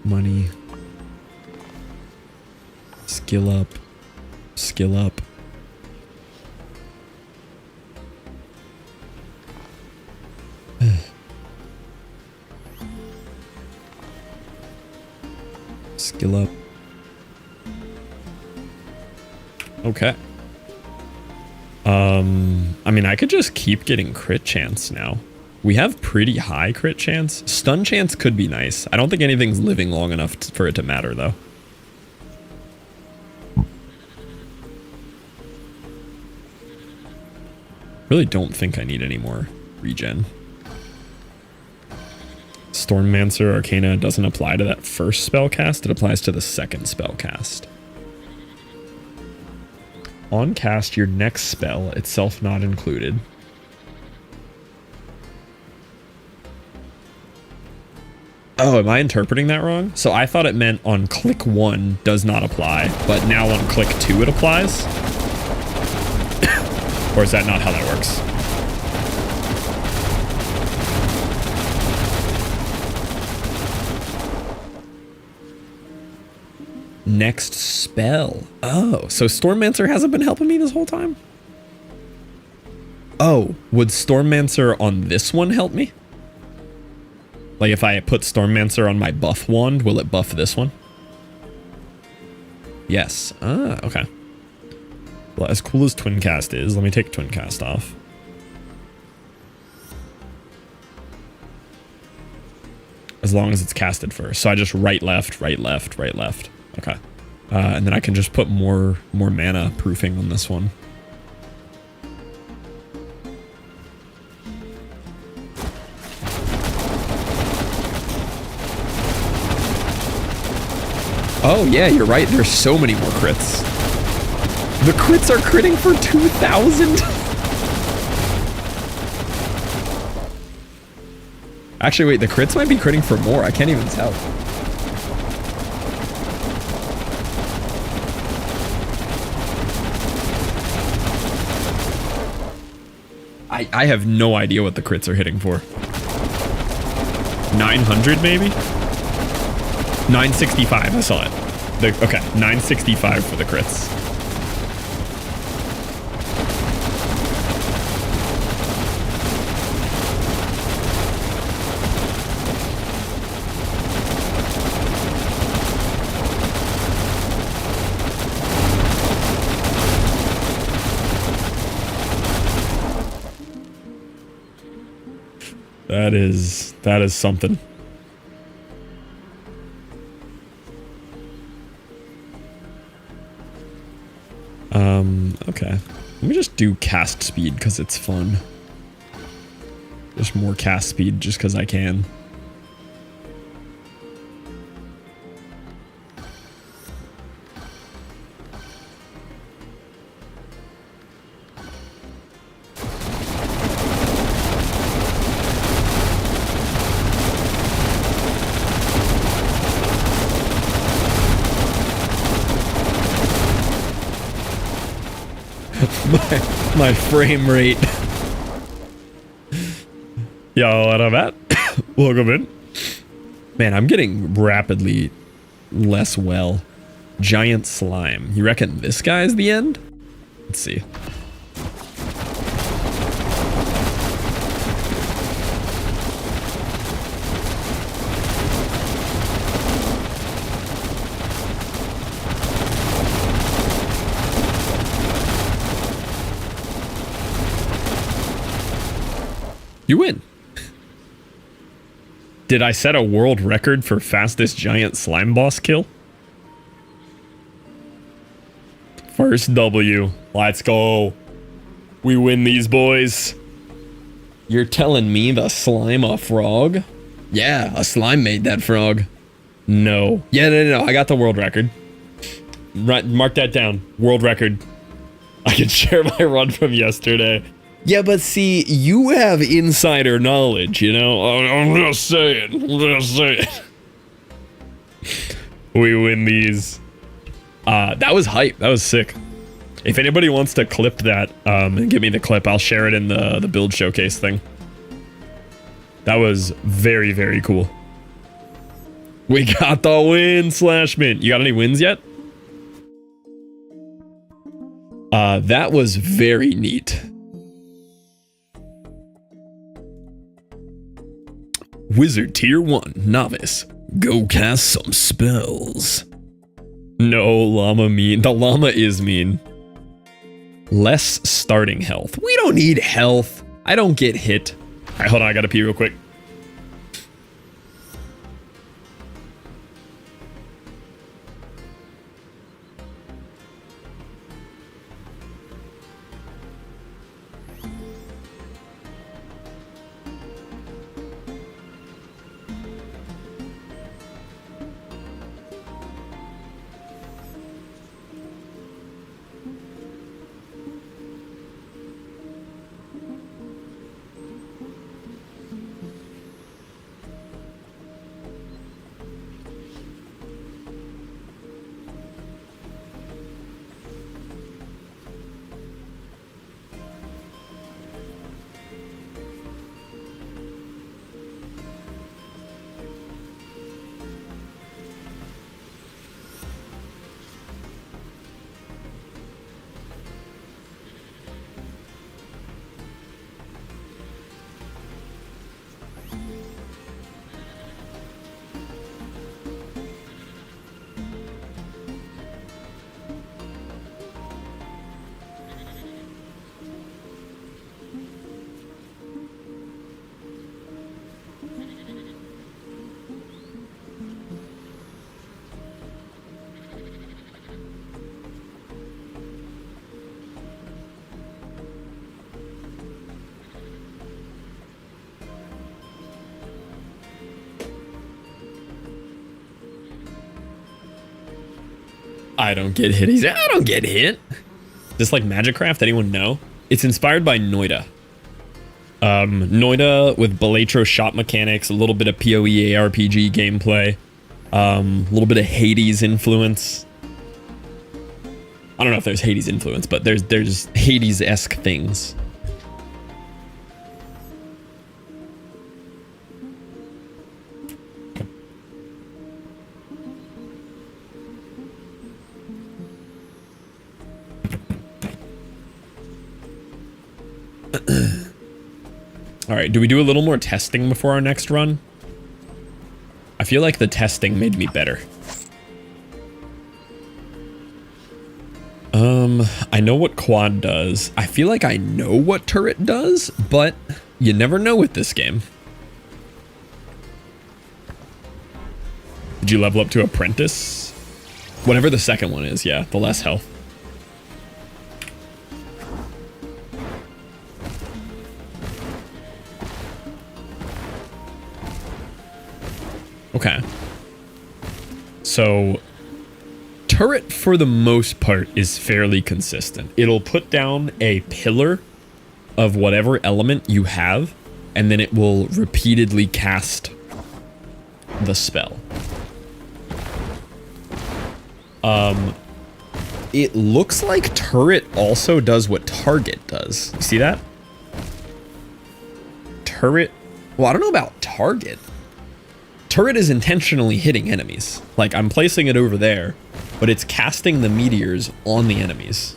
Money. Skill up. Skill up. Skill up. Okay. I mean, I could just keep getting crit chance now. We have pretty high crit chance. Stun chance could be nice. I don't think anything's living long enough for it to matter, though. Really don't think I need any more regen. Stormmancer Arcana doesn't apply to that first spell cast. It applies to the second spell cast. On cast, your next spell, itself not included. Oh, am I interpreting that wrong? So I thought it meant on click 1 does not apply, but now on click 2 it applies? Or is that not how that works? Next spell. Oh, so Stormmancer hasn't been helping me this whole time? Oh, would Stormmancer on this one help me? Like if I put Stormmancer on my buff wand, will it buff this one? Yes. Ah, okay. Well, as cool as Twin Cast is, let me take Twin Cast off. As long as it's casted first. So I just right, left, right, left, right, left. Okay. And then I can just put more mana proofing on this one. Oh yeah, you're right. There's so many more crits. The crits are critting for 2,000. Actually, wait, the crits might be critting for more. I can't even tell. I have no idea what the crits are hitting for. 900 maybe? 965, I saw it. Okay, 965 for the crits. That is something. Okay. Let me just do cast speed because it's fun. Just more cast speed just because I can. my frame rate. Yo, what I'm at? Welcome in. Man, I'm getting rapidly less well. Giant slime. You reckon this guy's the end? Let's see. You win. Did I set a world record for fastest giant slime boss kill? First W. Let's go. We win these, boys. You're telling me the slime a frog? Yeah, a slime made that frog. No. Yeah, no. I got the world record. Right, mark that down. World record. I can share my run from yesterday. Yeah, but see, you have insider knowledge, you know? I'm just saying. We win these. That was hype. That was sick. If anybody wants to clip that, and give me the clip, I'll share it in the build showcase thing. That was very, very cool. We got the win, Slashman. You got any wins yet? That was very neat. Wizard tier 1, novice. Go cast some spells. No, llama mean. The llama is mean. Less starting health. We don't need health. I don't get hit. All right, hold on. I gotta pee real quick. I don't get hit. He's I don't get hit. Just like Magicraft, anyone know? It's inspired by Noida. Noida with Belatro shot mechanics, a little bit of PoE ARPG gameplay, a little bit of Hades influence. I don't know if there's Hades influence, but there's Hades-esque things. All right, do we do a little more testing before our next run? I feel like the testing made me better. I know what quad does. I feel like I know what turret does, but you never know with this game. Did you level up to apprentice? Whatever the second one is, yeah, the less health. Okay. So, turret for the most part is fairly consistent. It'll put down a pillar of whatever element you have, and then it will repeatedly cast the spell. It looks like turret also does what target does. You see that? Turret, well, I don't know about target. Turret is intentionally hitting enemies. Like, I'm placing it over there, but it's casting the meteors on the enemies.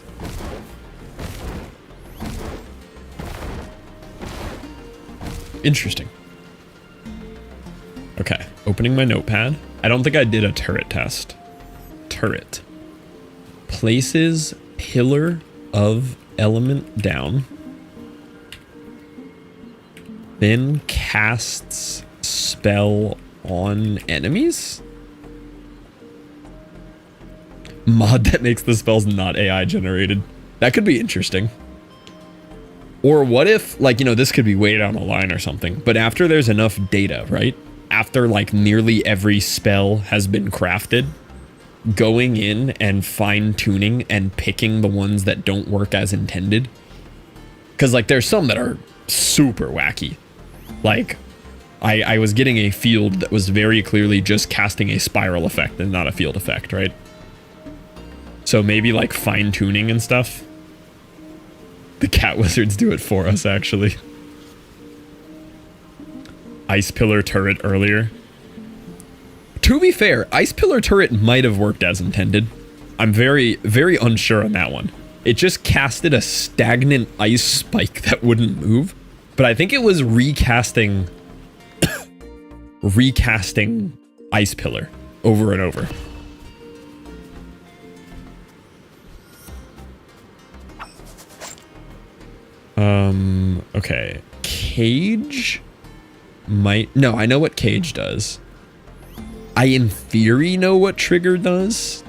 Interesting. Okay, opening my notepad. I don't think I did a turret test. Turret. Places pillar of element down. Then casts spell on enemies? mod that makes the spells not AI generated. That could be interesting. Or what if, like, you know, this could be way down the line or something, but after there's enough data, right? After like nearly every spell has been crafted, going in and fine tuning and picking the ones that don't work as intended. Because like there's some that are super wacky. Like I was getting a field that was very clearly just casting a spiral effect and not a field effect, right? So maybe like fine tuning and stuff. The cat wizards do it for us, actually. Ice pillar turret earlier. To be fair, ice pillar turret might have worked as intended. I'm very, very unsure on that one. It just casted a stagnant ice spike that wouldn't move. But I think it was recasting ice pillar over and over. Okay. Cage might... No, I know what cage does. I, in theory, know what trigger does.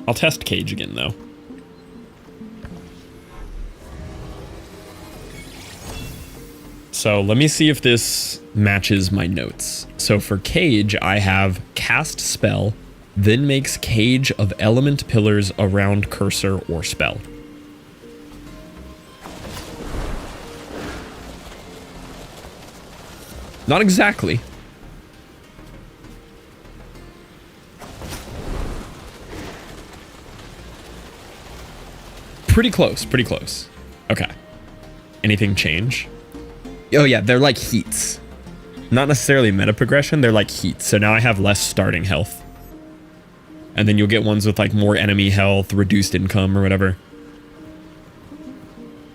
I'll test cage again, though. So let me see if this matches my notes. So for cage, I have cast spell, then makes cage of element pillars around cursor or spell. Not exactly. Pretty close, pretty close. Okay. Anything change? Oh yeah, they're like heats. Not necessarily meta progression, they're like heats. So now I have less starting health. And then you'll get ones with like more enemy health, reduced income or whatever.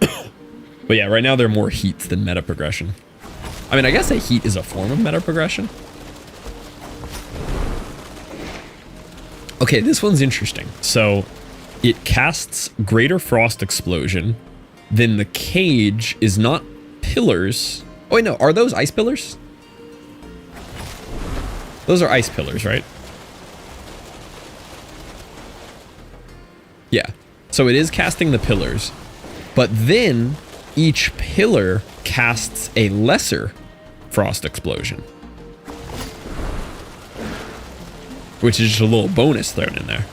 But yeah, right now they're more heats than meta progression. I mean, I guess a heat is a form of meta progression. Okay, this one's interesting. So it casts Greater Frost Explosion. Then the cage is not pillars. Oh wait, no, are those ice pillars? Those are ice pillars, right? Yeah. So it is casting the pillars, but then each pillar casts a lesser frost explosion, which is just a little bonus thrown in there.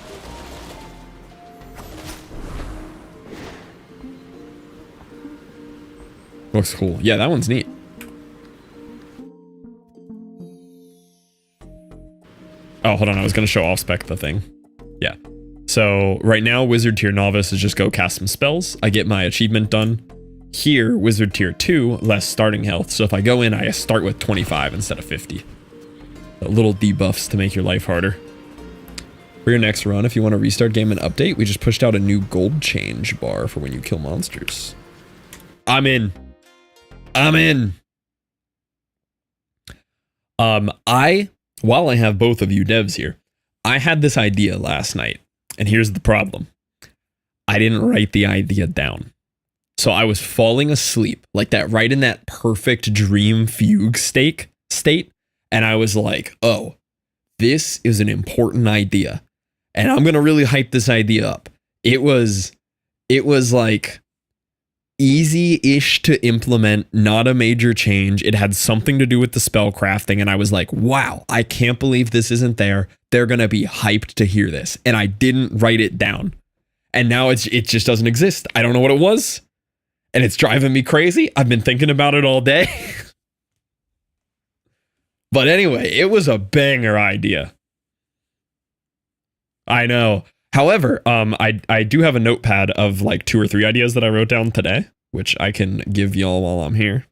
Looks cool. Yeah, that one's neat. Oh, hold on. I was going to show off spec the thing. Yeah. So right now, Wizard Tier Novice is just go cast some spells. I get my achievement done. Here, Wizard Tier 2, less starting health. So if I go in, I start with 25 instead of 50. Little debuffs to make your life harder. For your next run, if you want to restart game and update, we just pushed out a new gold change bar for when you kill monsters. I'm in. I'm in. While I have both of you devs here, I had this idea last night, and here's the problem. I didn't write the idea down. So I was falling asleep, like that, right in that perfect dream fugue state, and I was like, oh, this is an important idea, and I'm gonna really hype this idea up. It was like easy-ish to implement, not a major change. It had something to do with the spell crafting, and I was like, wow, I can't believe this isn't there. They're gonna be hyped to hear this, and I didn't write it down. And now it just doesn't exist. I don't know what it was, and it's driving me crazy. I've been thinking about it all day. But anyway, it was a banger idea. I know. However, I do have a notepad of like 2 or 3 ideas that I wrote down today, which I can give y'all while I'm here.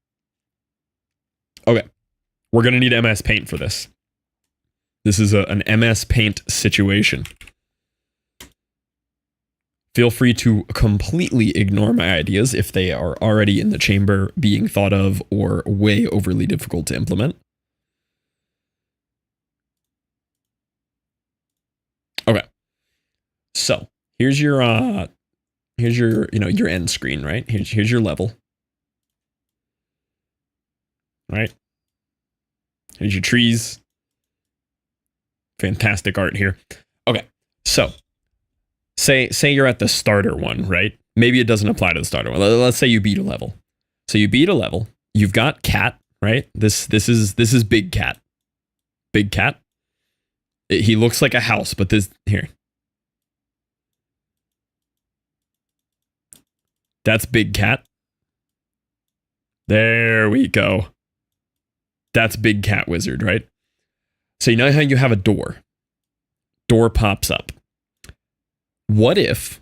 Okay. We're going to need MS Paint for this. This is an MS Paint situation. Feel free to completely ignore my ideas if they are already in the chamber being thought of or way overly difficult to implement. Okay. So here's your here's your, your end screen, right? Here's your level. Right? Here's your trees. Fantastic art here. Okay, so say you're at the starter one, right? Maybe it doesn't apply to the starter one. Let's say you beat a level. So you beat a level. You've got cat, right? This is Big Cat. Big Cat. He looks like a house, but this here. That's Big Cat. There we go. That's Big Cat Wizard, right? So you know how you have a door. Door pops up. What if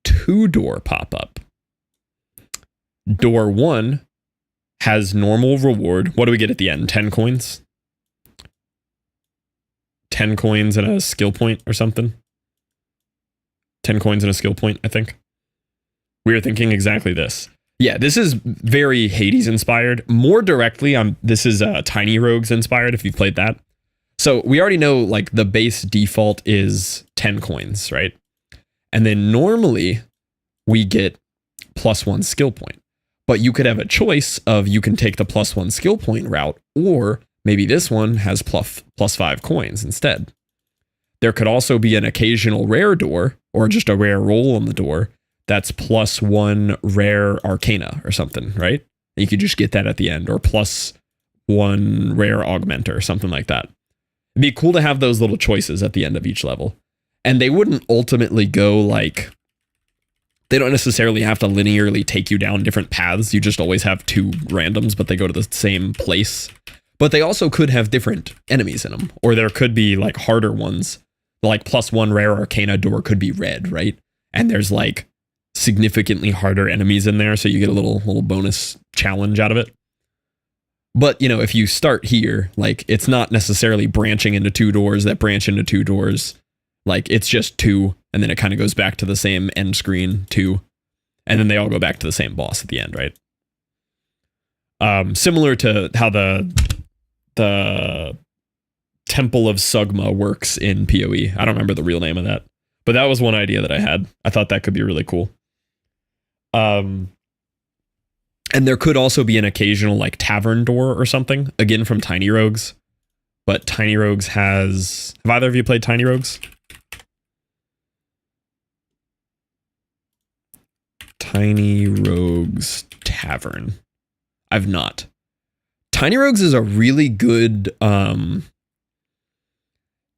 2 door pop up? Door 1 has normal reward. What do we get at the end? 10 coins? 10 coins and a skill point or something? 10 coins and a skill point, I think. We were thinking exactly this. Yeah, this is very Hades inspired. More directly, this is Tiny Rogues inspired, if you've played that. So we already know like the base default is 10 coins, right? And then normally we get +1 skill point. But you could have a choice of you can take the +1 skill point route, or maybe this one has +5 coins instead. There could also be an occasional rare door, or just a rare roll on the door, that's +1 rare arcana or something, right? You could just get that at the end, or +1 rare augmenter or something like that. It'd be cool to have those little choices at the end of each level. And they wouldn't ultimately go like, they don't necessarily have to linearly take you down different paths. You just always have 2 randoms, but they go to the same place. But they also could have different enemies in them. Or there could be like harder ones. Like +1 rare arcana door could be red, right? And there's like significantly harder enemies in there, so you get a little bonus challenge out of it. But, if you start here, like, it's not necessarily branching into 2 doors that branch into 2 doors. Like, it's just 2, and then it kind of goes back to the same end screen, 2. And then they all go back to the same boss at the end, right? Similar to how the Temple of Sugma works in PoE. I don't remember the real name of that. But that was one idea that I had. I thought that could be really cool. And there could also be an occasional like tavern door or something, again from Tiny Rogues. But Tiny Rogues have either of you played Tiny Rogues? Tiny Rogues Tavern. I've not. Tiny Rogues is a really good,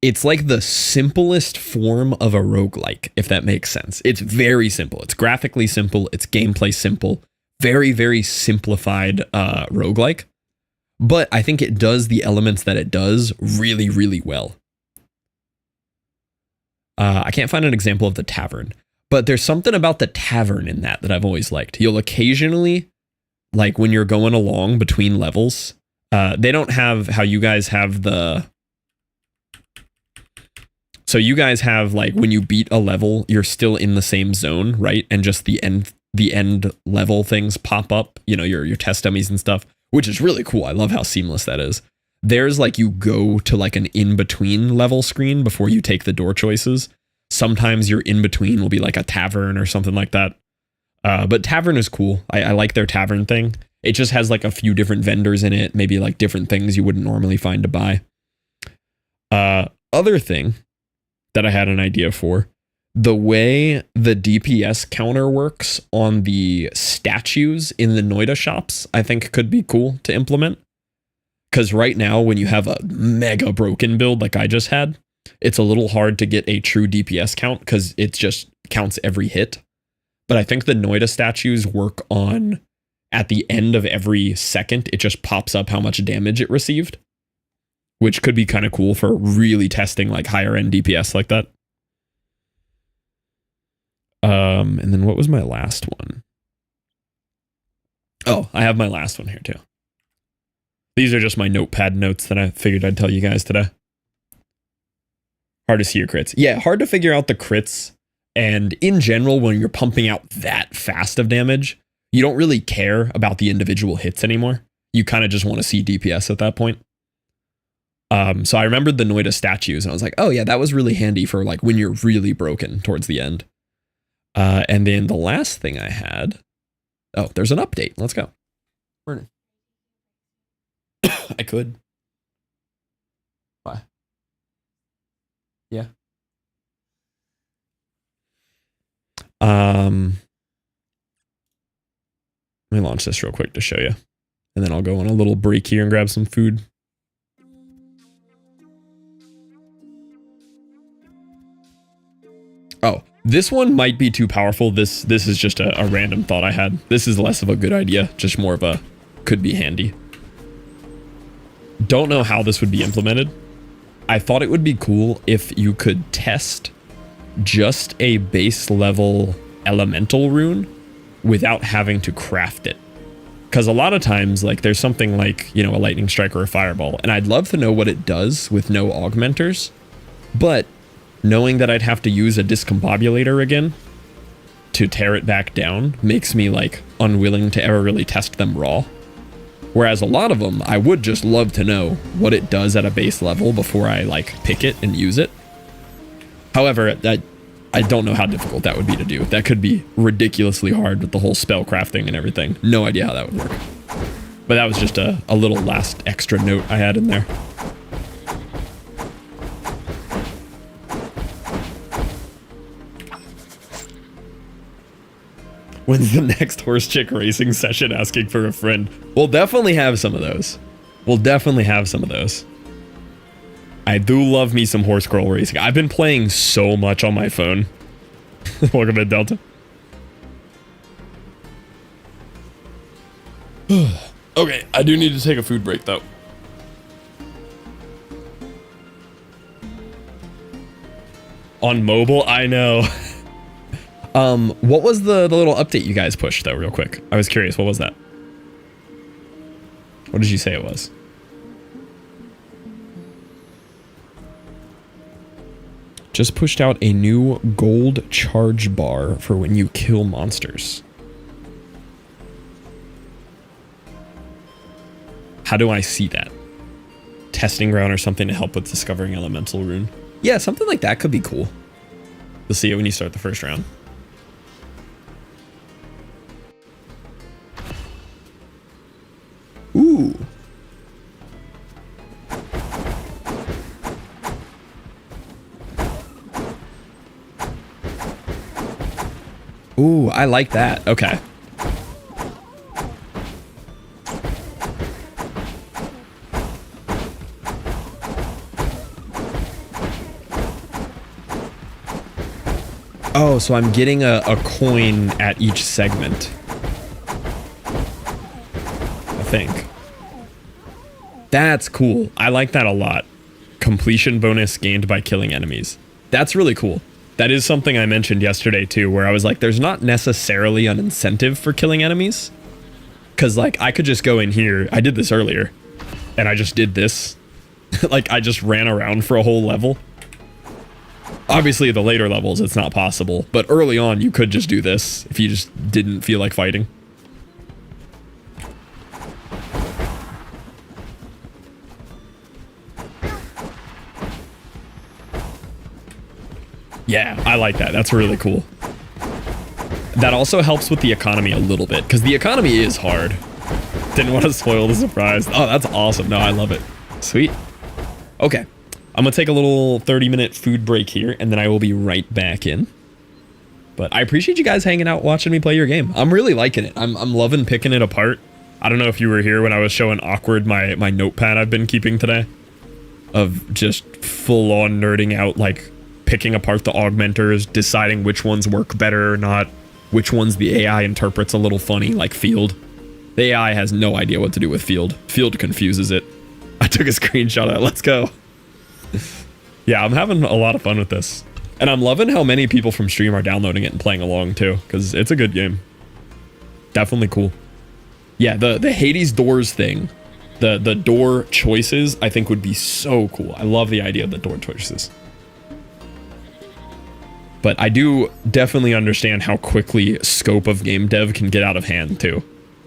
it's like the simplest form of a roguelike, if that makes sense. It's very simple. It's graphically simple. It's gameplay simple. Very, very simplified roguelike. But I think it does the elements that it does really, really well. I can't find an example of the tavern. But there's something about the tavern in that I've always liked. You'll occasionally, like when you're going along between levels, they don't have how you guys have the... So you guys have like when you beat a level, you're still in the same zone, right? And just the end level things pop up, your test dummies and stuff, which is really cool. I love how seamless that is. There's like you go to like an in-between level screen before you take the door choices. Sometimes your in-between will be like a tavern or something like that. But tavern is cool. I like their tavern thing. It just has like a few different vendors in it, maybe like different things you wouldn't normally find to buy. Other thing that I had an idea for, the way the DPS counter works on the statues in the Noida shops, I think could be cool to implement. Because right now, when you have a mega broken build like I just had, it's a little hard to get a true DPS count because it just counts every hit. But I think the Noida statues work on, at the end of every second, it just pops up how much damage it received, which could be kind of cool for really testing like higher end DPS like that. And then what was my last one? Oh, I have my last one here too. These are just my notepad notes that I figured I'd tell you guys today. Hard to see your crits. Yeah, hard to figure out the crits. And in general, when you're pumping out that fast of damage, you don't really care about the individual hits anymore. You kind of just want to see DPS at that point. So I remembered the Noida statues and I was like, oh yeah, that was really handy for like when you're really broken towards the end. And then the last thing I had, oh, there's an update. Let's go. I could. Why? Yeah. Let me launch this real quick to show you. And then I'll go on a little break here and grab some food. Oh, this one might be too powerful. This is just a random thought I had. This is less of a good idea, just more of a could be handy. Don't know how this would be implemented. I thought it would be cool if you could test just a base level elemental rune without having to craft it. Because a lot of times, like, there's something like, you know, a lightning strike or a fireball, and I'd love to know what it does with no augmenters, but knowing that I'd have to use a discombobulator again to tear it back down makes me, like, unwilling to ever really test them raw. Whereas a lot of them, I would just love to know what it does at a base level before I, like, pick it and use it. However, I don't know how difficult that would be to do. That could be ridiculously hard with the whole spell crafting and everything. No idea how that would work. But that was just a little last extra note I had in there. When's the next horse chick racing session asking for a friend? We'll definitely have some of those. We'll definitely have some of those. I do love me some horse girl racing. I've been playing so much on my phone. Welcome to Delta. Okay, I do need to take a food break though. On mobile, I know. What was the little update you guys pushed though, real quick? I was curious, what was that? What did you say it was? Just pushed out a new gold charge bar for when you kill monsters. How do I see that? Testing ground or something to help with discovering elemental rune? Yeah, something like that could be cool. You'll see it when you start the first round. Ooh. Ooh, I like that. Okay. Oh, so I'm getting a coin at each segment. I think. That's cool. I like that a lot. Completion bonus gained by killing enemies. That's really cool. That is something I mentioned yesterday too, where I was like, there's not necessarily an incentive for killing enemies. Cause like I could just go in here. I did this earlier and I just did this. Like I just ran around for a whole level. Obviously the later levels, it's not possible, but early on you could just do this if you just didn't feel like fighting. Yeah, I like that. That's really cool. That also helps with the economy a little bit, because the economy is hard. Didn't want to spoil the surprise. Oh, that's awesome. No, I love it. Sweet. Okay. I'm going to take a little 30-minute food break here, and then I will be right back in. But I appreciate you guys hanging out watching me play your game. I'm really liking it. I'm loving picking it apart. I don't know if you were here when I was showing Awkward my notepad I've been keeping today. Of just full-on nerding out, like, picking apart the augmenters, deciding which ones work better or not, which ones the AI interprets a little funny, like Field. The AI has no idea what to do with Field. Field confuses it. I took a screenshot of it. Let's go. Yeah, I'm having a lot of fun with this. And I'm loving how many people from stream are downloading it and playing along too, because it's a good game. Definitely cool. Yeah, the Hades doors thing, the door choices, I think would be so cool. I love the idea of the door choices. But I do definitely understand how quickly scope of game dev can get out of hand too.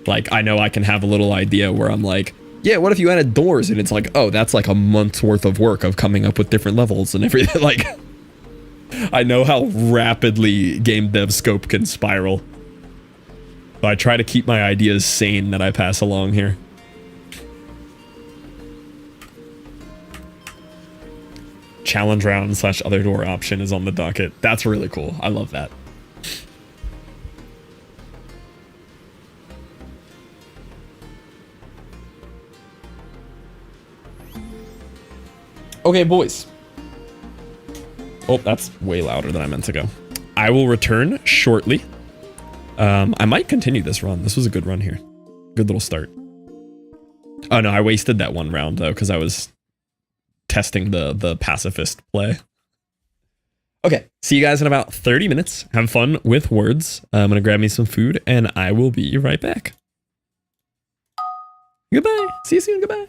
Like, I know I can have a little idea where I'm like, yeah, what if you added doors? And it's like, oh, that's like a month's worth of work of coming up with different levels and everything. Like, I know how rapidly game dev scope can spiral. So I try to keep my ideas sane that I pass along here. Challenge round / other door option is on the docket. That's really cool. I love that. Okay, boys. Oh, that's way louder than I meant to go. I will return shortly. I might continue this run. This was a good run here. Good little start. Oh no, I wasted that one round though because I was testing the pacifist play. Okay, see you guys in about 30 minutes. Have fun with words. I'm gonna grab me some food and I will be right back. Goodbye. See you soon. Goodbye.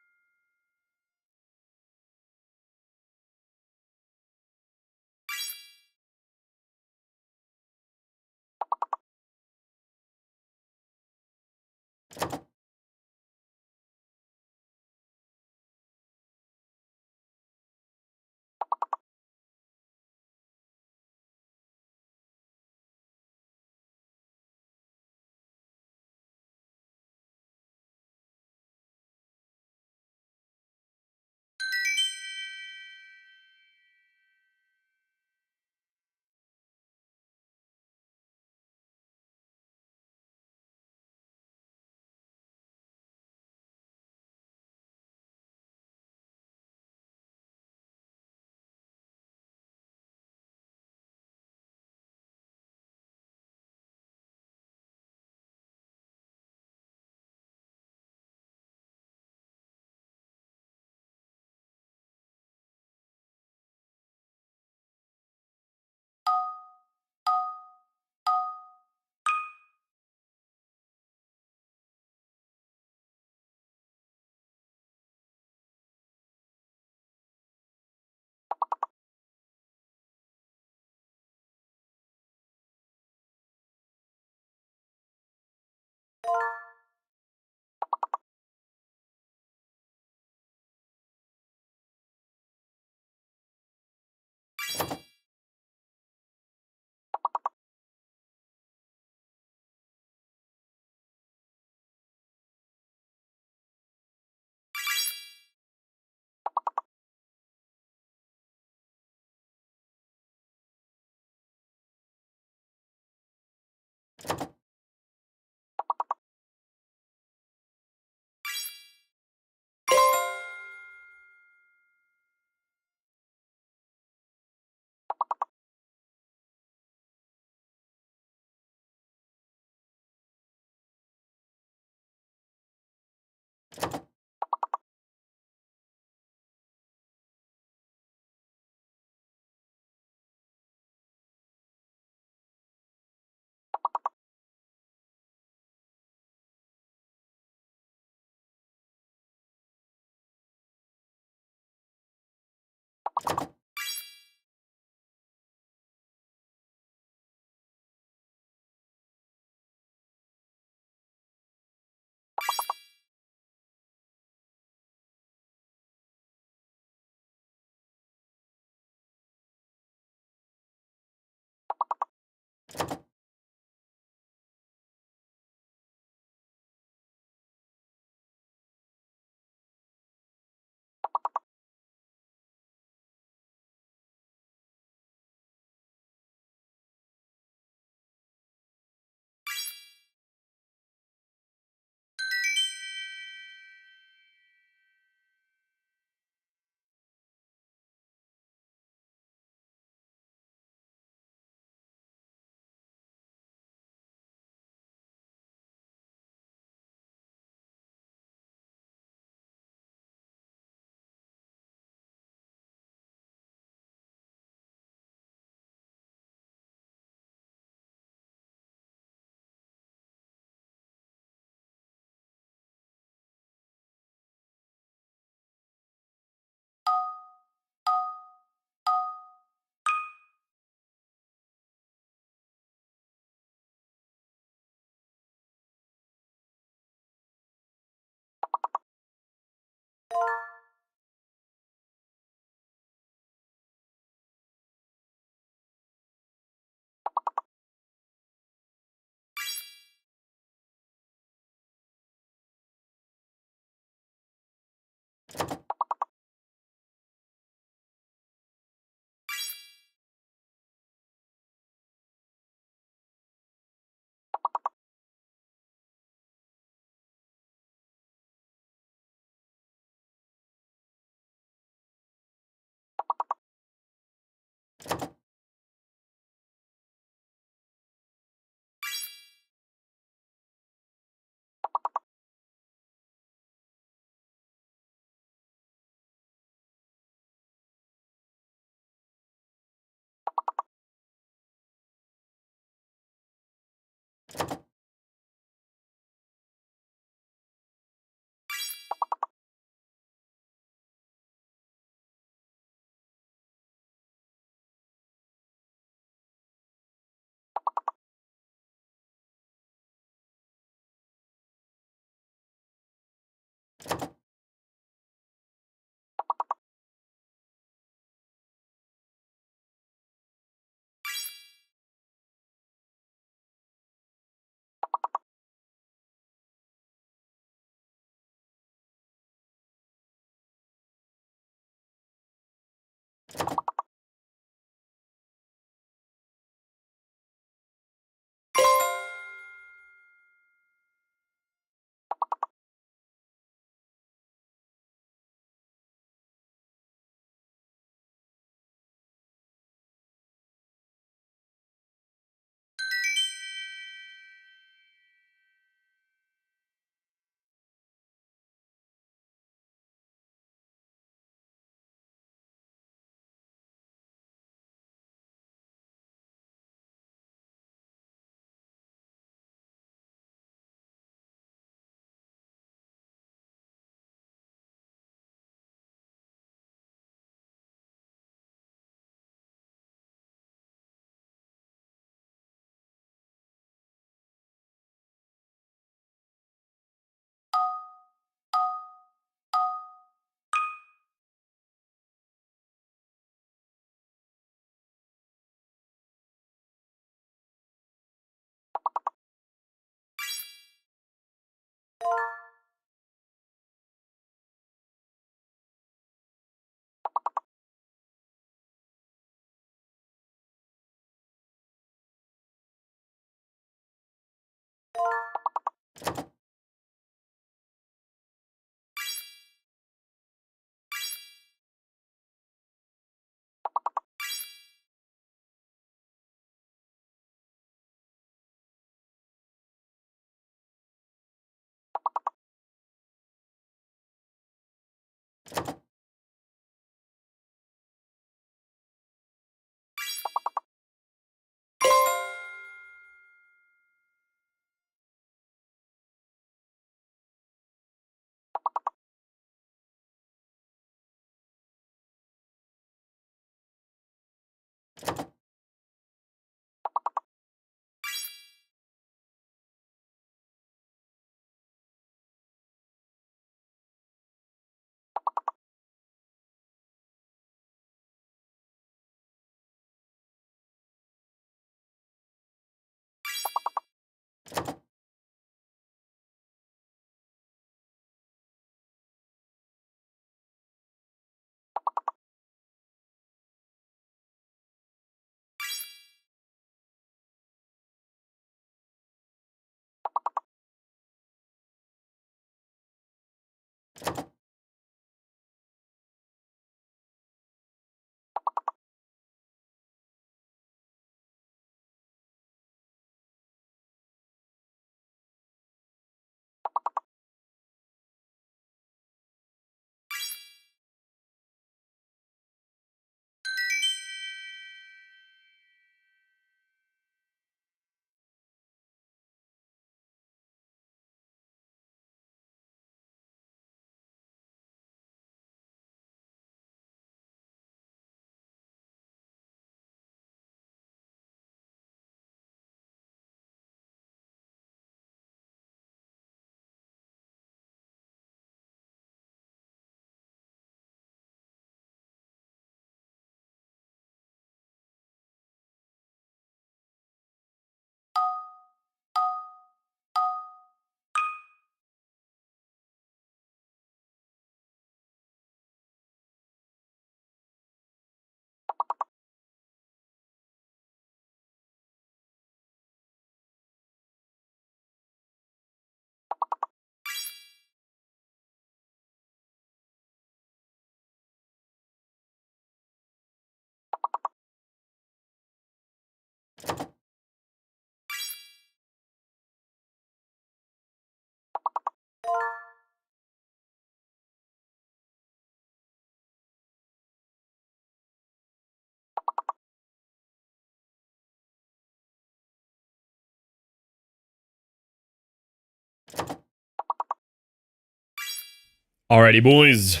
Alrighty, boys.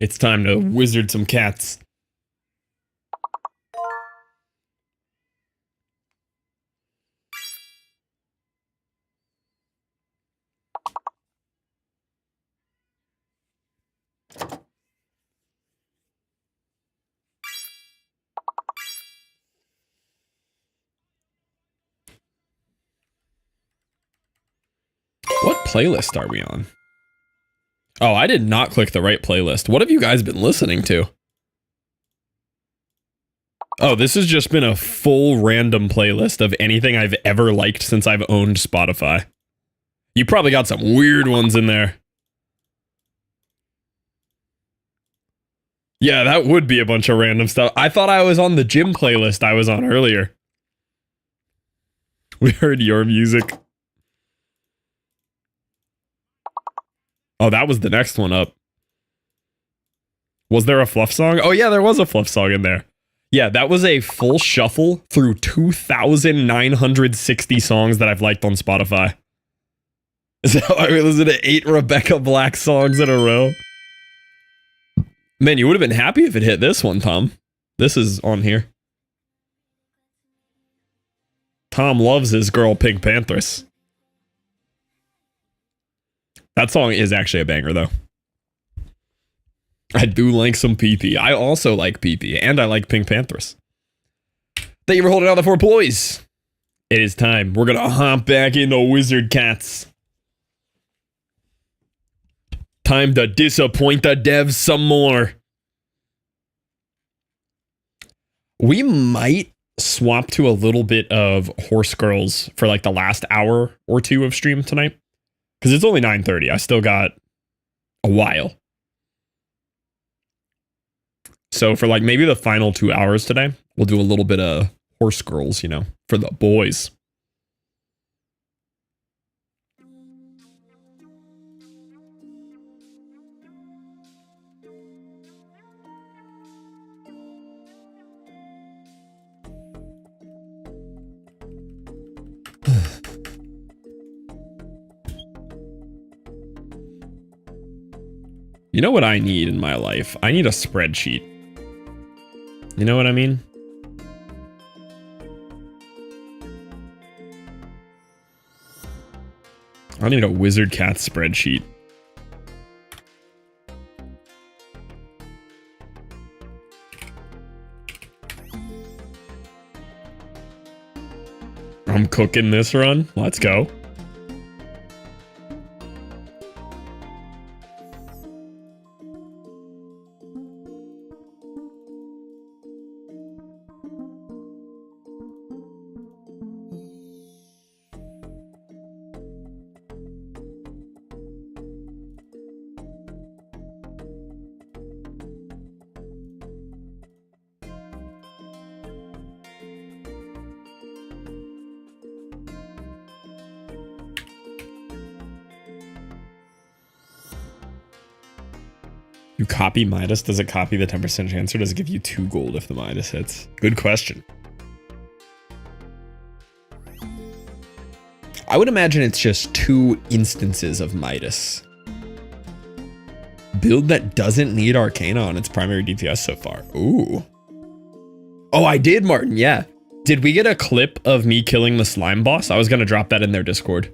It's time to wizard some cats. What playlist are we on? Oh, I did not click the right playlist. What have you guys been listening to? Oh, this has just been a full random playlist of anything I've ever liked since I've owned Spotify. You probably got some weird ones in there. Yeah, that would be a bunch of random stuff. I thought I was on the gym playlist I was on earlier. We heard your music. Oh, that was the next one up. Was there a fluff song? Oh yeah, there was a fluff song in there. Yeah, that was a full shuffle through 2,960 songs that I've liked on Spotify. So I listened to 8 Rebecca Black songs in a row. Man, you would have been happy if it hit this one, Tom. This is on here. Tom loves his girl Pink Panthers. That song is actually a banger, though. I do like some PP. I also like PP, and I like Pink Panthers. Thank you for holding out the 4 boys. It is time. We're gonna hop back into Wizard Cats. Time to disappoint the devs some more. We might swap to a little bit of Horse Girls for like the last hour or two of stream tonight. Because it's only 9:30. I still got a while. So for like maybe the final 2 hours today, we'll do a little bit of Horse Girls, you know, for the boys. You know what I need in my life? I need a spreadsheet. You know what I mean? I need a Wizard Cat spreadsheet. I'm cooking this run. Let's go. You copy Midas? Does it copy the 10% chance or does it give you 2 gold if the Midas hits? Good question. I would imagine it's just 2 instances of Midas. Build that doesn't need Arcana on its primary DPS so far. Ooh. Oh, I did, Martin. Yeah. Did we get a clip of me killing the slime boss? I was going to drop that in their Discord.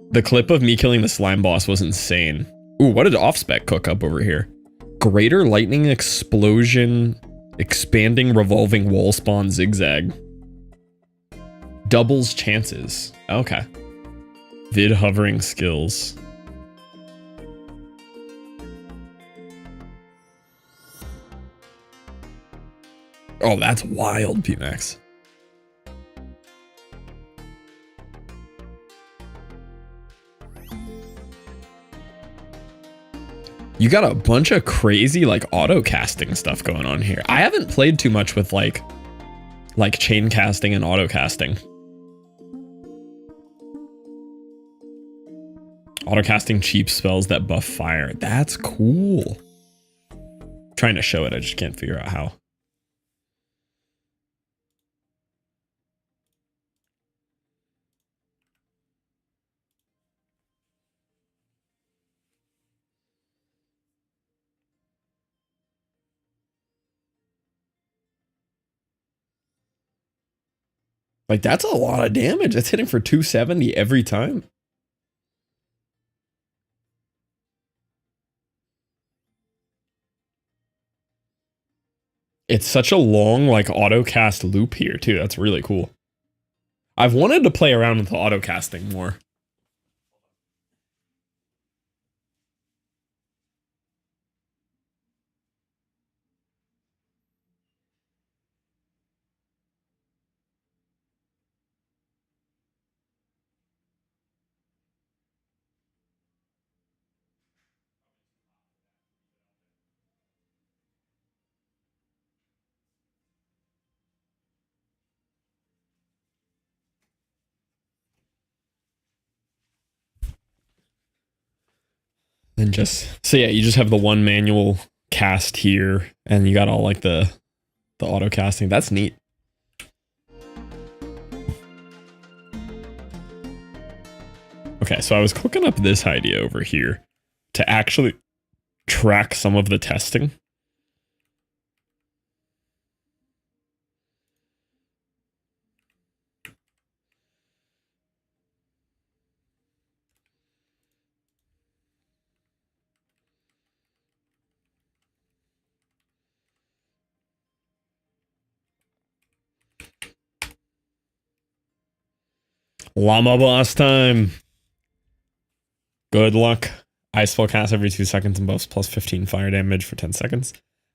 The clip of me killing the slime boss was insane. Ooh, what did off-spec cook up over here? Greater lightning explosion, expanding revolving wall spawn zigzag. Doubles chances. Okay. Vid hovering skills. Oh, that's wild, PMax. You got a bunch of crazy like auto casting stuff going on here. I haven't played too much with like chain casting and auto casting. Auto casting cheap spells that buff fire. That's cool. I'm trying to show it, I just can't figure out how. Like, that's a lot of damage. That's hitting for 270 every time. It's such a long, like, auto cast loop here, too. That's really cool. I've wanted to play around with the auto casting more. And just, so yeah, you just have the one manual cast here, and you got all like the auto casting. That's neat. Okay, so I was cooking up this idea over here to actually track some of the testing. Llama boss time. Good luck. Ice spell cast every 2 seconds and buffs plus 15 fire damage for 10 seconds.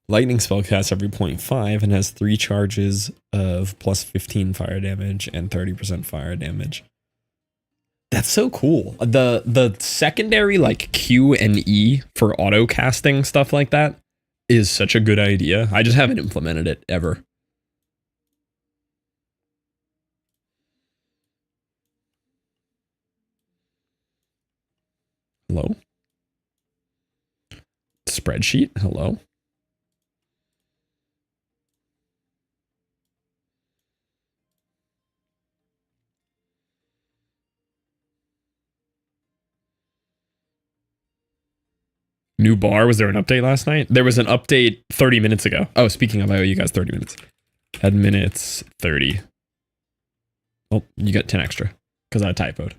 Lightning spell casts every 0.5 and has 3 charges of plus 15 fire damage and 30% fire damage. That's so cool. The secondary like Q and E for auto casting stuff like that is such a good idea. I just haven't implemented it ever. Hello? Spreadsheet? Hello? New bar? Was there an update last night? There was an update 30 minutes ago. Oh, speaking of, I owe you guys 30 minutes. 10 minutes, 30. Oh, you got 10 extra because I typoed.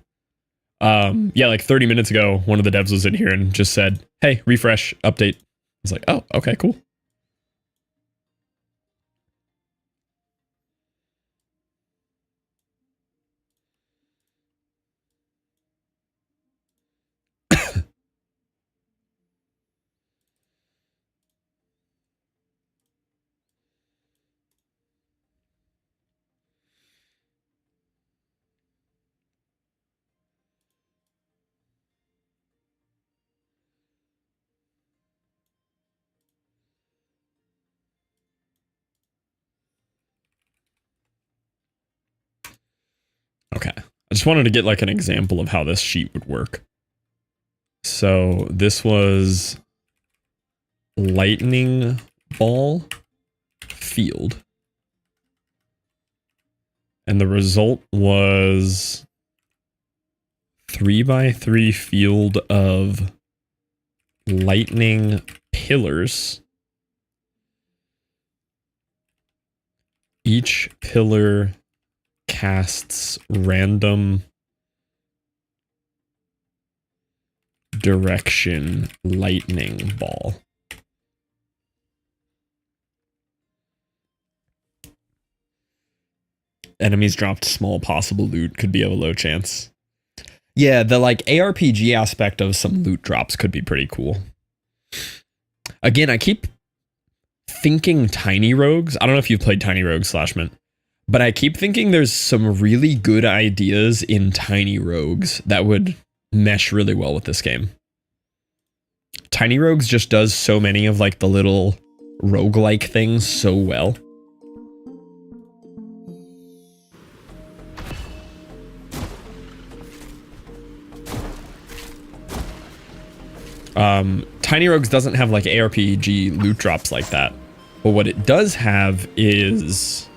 Yeah, like 30 minutes ago, one of the devs was in here and just said, hey, refresh, update. I was like, oh, okay, cool. Okay. I just wanted to get like an example of how this sheet would work. So this was lightning ball field. And the result was 3x3 field of lightning pillars. Each pillar casts random direction lightning ball. Enemies dropped small possible loot could be of a low chance. Yeah, the like ARPG aspect of some loot drops could be pretty cool. Again, I keep thinking Tiny Rogues. I don't know if you've played Tiny Rogues / Mint, but I keep thinking there's some really good ideas in Tiny Rogues that would mesh really well with this game. Tiny Rogues just does so many of like the little roguelike things so well. Tiny Rogues doesn't have like ARPG loot drops like that, but what it does have is...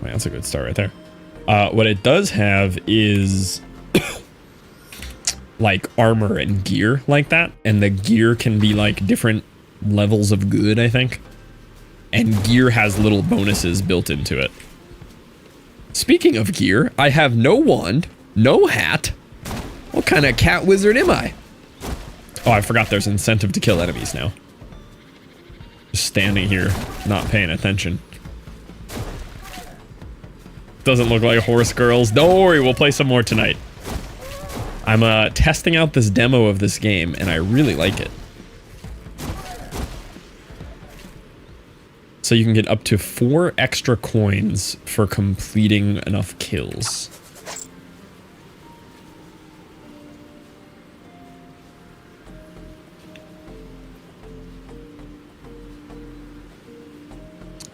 Wait, that's a good start right there. What it does have is like armor and gear like that, and the gear can be like different levels of good, I think. And gear has little bonuses built into it. Speaking of gear, I have no wand, no hat. What kind of cat wizard am I? Oh, I forgot there's incentive to kill enemies now. Just standing here, not paying attention. Doesn't look like horse girls. Don't worry, we'll play some more tonight. I'm testing out this demo of this game, and I really like it. So you can get up to 4 extra coins for completing enough kills.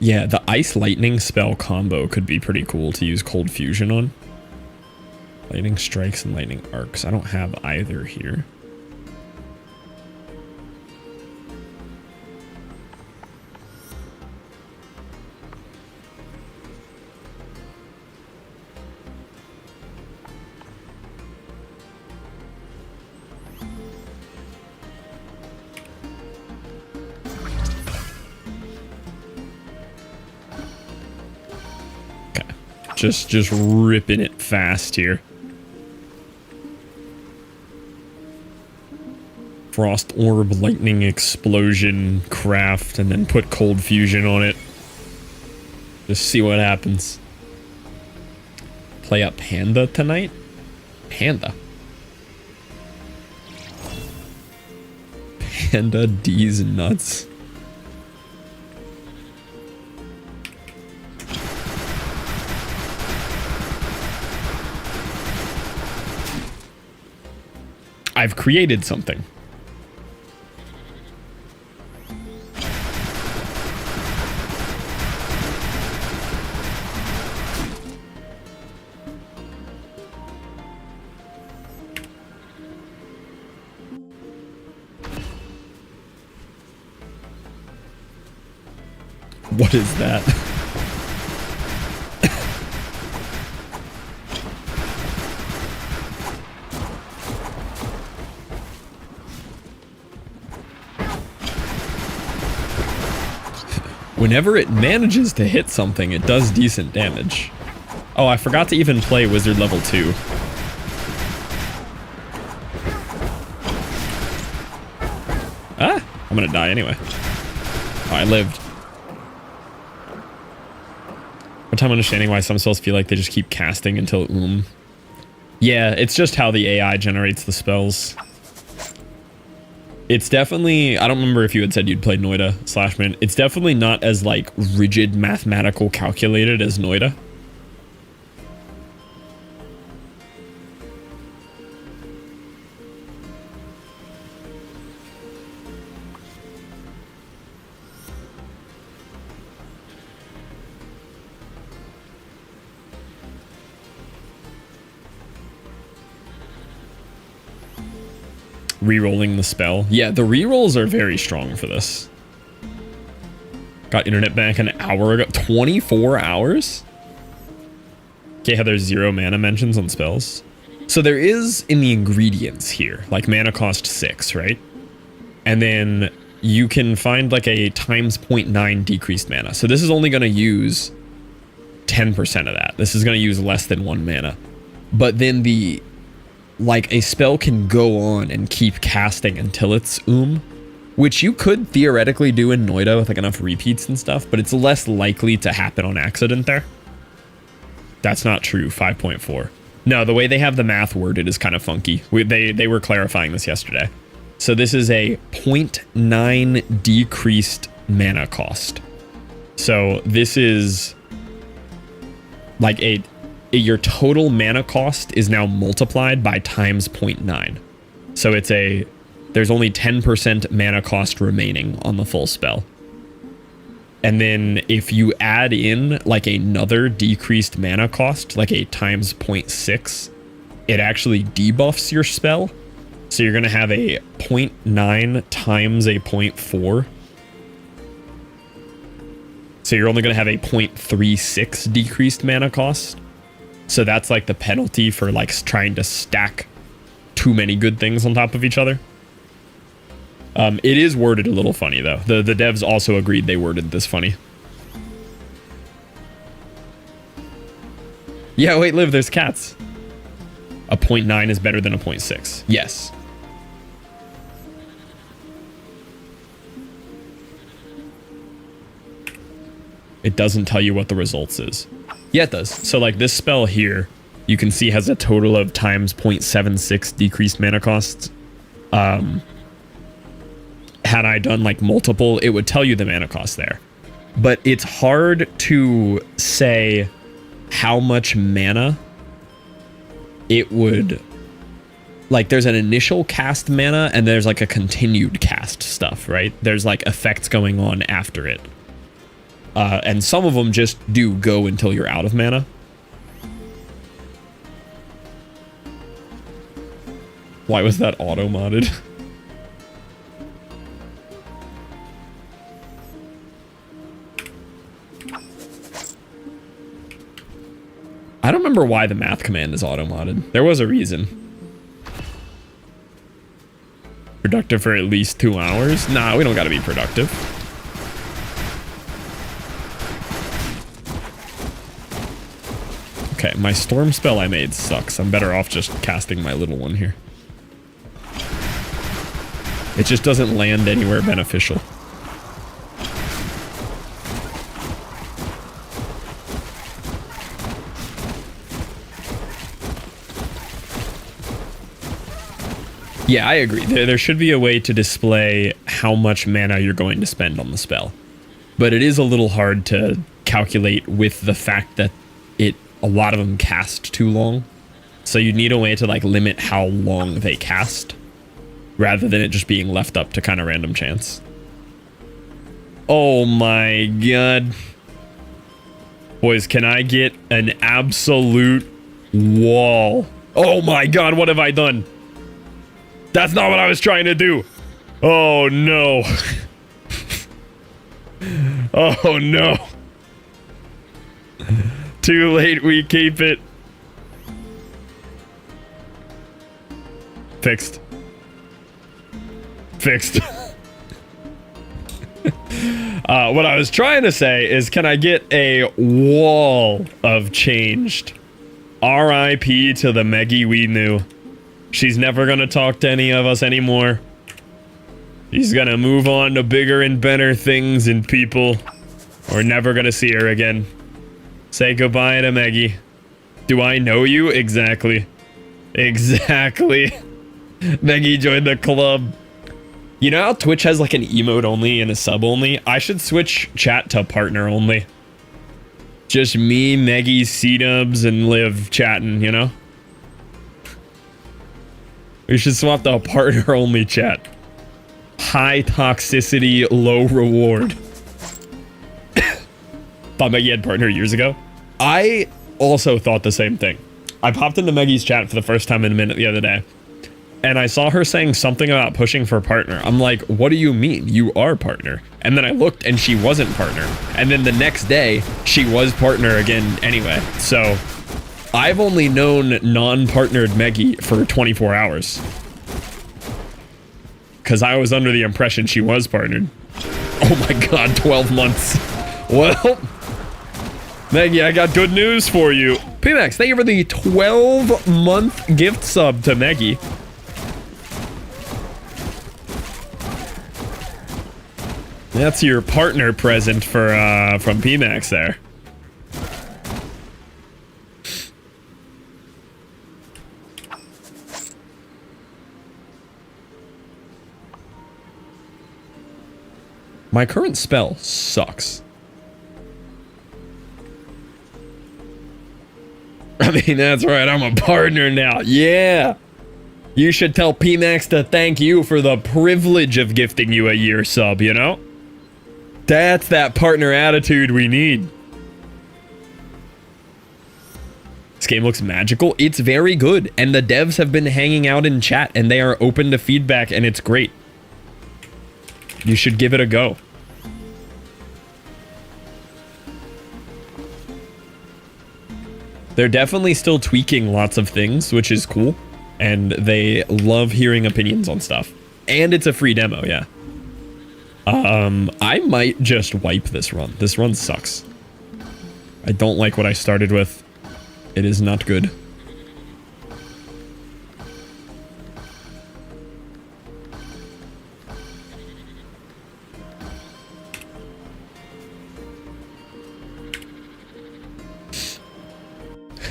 Yeah, the ice lightning spell combo could be pretty cool to use cold fusion on. Lightning strikes and lightning arcs. I don't have either here. Just ripping it fast here. Frost orb, lightning explosion, craft, and then put cold fusion on it. Just see what happens. Play up Panda tonight? Panda. Panda D's nuts. I've created something. What is that? Whenever it manages to hit something, it does decent damage. Oh, I forgot to even play Wizard level 2. Ah, I'm gonna die anyway. Oh, I lived. One time understanding why some spells feel like they just keep casting until Yeah, it's just how the AI generates the spells. It's definitely, I don't remember if you had said you'd played Noita /Min. It's definitely not as like rigid mathematical calculated as Noita. Rerolling the spell. Yeah, the rerolls are very strong for this. Got internet back an hour ago. 24 hours? Okay, how there's 0 mana mentions on spells. So there is in the ingredients here, like mana cost 6, right? And then you can find like a times 0.9 decreased mana. So this is only going to use 10% of that. This is going to use less than 1 mana. But then the like a spell can go on and keep casting until it's which you could theoretically do in Noita with like enough repeats and stuff, but it's less likely to happen on accident there. That's not true. 5.4. No, the way they have the math worded is kind of funky. They were clarifying this yesterday. So this is a 0.9 decreased mana cost. So this is like your total mana cost is now multiplied by times 0.9. So there's only 10% mana cost remaining on the full spell. And then if you add in like another decreased mana cost, like a times 0.6, it actually debuffs your spell. So you're going to have a 0.9 times a 0.4. So you're only going to have a 0.36 decreased mana cost. So that's like the penalty for like trying to stack too many good things on top of each other. It is worded a little funny though. The devs also agreed they worded this funny. Yeah, wait, Liv, there's cats. A 0.9 is better than a 0.6. Yes. It doesn't tell you what the results is. Yeah, it does. So like this spell here, you can see has a total of times 0.76 decreased mana costs. Had I done like multiple, it would tell you the mana cost there. But it's hard to say how much mana it would... Like there's an initial cast mana and there's like a continued cast stuff, right? There's like effects going on after it. And some of them just do go until you're out of mana. Why was that auto-modded? I don't remember why the math command is auto-modded. There was a reason. Productive for at least 2 hours? Nah, we don't gotta be productive. Okay, my storm spell I made sucks. I'm better off just casting my little one here. It just doesn't land anywhere beneficial. Yeah, I agree. There should be a way to display how much mana you're going to spend on the spell. But it is a little hard to calculate with the fact that a lot of them cast too long. So you need a way to like limit how long they cast rather than it just being left up to kind of random chance. Oh my god. Boys, can I get an absolute wall? Oh my god, what have I done? That's not what I was trying to do. Oh no. Oh no. Too late, we keep it. Fixed. Fixed. What I was trying to say is, can I get a wall of changed? R.I.P. to the Meggy we knew. She's never gonna talk to any of us anymore. She's gonna move on to bigger and better things and people. We're never gonna see her again. Say goodbye to Meggy. Do I know you? Exactly. Exactly. Meggy joined the club. You know how Twitch has like an emote only and a sub only? I should switch chat to partner only. Just me, Meggy, C-dubs, and Liv chatting, you know? We should swap to a partner only chat. High toxicity, low reward. Thought Meggy had partner years ago. I also thought the same thing. I popped into Meggy's chat for the first time in a minute the other day. And I saw her saying something about pushing for partner. I'm like, what do you mean? You are partner. And then I looked and she wasn't partner. And then the next day, she was partner again anyway. So I've only known non-partnered Meggy for 24 hours. Because I was under the impression she was partnered. Oh my god, 12 months. Well, Meggy, I got good news for you. PMax, thank you for the 12-month gift sub to Meggy. That's your partner present for from PMax there. My current spell sucks. I mean, that's right, I'm a partner now. Yeah. You should tell PMax to thank you for the privilege of gifting you a year sub, you know? That's that partner attitude we need. This game looks magical. It's very good. And the devs have been hanging out in chat and they are open to feedback and it's great. You should give it a go. They're definitely still tweaking lots of things, which is cool. And they love hearing opinions on stuff. And it's a free demo, yeah. I might just wipe this run. This run sucks. I don't like what I started with. It is not good.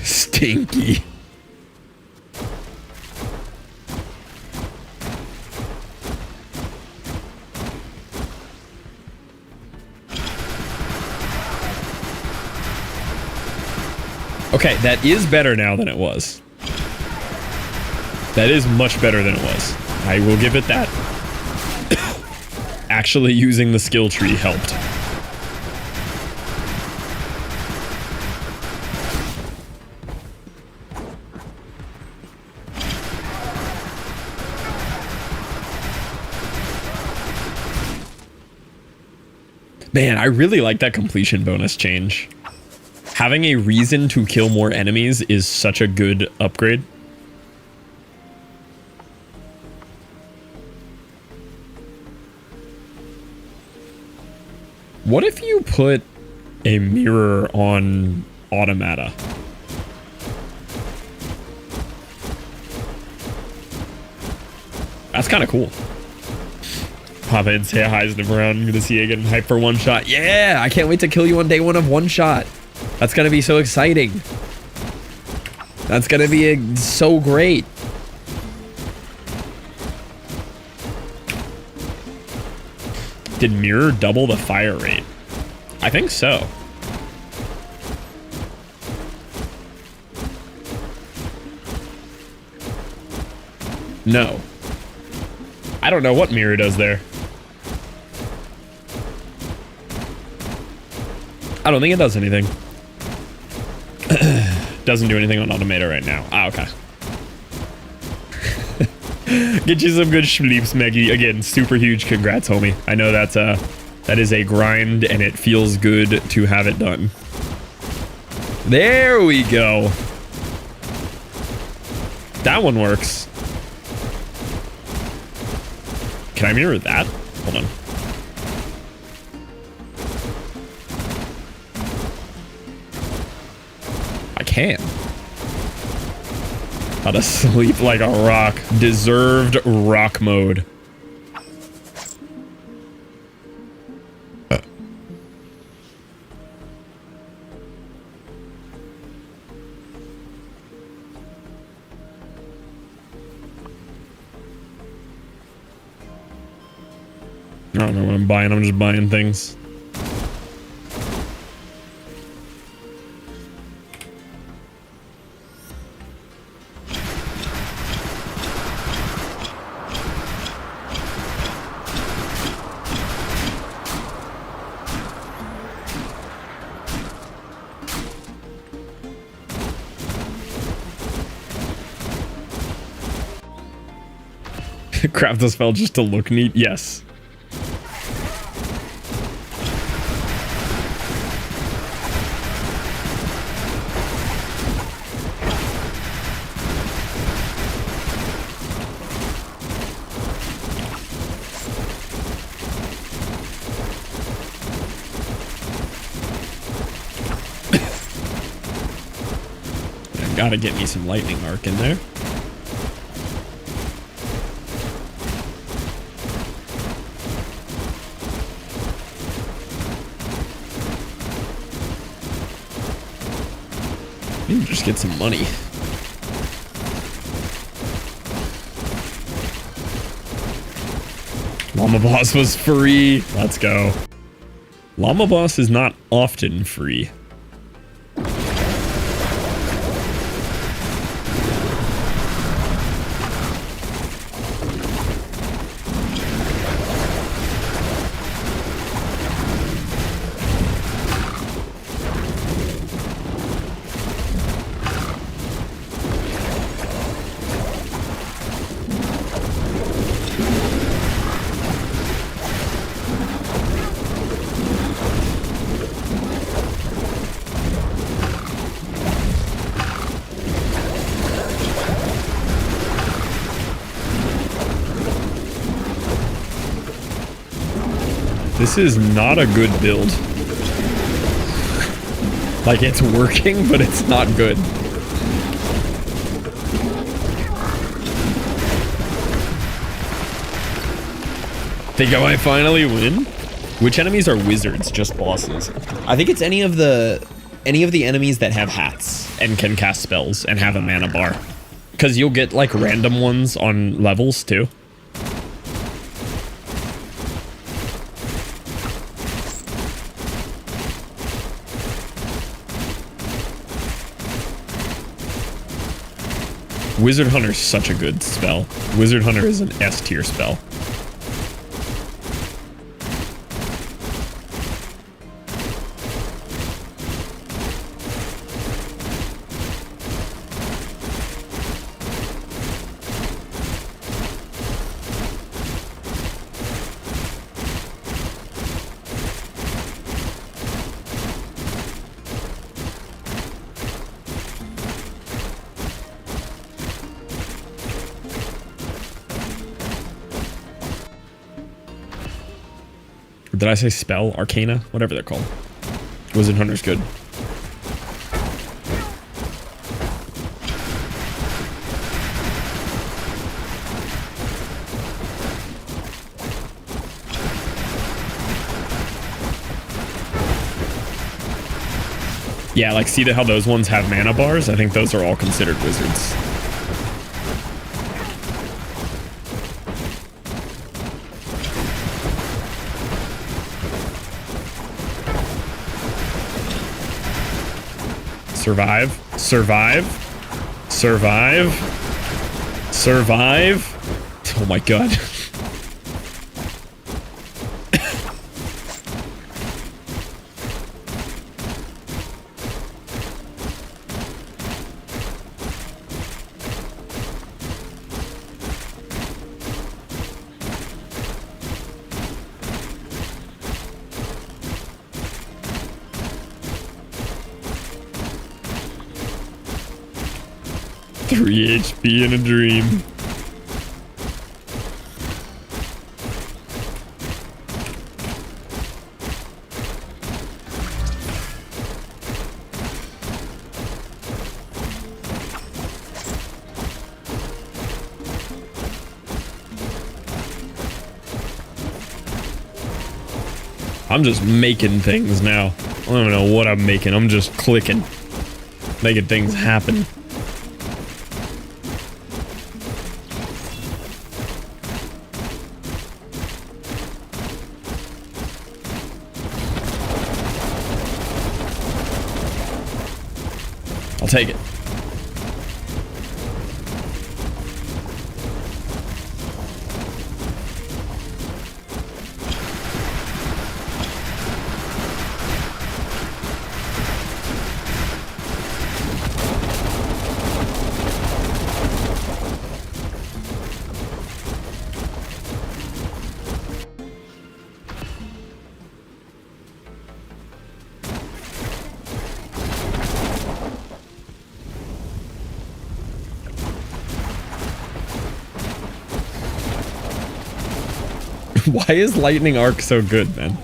Stinky. Okay, that is better now than it was. That is much better than it was. I will give it that. Actually using the skill tree helped. Man, I really like that completion bonus change. Having a reason to kill more enemies is such a good upgrade. What if you put a mirror on Automata? That's kind of cool. Pop in, say hi, Snip around. Good to see you getting hyped for one shot. Yeah, I can't wait to kill you on day one of one shot. That's gonna be so exciting. That's gonna be so great. Did mirror double the fire rate? I think so. No. I don't know what mirror does there. I don't think it does anything. Doesn't do anything on Automator right now. Ah, okay. Get you some good sleeps, Meggy. Again, super huge congrats, homie. I know that's that is a grind, and it feels good to have it done. There we go. That one works. Can I mirror that? Hold on. I can. How to sleep like a rock. Deserved rock mode. I don't know what I'm buying. I'm just buying things. Craft the spell just to look neat? Yes. Gotta get me some lightning arc in there. Maybe just get some money. Llama Boss was free. Let's go. Llama Boss is not often free. This is not a good build. Like, it's working, but it's not good. Think I might finally win? Which enemies are wizards, just bosses? I think it's any of the enemies that have hats and can cast spells and have a mana bar. Because you'll get, like, random ones on levels, too. Wizard Hunter is such a good spell. Wizard Hunter is an S tier spell. Did I say spell? Arcana? Whatever they're called. Wizard Hunter's good. Yeah, like, see how those ones have mana bars? I think those are all considered wizards. Survive. Survive. Survive. Survive. Oh my god. Three HP in a dream. I'm just making things now. I don't even know what I'm making. I'm just clicking. Making things happen. I'll take it. Why is lightning arc so good, man?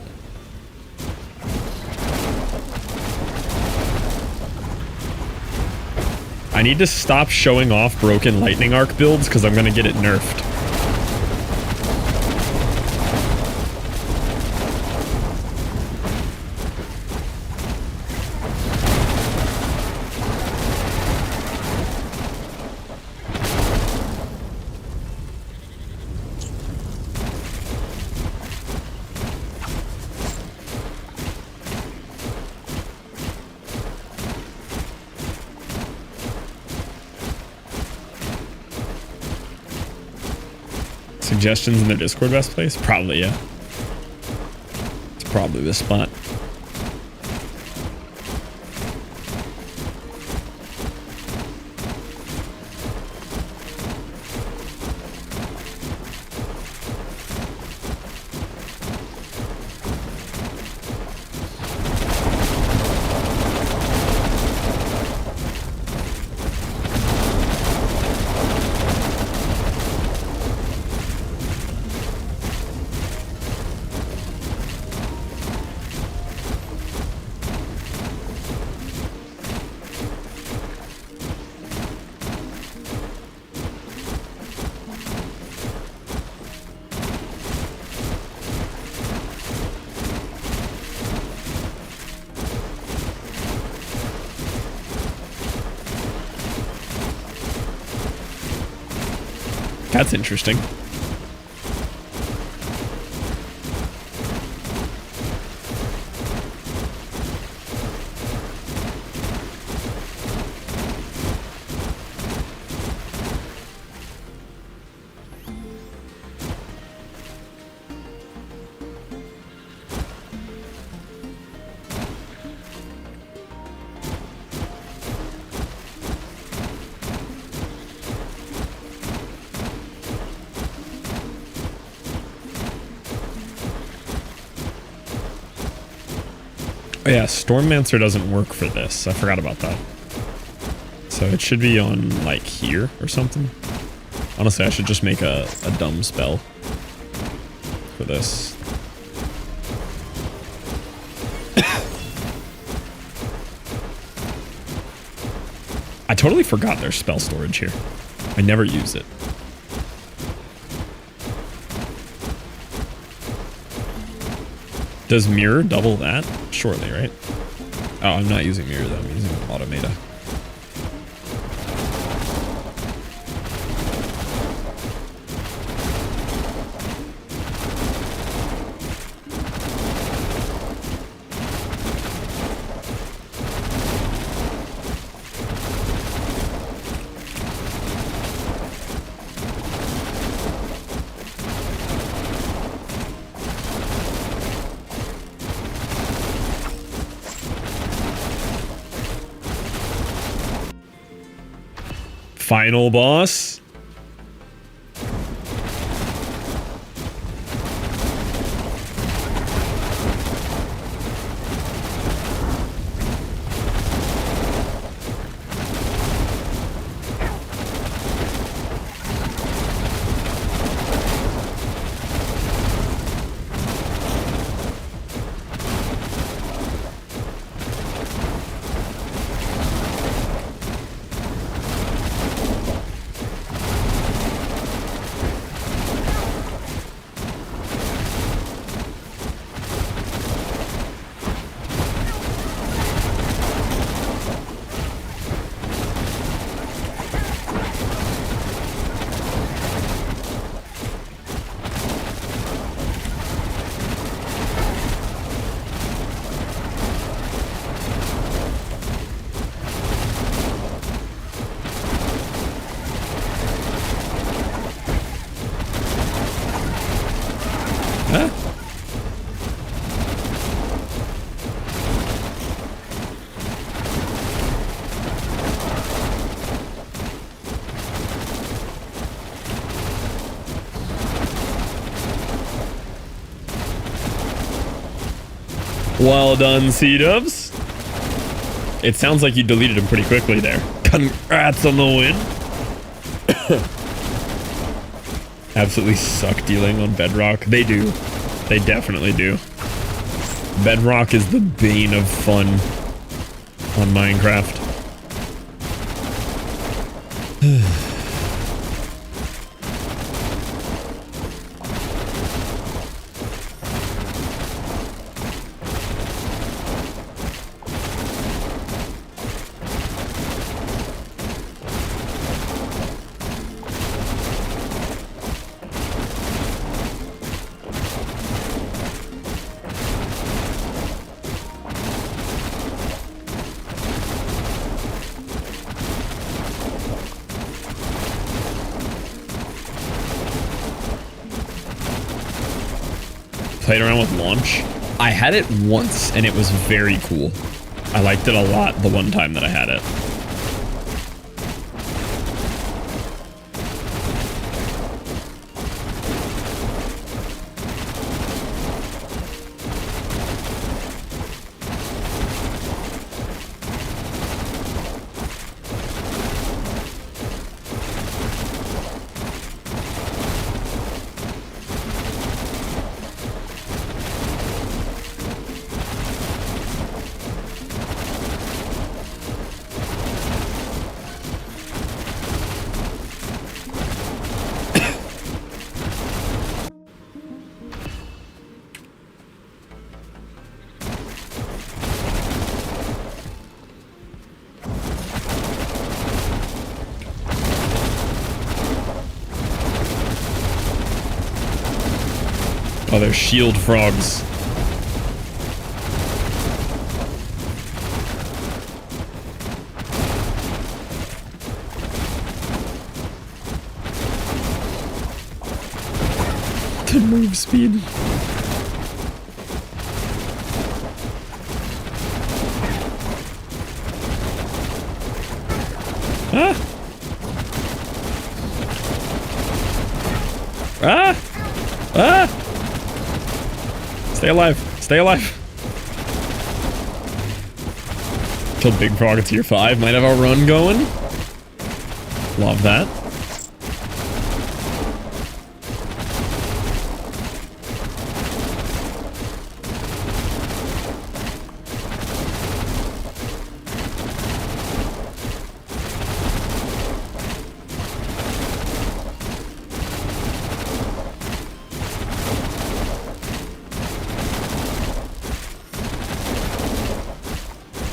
I need to stop showing off broken lightning arc builds because I'm gonna get it nerfed. Suggestions in their Discord best place? Probably, yeah. It's probably the spot. That's interesting. Oh yeah, Stormmancer doesn't work for this. I forgot about that. So it should be on, like, here or something. Honestly, I should just make a dumb spell for this. I totally forgot there's spell storage here. I never use it. Does mirror double that? Surely, right? Oh, I'm not using mirror though. I'm using automata. Final boss. Huh? Well done, C-dubs. It sounds like you deleted him pretty quickly there. Congrats on the win. Absolutely suck dealing on Bedrock. They do. They definitely do. Bedrock is the bane of fun on Minecraft. Played around with launch. I had it once and it was very cool. I liked it a lot the one time that I had it. Oh, they're shield frogs. The move speed. Ah! Ah! Ah! Stay alive. Stay alive. Killed BigFrogg at tier 5. Might have a run going. Love that.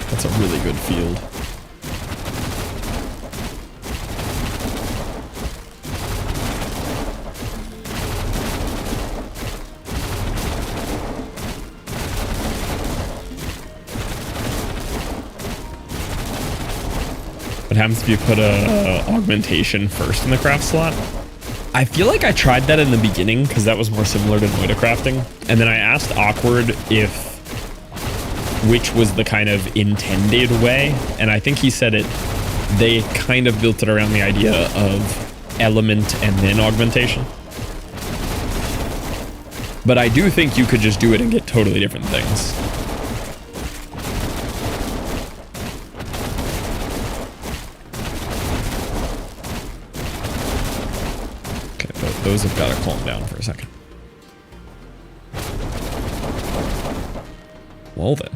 That's a really good field. What happens if you put a augmentation first in the craft slot? I feel like I tried that in the beginning because that was more similar to Noida crafting. And then I asked Awkward which was the kind of intended way. And I think he said it they kind of built it around the idea of element and then augmentation. But I do think you could just do it and get totally different things. Okay, those have got to calm down for a second. Well then.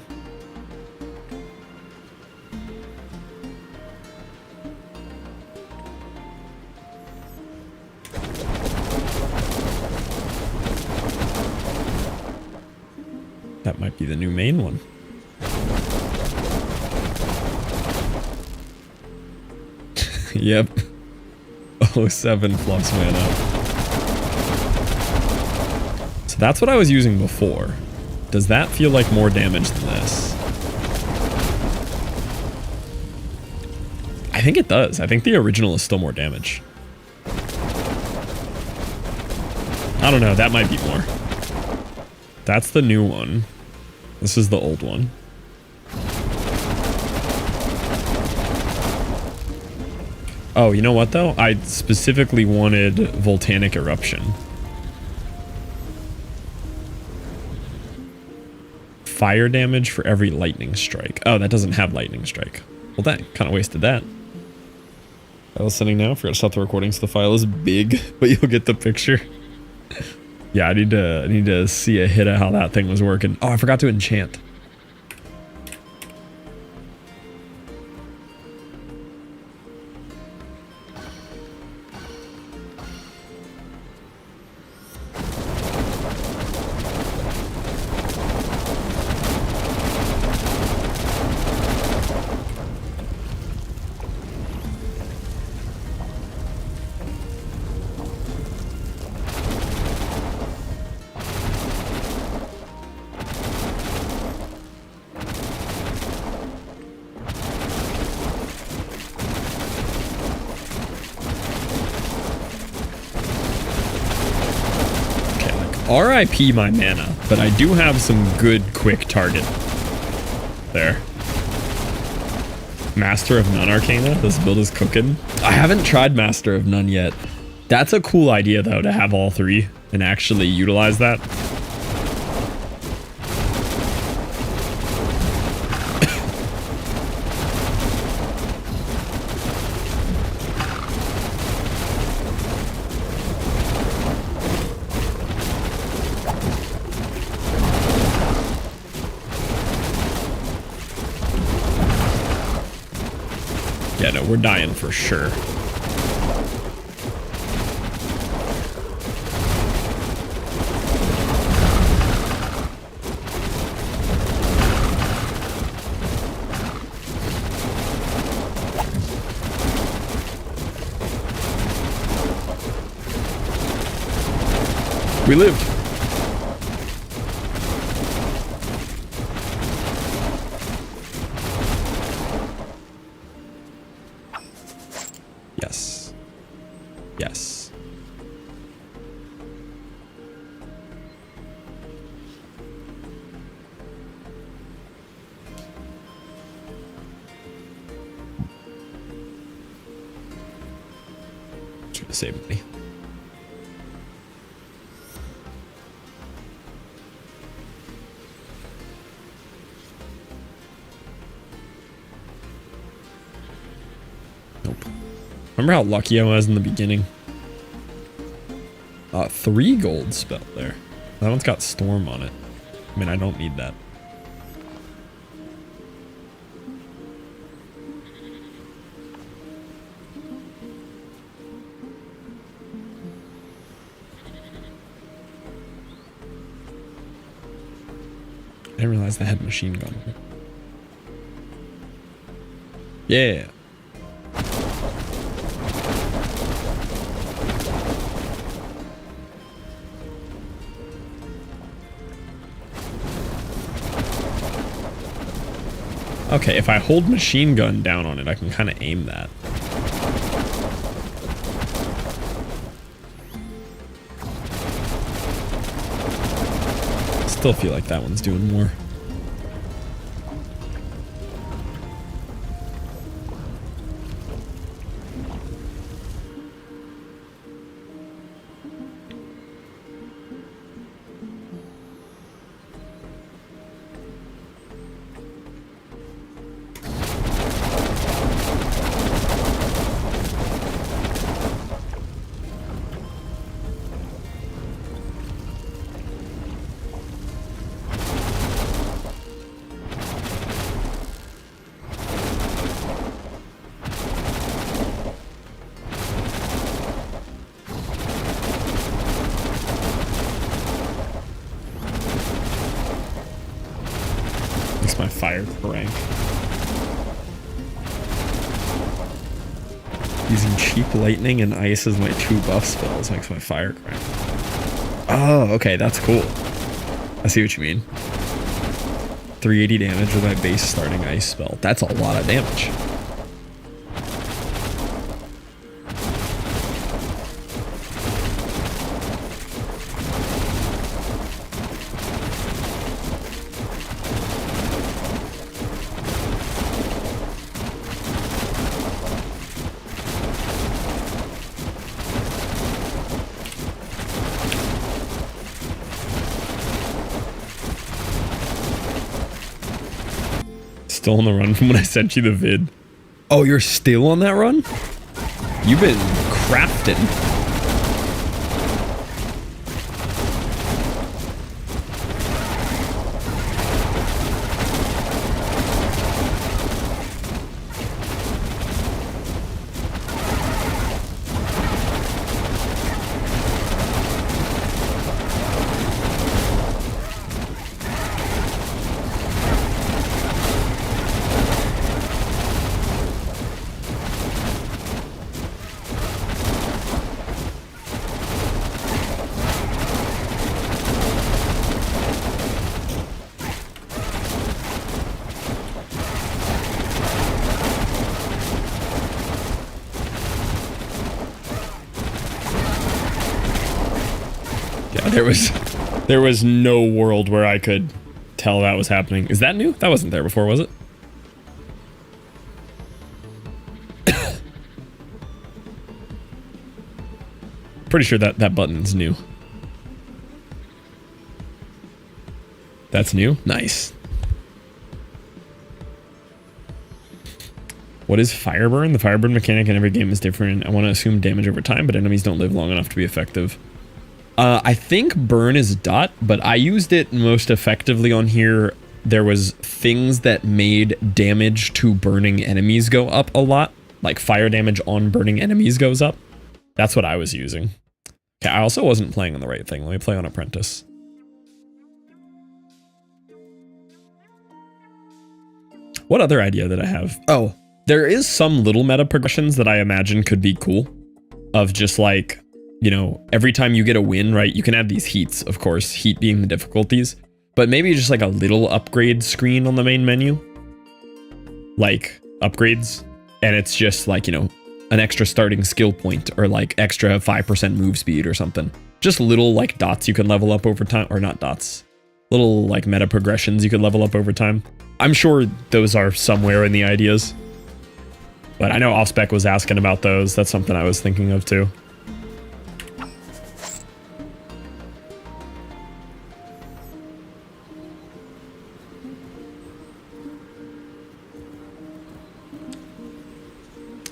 That might be the new main one. Yep. 07 plus mana. So that's what I was using before. Does that feel like more damage than this? I think it does. I think the original is still more damage. I don't know. That might be more. That's the new one. This is the old one. Oh, you know what though? I specifically wanted volcanic eruption. Fire damage for every lightning strike. Oh, that doesn't have lightning strike. Well, that kind of wasted that. File sending now. Forgot to stop the recording, so the file is big, but you'll get the picture. Yeah, I need to see a hit of how that thing was working. Oh, I forgot to enchant. RIP my mana, but I do have some good quick target. There. Master of None Arcana. This build is cooking. I haven't tried Master of None yet. That's a cool idea though, to have all three and actually utilize that. Yeah, no, we're dying for sure. We lived. Yes. Yes. Should have saved money. Nope. Remember how lucky I was in the beginning? 3 gold spell there. That one's got storm on it. I mean, I don't need that. I didn't realize that had machine gun. Yeah. Okay, if I hold machine gun down on it, I can kind of aim that. Still feel like that one's doing more. makes my fire crank. Using cheap lightning and ice as my 2 buff spells makes my fire crank. Oh, okay, that's cool. I see what you mean. 380 damage with my base starting ice spell. That's a lot of damage. Still on the run from when I sent you the vid. Oh, you're still on that run? You've been crafting. There was no world where I could tell that was happening. Is that new? That wasn't there before, was it? Pretty sure that button's new. That's new? Nice. What is Fireburn? The Fireburn mechanic in every game is different. I want to assume damage over time, but enemies don't live long enough to be effective. I think burn is dot, but I used it most effectively on here. There was things that made damage to burning enemies go up a lot. Like fire damage on burning enemies goes up. That's what I was using. Okay, I also wasn't playing on the right thing. Let me play on Apprentice. What other idea did I have? Oh, there is some little meta progressions that I imagine could be cool. Of just like, you know, every time you get a win, right, you can have these heats, of course, heat being the difficulties, but maybe just like a little upgrade screen on the main menu, like upgrades, and it's just like, you know, an extra starting skill point or like extra 5% move speed or something. Just little like dots you can level up over time, or not dots, little like meta progressions you could level up over time. I'm sure those are somewhere in the ideas, but I know Offspec was asking about those. That's something I was thinking of too.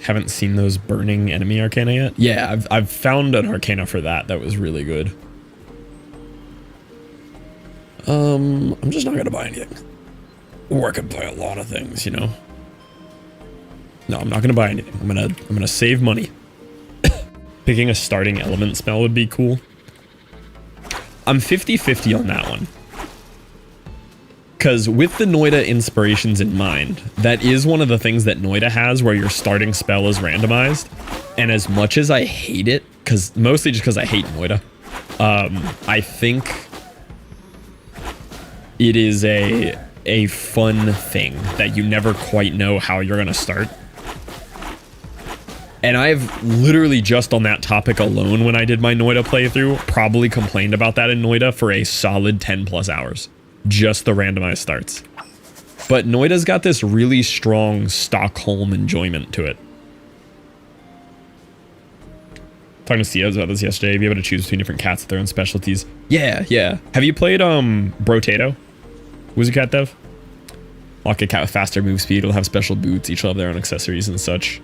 Haven't seen those burning enemy arcana yet. Yeah, I've found an arcana for that was really good. I'm just not gonna buy anything. Or I could buy a lot of things, you know. No, I'm not gonna buy anything. I'm gonna save money. Picking a starting element spell would be cool. I'm 50-50 on that one. Because with the Noita inspirations in mind, that is one of the things that Noita has where your starting spell is randomized. And as much as I hate it, mostly just because I hate Noita, I think it is a fun thing that you never quite know how you're going to start. And I've literally just on that topic alone, when I did my Noita playthrough, probably complained about that in Noita for a solid 10 plus hours. Just the randomized starts. But Noita's got this really strong Stockholm enjoyment to it. Talking to Ciaz about this yesterday, be able to choose between different cats with their own specialties. Yeah. Have you played Brotato? Who's a cat dev? Lock a cat with faster move speed, it'll have special boots, each will have their own accessories and such.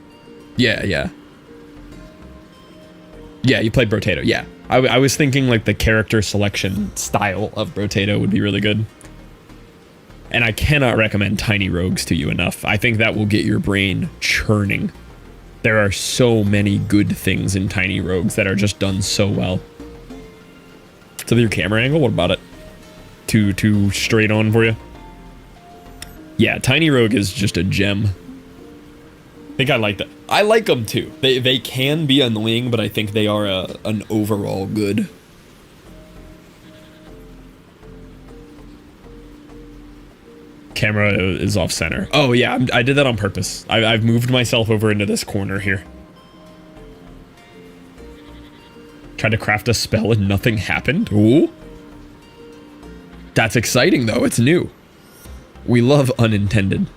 Yeah, you played Brotato, yeah. I was thinking like the character selection style of Brotato would be really good. And I cannot recommend Tiny Rogues to you enough. I think that will get your brain churning. There are so many good things in Tiny Rogues that are just done so well. So your camera angle, what about it? Too straight on for you? Yeah, Tiny Rogue is just a gem. I think I like that. I like them too. They can be annoying, but I think they are an overall good. Camera is off center. Oh yeah, I did that on purpose. I've moved myself over into this corner here. Tried to craft a spell and nothing happened. Ooh. That's exciting though, it's new. We love unintended.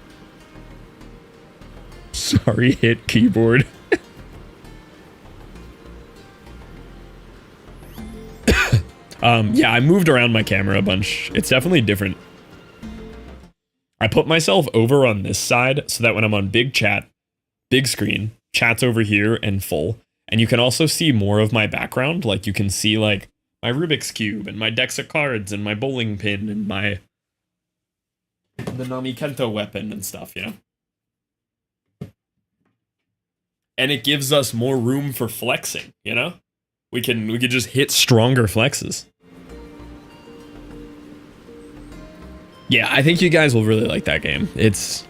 Sorry, hit keyboard. Yeah, I moved around my camera a bunch. It's definitely different. I put myself over on this side so that when I'm on big chat, big screen, chat's over here and full. And you can also see more of my background. Like you can see like my Rubik's Cube and my decks of cards and my bowling pin and the Nami Kento weapon and stuff, you know? And it gives us more room for flexing, you know? We could just hit stronger flexes. Yeah, I think you guys will really like that game. It's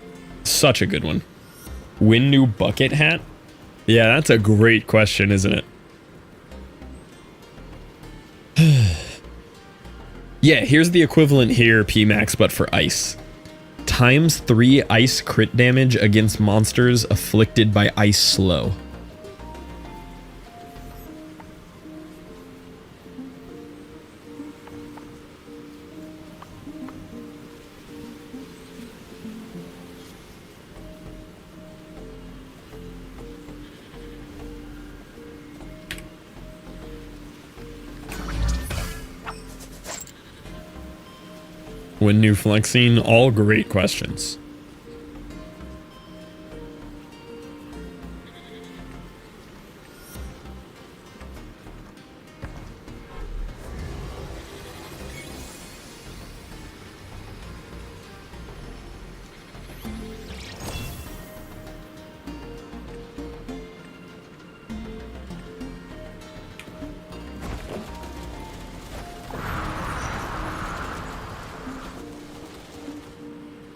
such a good one. Win new bucket hat? Yeah, that's a great question, isn't it? Yeah, here's the equivalent here, PMax, but for ice. ×3 ice crit damage against monsters afflicted by ice slow. When new flexing, all great questions.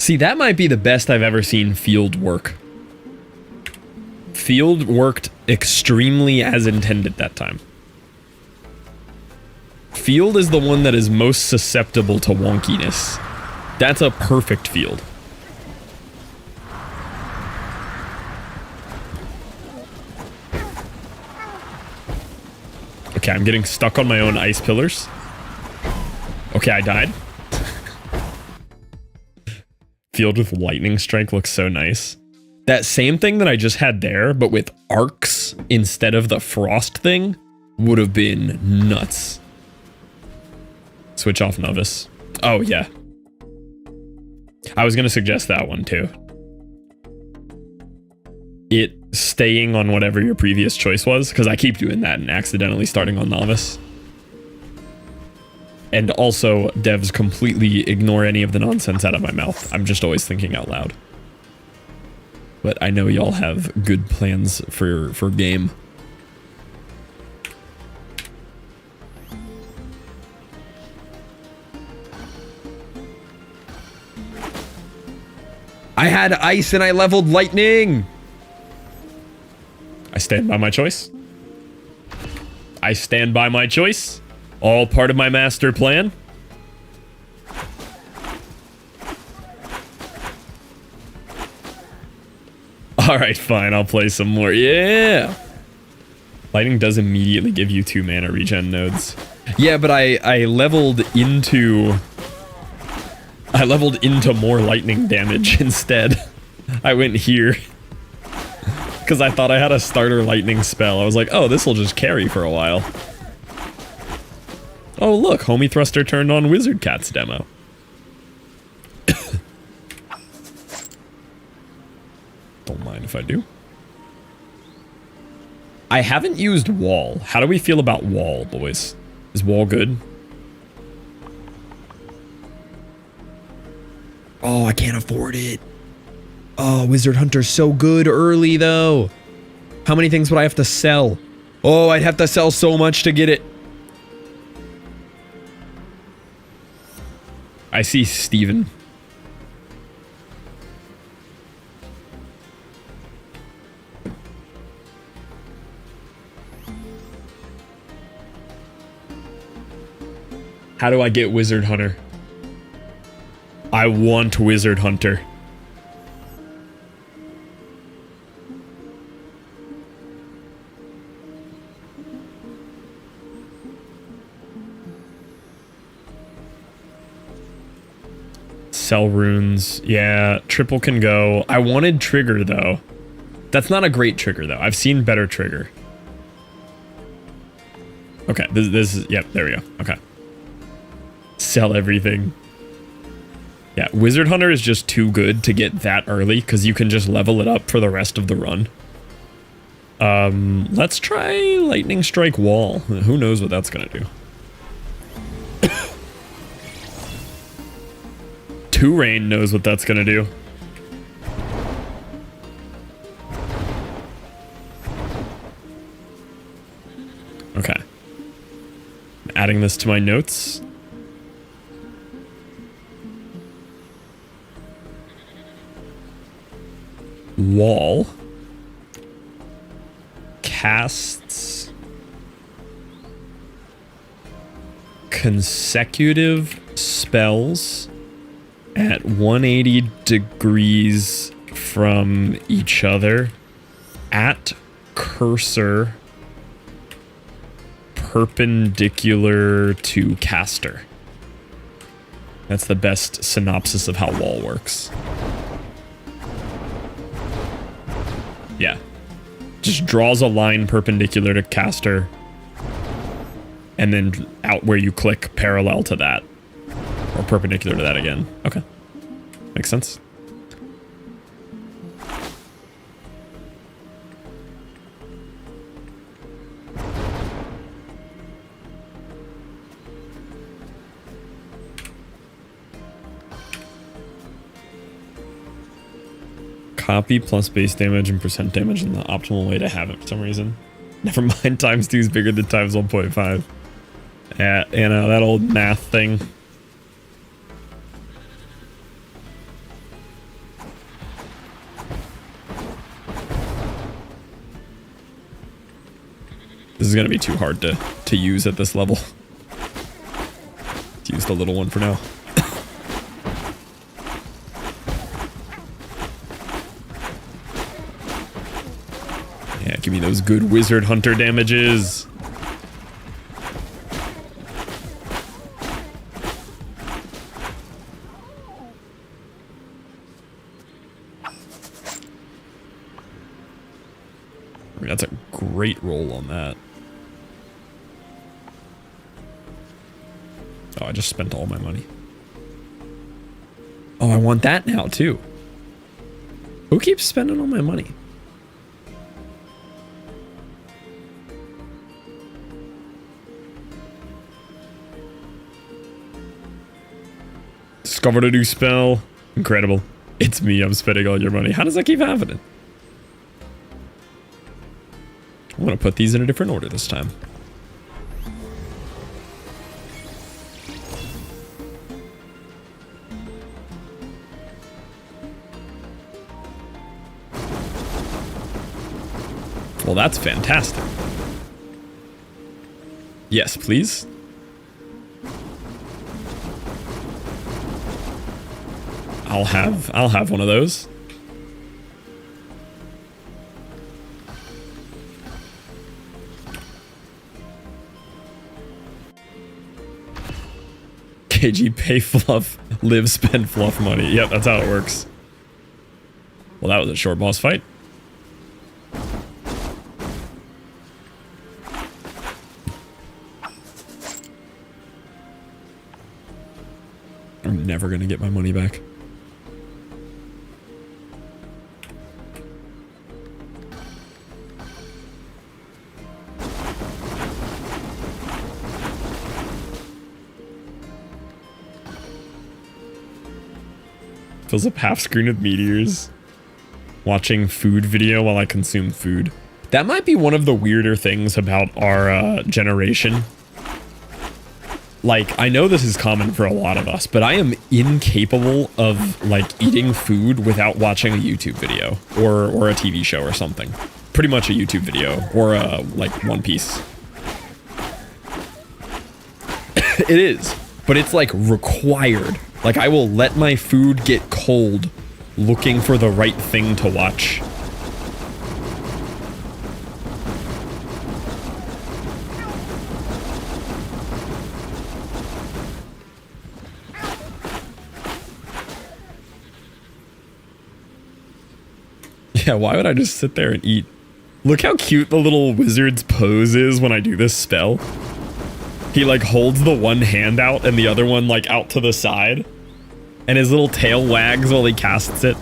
See, that might be the best I've ever seen Field work. Field worked extremely as intended that time. Field is the one that is most susceptible to wonkiness. That's a perfect field. Okay, I'm getting stuck on my own ice pillars. Okay, I died. Field with lightning strike looks so nice. That same thing that I just had there, but with arcs instead of the frost thing, would have been nuts. Switch off novice. Oh yeah. I was gonna suggest that one too. It staying on whatever your previous choice was, because I keep doing that and accidentally starting on novice. And also, devs completely ignore any of the nonsense out of my mouth. I'm just always thinking out loud. But I know y'all have good plans for game. I had ice and I leveled lightning! I stand by my choice. I stand by my choice. All part of my master plan. Alright, fine, I'll play some more. Yeah! Lightning does immediately give you 2 mana regen nodes. Yeah, but I leveled into more lightning damage instead. I went here. Because I thought I had a starter lightning spell. I was like, oh, this will just carry for a while. Oh look, Homie Thruster turned on Wizard Cat's demo. Don't mind if I do. I haven't used wall. How do we feel about wall, boys? Is wall good? Oh, I can't afford it. Oh, Wizard Hunter's so good early though. How many things would I have to sell? Oh, I'd have to sell so much to get it. I see Steven. How do I get Wizard Hunter? I want Wizard Hunter. Sell runes. Yeah, triple can go. I wanted trigger though. That's not a great trigger though. I've seen better trigger. Okay, this is, yep, there we go. Okay. Sell everything. Yeah, Wizard Hunter is just too good to get that early because you can just level it up for the rest of the run. Let's try Lightning Strike Wall. Who knows what that's gonna do. 2 Rain knows what that's gonna do. Okay. I'm adding this to my notes. Wall. Casts. Consecutive spells at 180 degrees from each other at cursor perpendicular to caster. That's the best synopsis of how wall works. Yeah. Just draws a line perpendicular to caster and then out where you click parallel to that. Or perpendicular to that again. Okay. Makes sense. Copy plus base damage and percent damage is the optimal way to have it for some reason. Never mind, times 2 is bigger than times 1.5. Yeah, you know, that old math thing. This is gonna be too hard to use at this level. Let's use the little one for now. Yeah, give me those good Wizard Hunter damages. I mean, that's a great roll on that. Oh, I just spent all my money. Oh, I want that now, too. Who keeps spending all my money? Discovered a new spell. Incredible. It's me, I'm spending all your money. How does that keep happening? I'm gonna put these in a different order this time. Well, that's fantastic. Yes, please. I'll have one of those. KG pay fluff, live spend fluff money. Yep, that's how it works. Well, that was a short boss fight. I'm never gonna get my money back. Fills up half screen with meteors. Watching food video while I consume food. That might be one of the weirder things about our generation. Like, I know this is common for a lot of us, but I am incapable of, like, eating food without watching a YouTube video or a TV show or something. Pretty much a YouTube video or like One Piece. It is. but it's like required. Like I will let my food get cold looking for the right thing to watch. Yeah, why would I just sit there and eat? Look how cute the little wizard's pose is when I do this spell. He like holds the one hand out and the other one like out to the side. And his little tail wags while he casts it.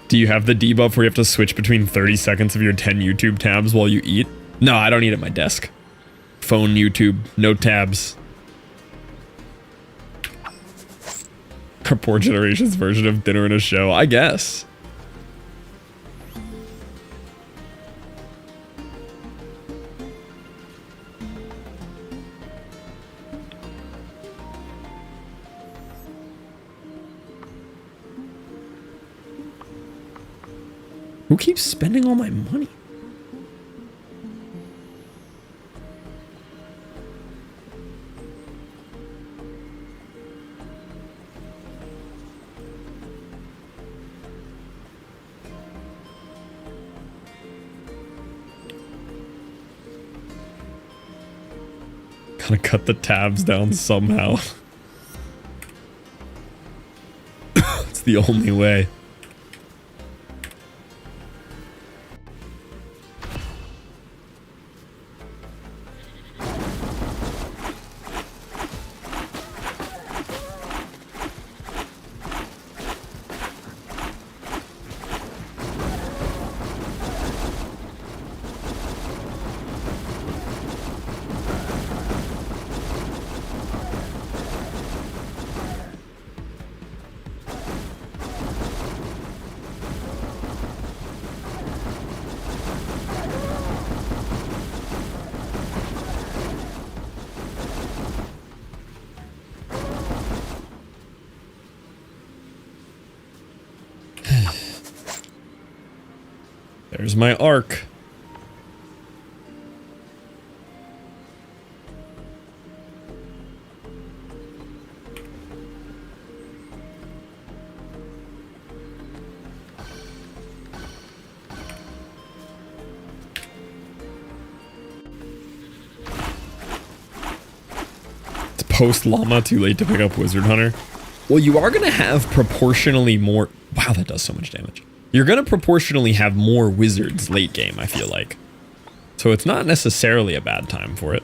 Do you have the debuff where you have to switch between 30 seconds of your 10 YouTube tabs while you eat? No, I don't eat at my desk. Phone, YouTube, no tabs. Our poor generation's version of dinner and a show, I guess. Who keeps spending all my money? Gotta cut the tabs down somehow. It's the only way. There's my arc. It's post llama, too late to pick up Wizard Hunter. Well, you are going to have proportionally more... Wow, that does so much damage. You're going to proportionally have more wizards late game, I feel like. So it's not necessarily a bad time for it.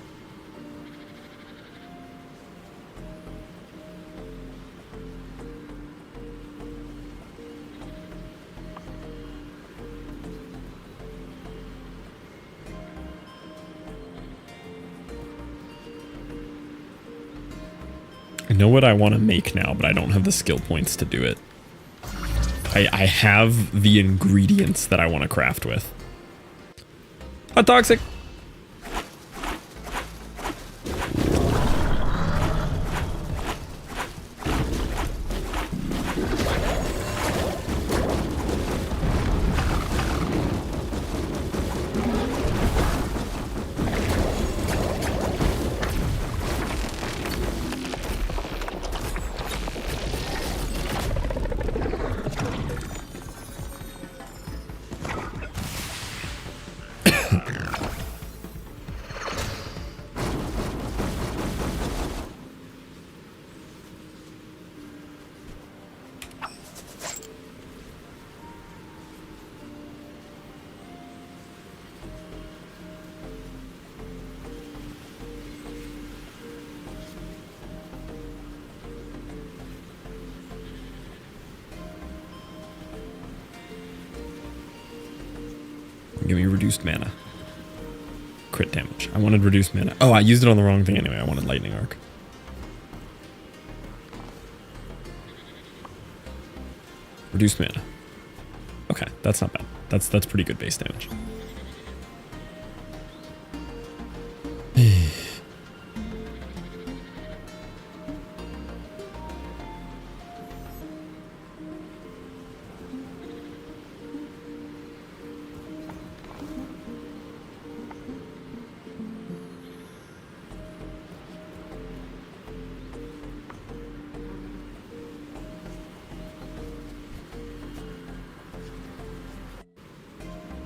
I know what I want to make now, but I don't have the skill points to do it. I have the ingredients that I want to craft with. Hot toxic. Give me reduced mana. Crit damage. I wanted reduced mana. Oh, I used it on the wrong thing anyway. I wanted lightning arc. Reduced mana. Okay, that's not bad. That's pretty good base damage.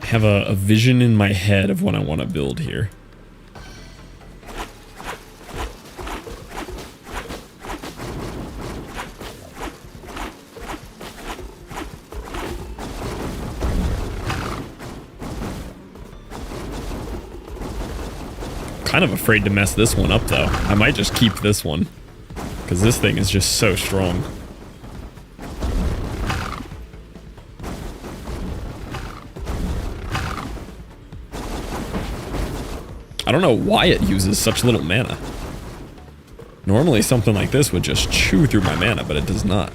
have a vision in my head of what I want to build here. Kind of afraid to mess this one up though. I might just keep this one because this thing is just so strong. I don't know why it uses such little mana. Normally something like this would just chew through my mana, but it does not.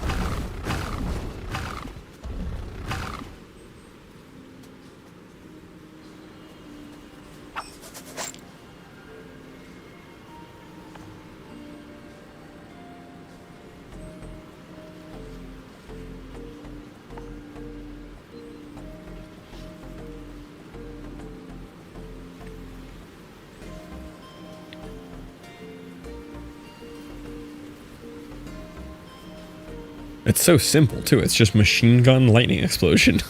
It's so simple, too. It's just machine gun lightning explosion.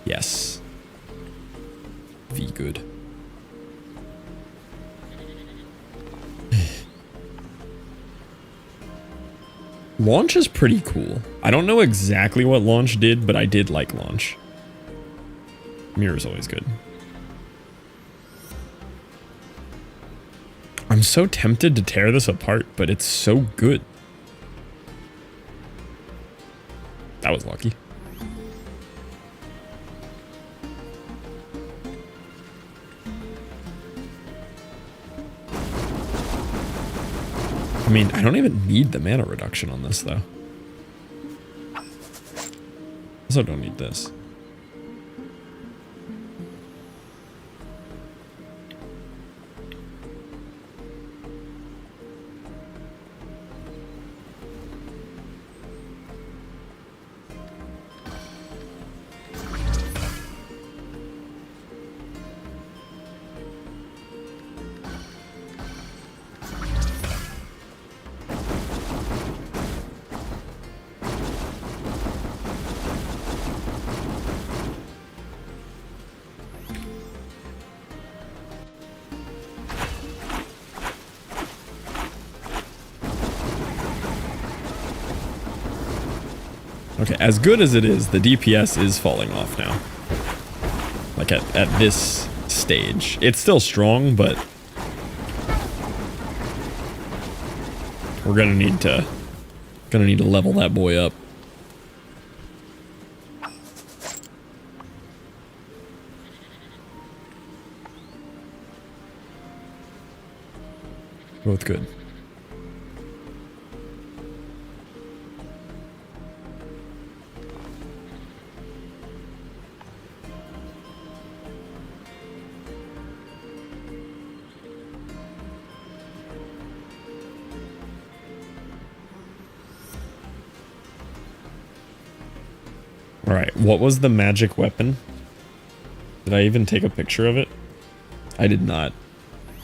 Yes. V good. Launch is pretty cool. I don't know exactly what launch did, but I did like launch. Mirror's always good. I'm so tempted to tear this apart, but it's so good. That was lucky. I mean, I don't even need the mana reduction on this, though. Also don't need this. Okay, as good as it is, the DPS is falling off now. Like at this stage. It's still strong, but we're gonna need to level that boy up. Both good. Alright, what was the magic weapon? Did I even take a picture of it? I did not.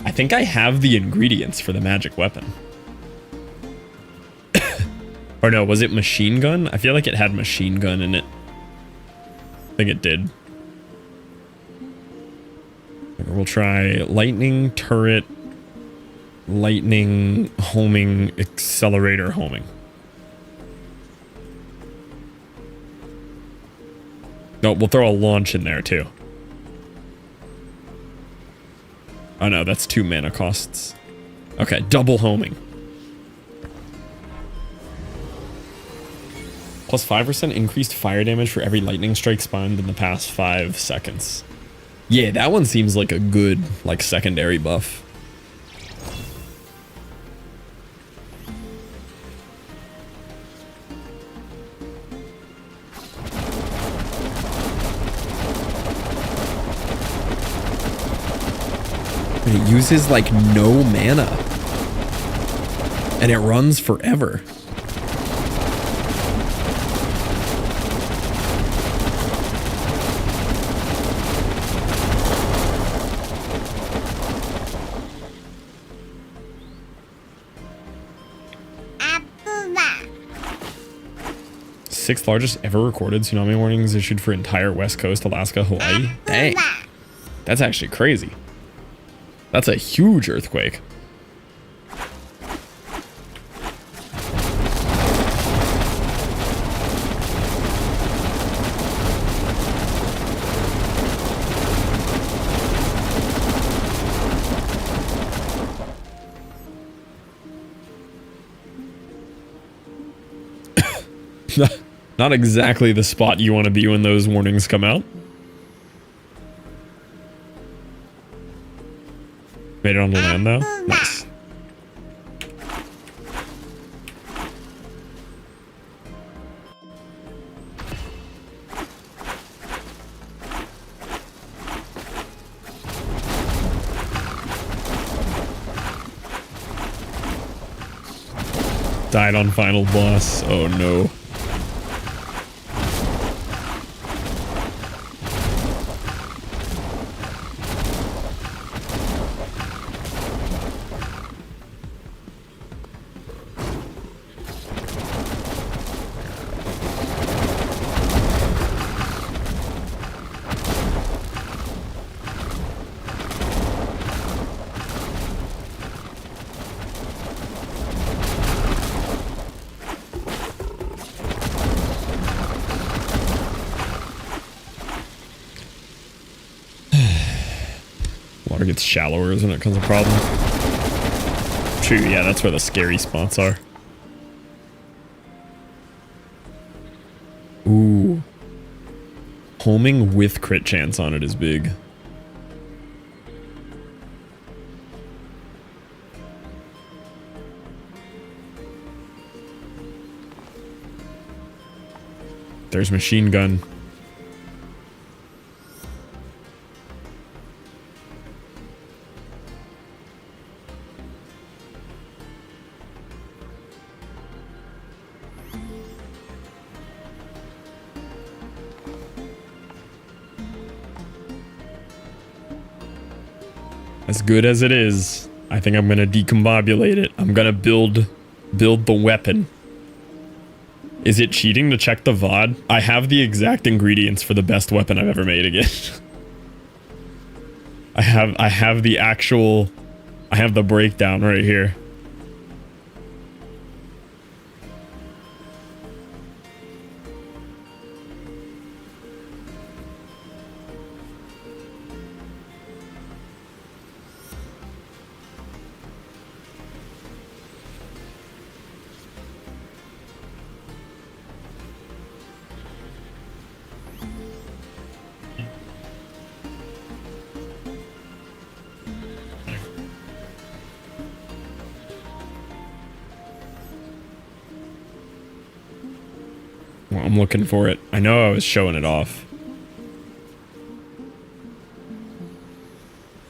I think I have the ingredients for the magic weapon. Or no, was it machine gun? I feel like it had machine gun in it. I think it did. We'll try lightning, turret, lightning, homing, accelerator, homing. No, we'll throw a launch in there too. Oh no, that's 2 mana costs. Okay, double homing. Plus 5% increased fire damage for every lightning strike spawned in the past 5 seconds. Yeah, that one seems like a good, like, secondary buff. It uses like no mana. And it runs forever. Sixth largest ever recorded tsunami warnings issued for entire West Coast, Alaska, Hawaii. Dang. That's actually crazy. That's a huge earthquake. Not exactly the spot you want to be when those warnings come out. Made it on the land though? Nice. Died on final boss. Oh no. Water gets shallower when it becomes a problem. True, yeah, that's where the scary spots are. Ooh. Homing with crit chance on it is big. There's machine gun. As good as it is, I think I'm gonna decombobulate it. I'm gonna build the weapon. Is it cheating to check the VOD? I have the exact ingredients for the best weapon I've ever made again. I have the actual, I have the breakdown right here. Well, I'm looking for it. I know I was showing it off.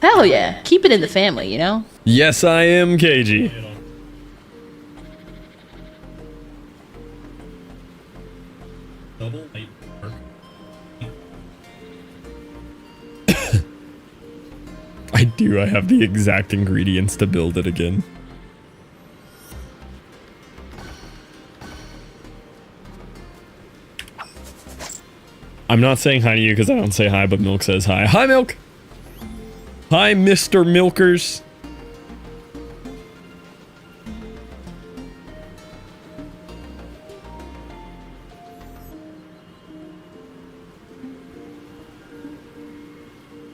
Hell yeah. Keep it in the family, you know? Yes, I am, KG. I do. I have the exact ingredients to build it again. I'm not saying hi to you because I don't say hi, but Milk says hi. Hi, Milk! Hi, Mr. Milkers!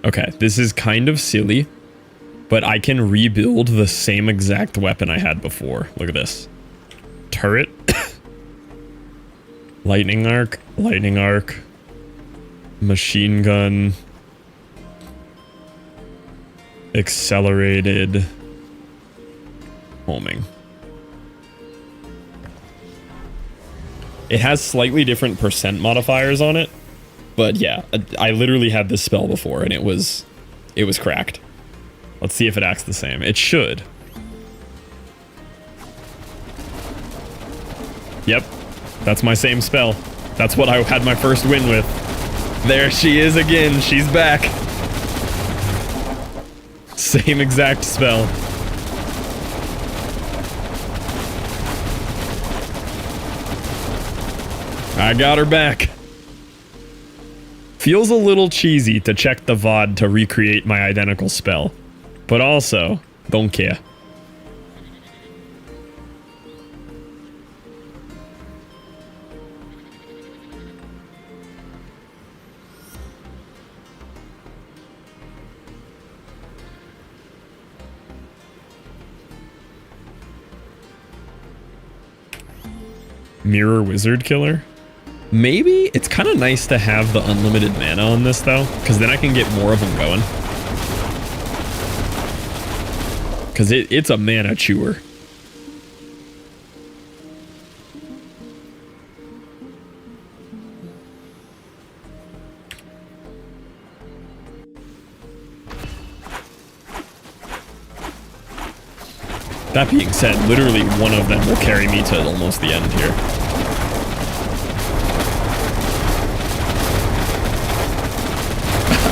Okay, this is kind of silly, but I can rebuild the same exact weapon I had before. Look at this. Turret. Lightning arc. Lightning arc. Machine gun. Accelerated. Homing. It has slightly different percent modifiers on it, but yeah, I literally had this spell before and it was cracked. Let's see if it acts the same. It should. Yep, that's my same spell. That's what I had my first win with. There she is again. She's back. Same exact spell. I got her back. Feels a little cheesy to check the VOD to recreate my identical spell, but also, don't care. Mirror Wizard Killer? Maybe it's kind of nice to have the unlimited mana on this though, because then I can get more of them going. Because it's a mana chewer. That being said, literally one of them will carry me to almost the end here.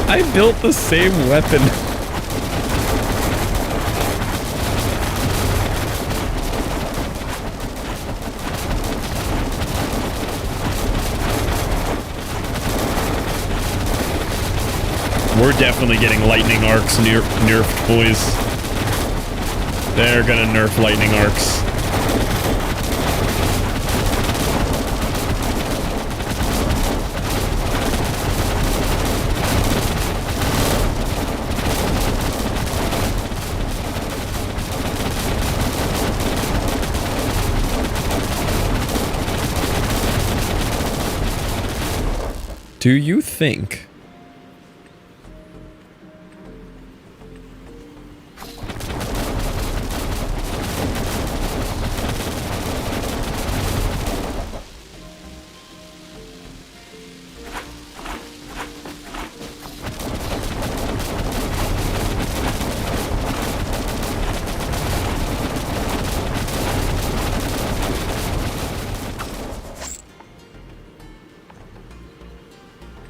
I built the same weapon. We're definitely getting lightning arcs nerfed, boys. They're gonna nerf lightning arcs. Do you think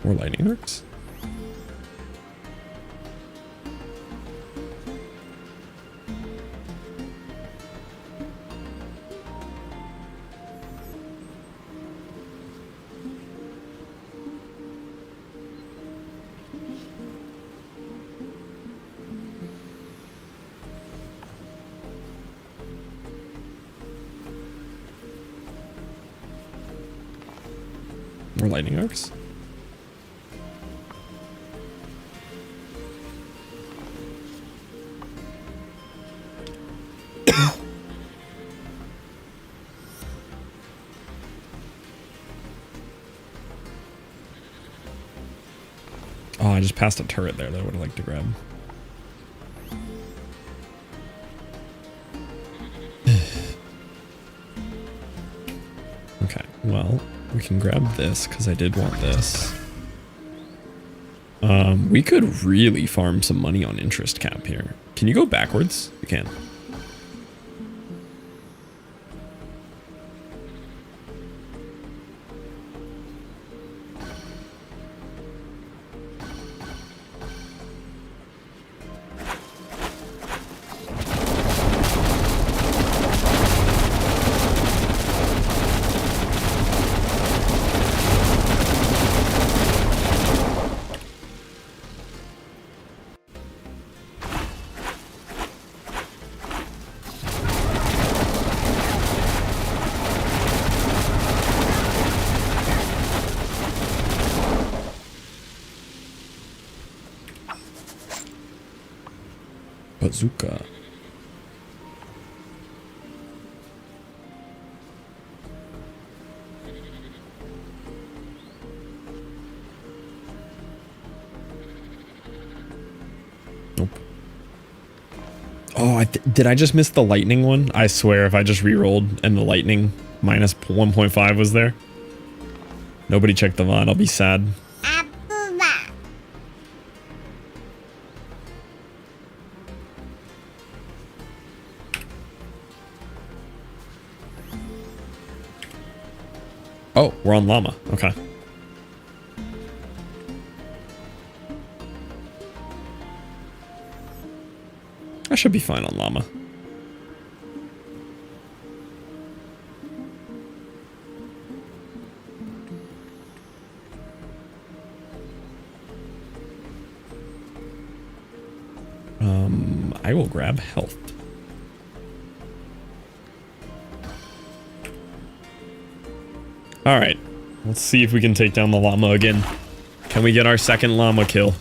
more lightning arcs? More lightning arcs? Oh, I just passed a turret there that I would have liked to grab. Okay, well, we can grab this because I did want this. We could really farm some money on interest cap here. Can you go backwards? You can. Bazooka. Nope. Oh, did I just miss the lightning one? I swear if I just re-rolled and the lightning minus 1.5 was there. Nobody checked the VOD, I'll be sad. Oh, we're on llama. Okay. I should be fine on llama. I will grab health. All right, let's see if we can take down the llama again. Can we get our second llama kill?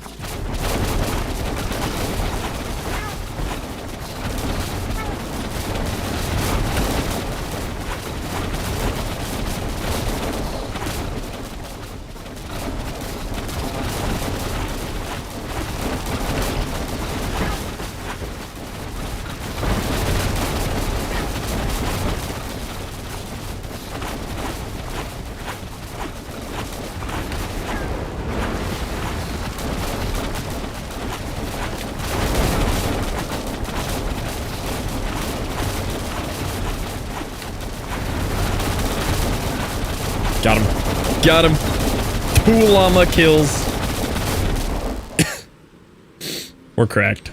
Got him. Got him. 2 llama kills. We're cracked.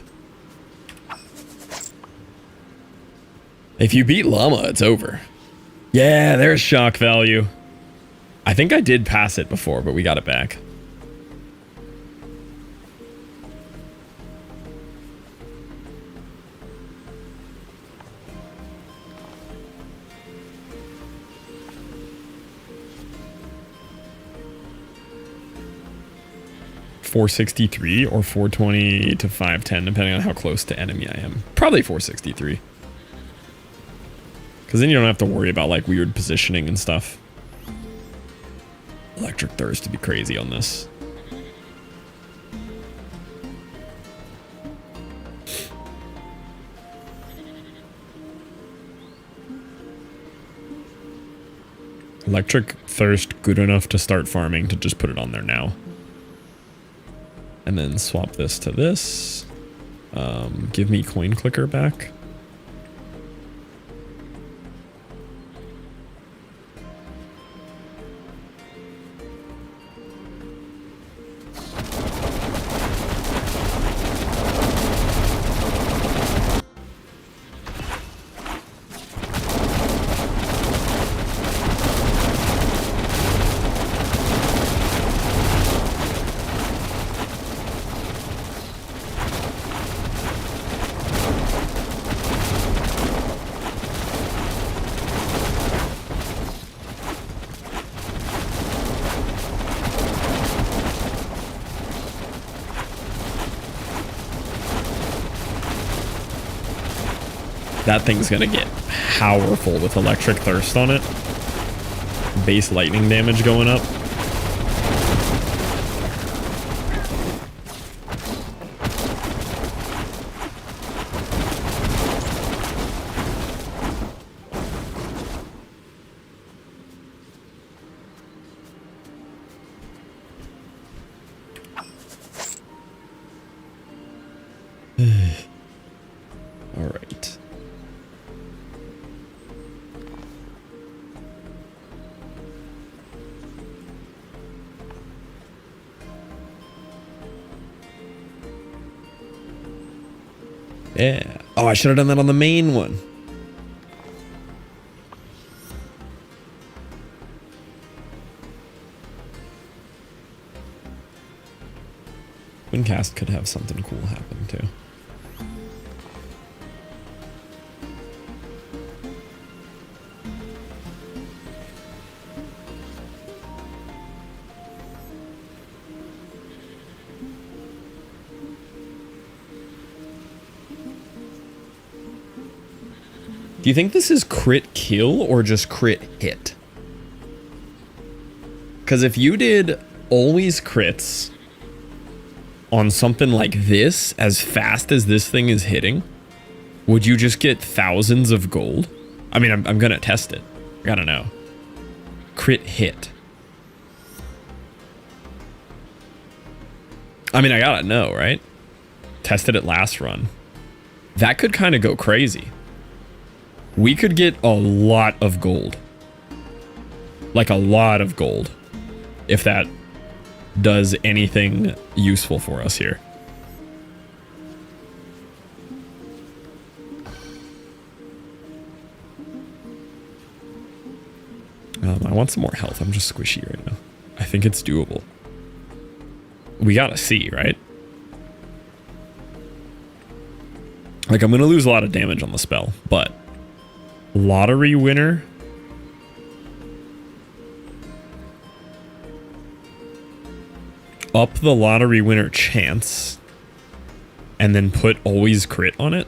If you beat llama, it's over. Yeah, there's shock value. I think I did pass it before, but we got it back. .463 or 420 to 510, depending on how close to enemy I am. Probably 463. Because then you don't have to worry about like weird positioning and stuff. Electric thirst to be crazy on this. Electric thirst good enough to start farming to just put it on there now. And then swap this to this. Give me coin clicker back. That thing's gonna get powerful with electric thirst on it. Base lightning damage going up. All right. Yeah. Oh, I should have done that on the main one. Windcast could have something cool happen too. Do you think this is crit kill or just crit hit? Because if you did always crits on something like this as fast as this thing is hitting, would you just get thousands of gold? I mean, I'm going to test it. I gotta know. Crit hit. I mean, I gotta know, right? Tested it last run. That could kind of go crazy. We could get a lot of gold. Like a lot of gold. If that does anything useful for us here. I want some more health. I'm just squishy right now. I think it's doable. We gotta see, right? Like, I'm gonna lose a lot of damage on the spell, but lottery winner. Up the lottery winner chance and then put always crit on it.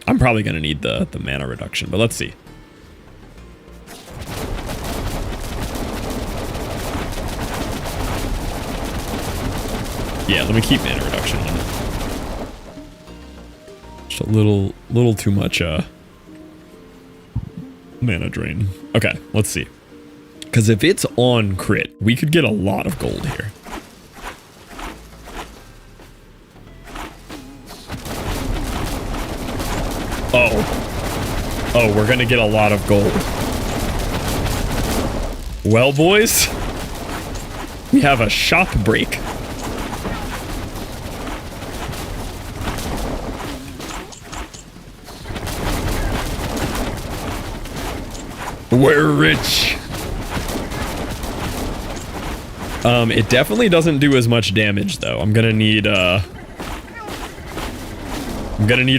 I'm probably gonna need the mana reduction, but let's see. Yeah, let me keep mana reduction on it. Just a little too much mana drain. Okay, let's see. Because if it's on crit, we could get a lot of gold here. Oh, we're gonna get a lot of gold. Well, boys, we have a shop break. We're rich. It definitely doesn't do as much damage though. I'm gonna need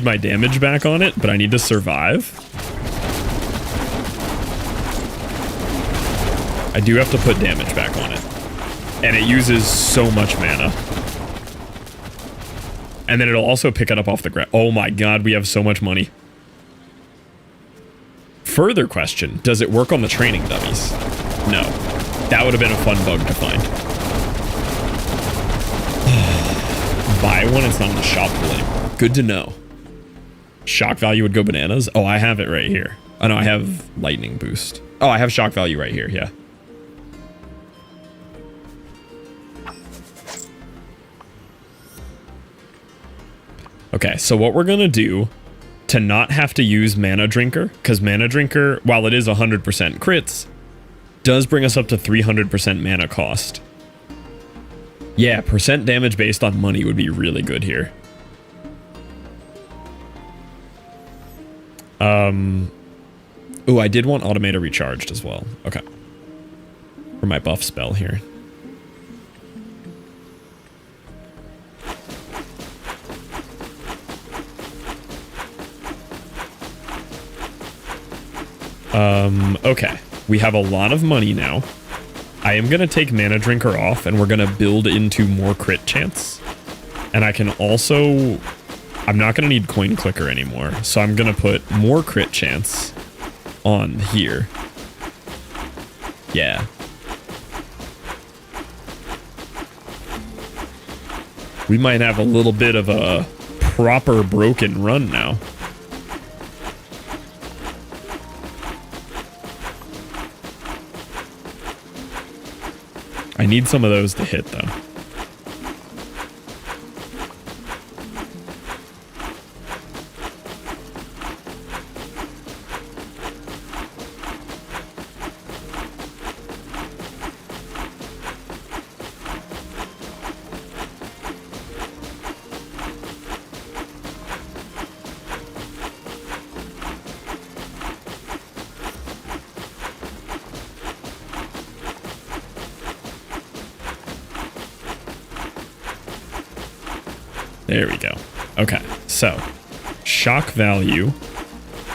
my damage back on it, but I need to survive. I do have to put damage back on it. And it uses so much mana. And then it'll also pick it up off the ground. Oh my god, we have so much money. Further question, does it work on the training dummies? No. That would have been a fun bug to find. Buy one, it's not in the shop pool anymore. Good to know. Shock value would go bananas. Oh, I have it right here. Oh no, I have lightning boost. Oh, I have shock value right here, yeah. Okay, so what we're gonna do to not have to use Mana Drinker, because Mana Drinker, while it is 100% crits, does bring us up to 300% mana cost. Yeah, percent damage based on money would be really good here. Ooh, I did want Automator recharged as well. Okay. For my buff spell here. Okay. We have a lot of money now. I am going to take Mana Drinker off, and we're going to build into more crit chance. And I can also... I'm not going to need Coin Clicker anymore, so I'm going to put more crit chance on here. Yeah. We might have a little bit of a proper broken run now. I need some of those to hit, though. There we go. Okay, so shock value,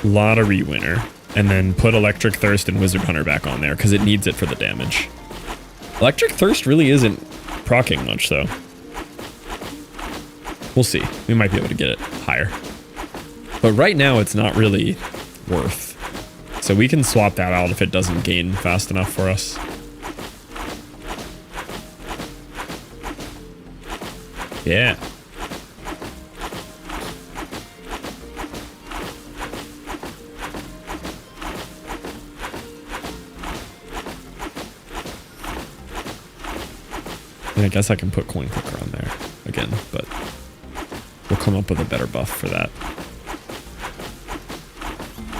lottery winner, and then put Electric Thirst and Wizard Hunter back on there because it needs it for the damage. Electric Thirst really isn't proccing much, though. We'll see. We might be able to get it higher. But right now, it's not really worth so we can swap that out if it doesn't gain fast enough for us. Yeah. And I guess I can put coin clicker on there again, but we'll come up with a better buff for that.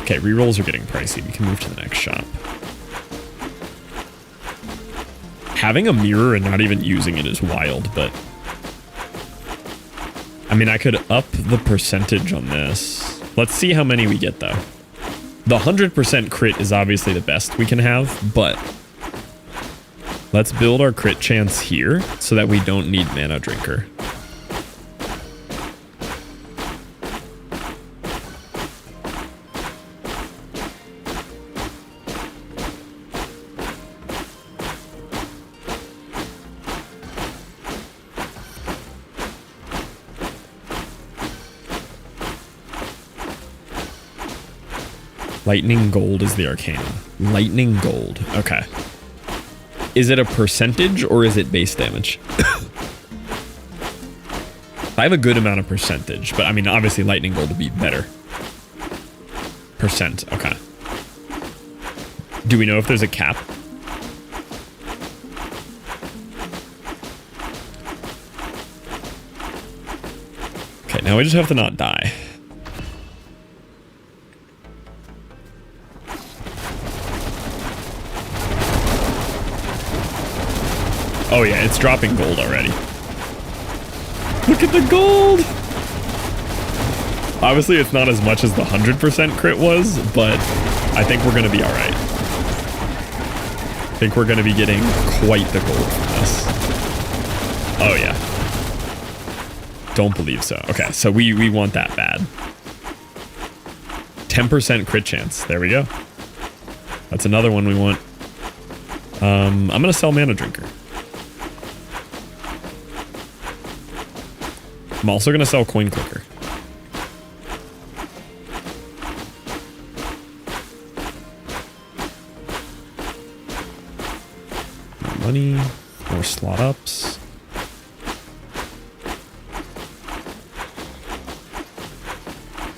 Okay, rerolls are getting pricey. We can move to the next shop. Having a mirror and not even using it is wild, but I mean, I could up the percentage on this. Let's see how many we get, though. The 100% crit is obviously the best we can have, but let's build our crit chance here so that we don't need Mana Drinker. Lightning Gold is the Arcana. Lightning Gold. Okay. Is it a percentage or is it base damage? I have a good amount of percentage, but I mean, obviously Lightning Gold would be better. Percent. Okay. Do we know if there's a cap? Okay, now we just have to not die. Oh yeah, it's dropping gold already. Look at the gold! Obviously it's not as much as the 100% crit was, but I think we're gonna be alright. I think we're gonna be getting quite the gold from this. Oh yeah. Don't believe so. Okay, so we want that bad. 10% crit chance. There we go. That's another one we want. I'm gonna sell Mana Drinker. I'm also going to sell Coin Clicker. More money, more slot ups.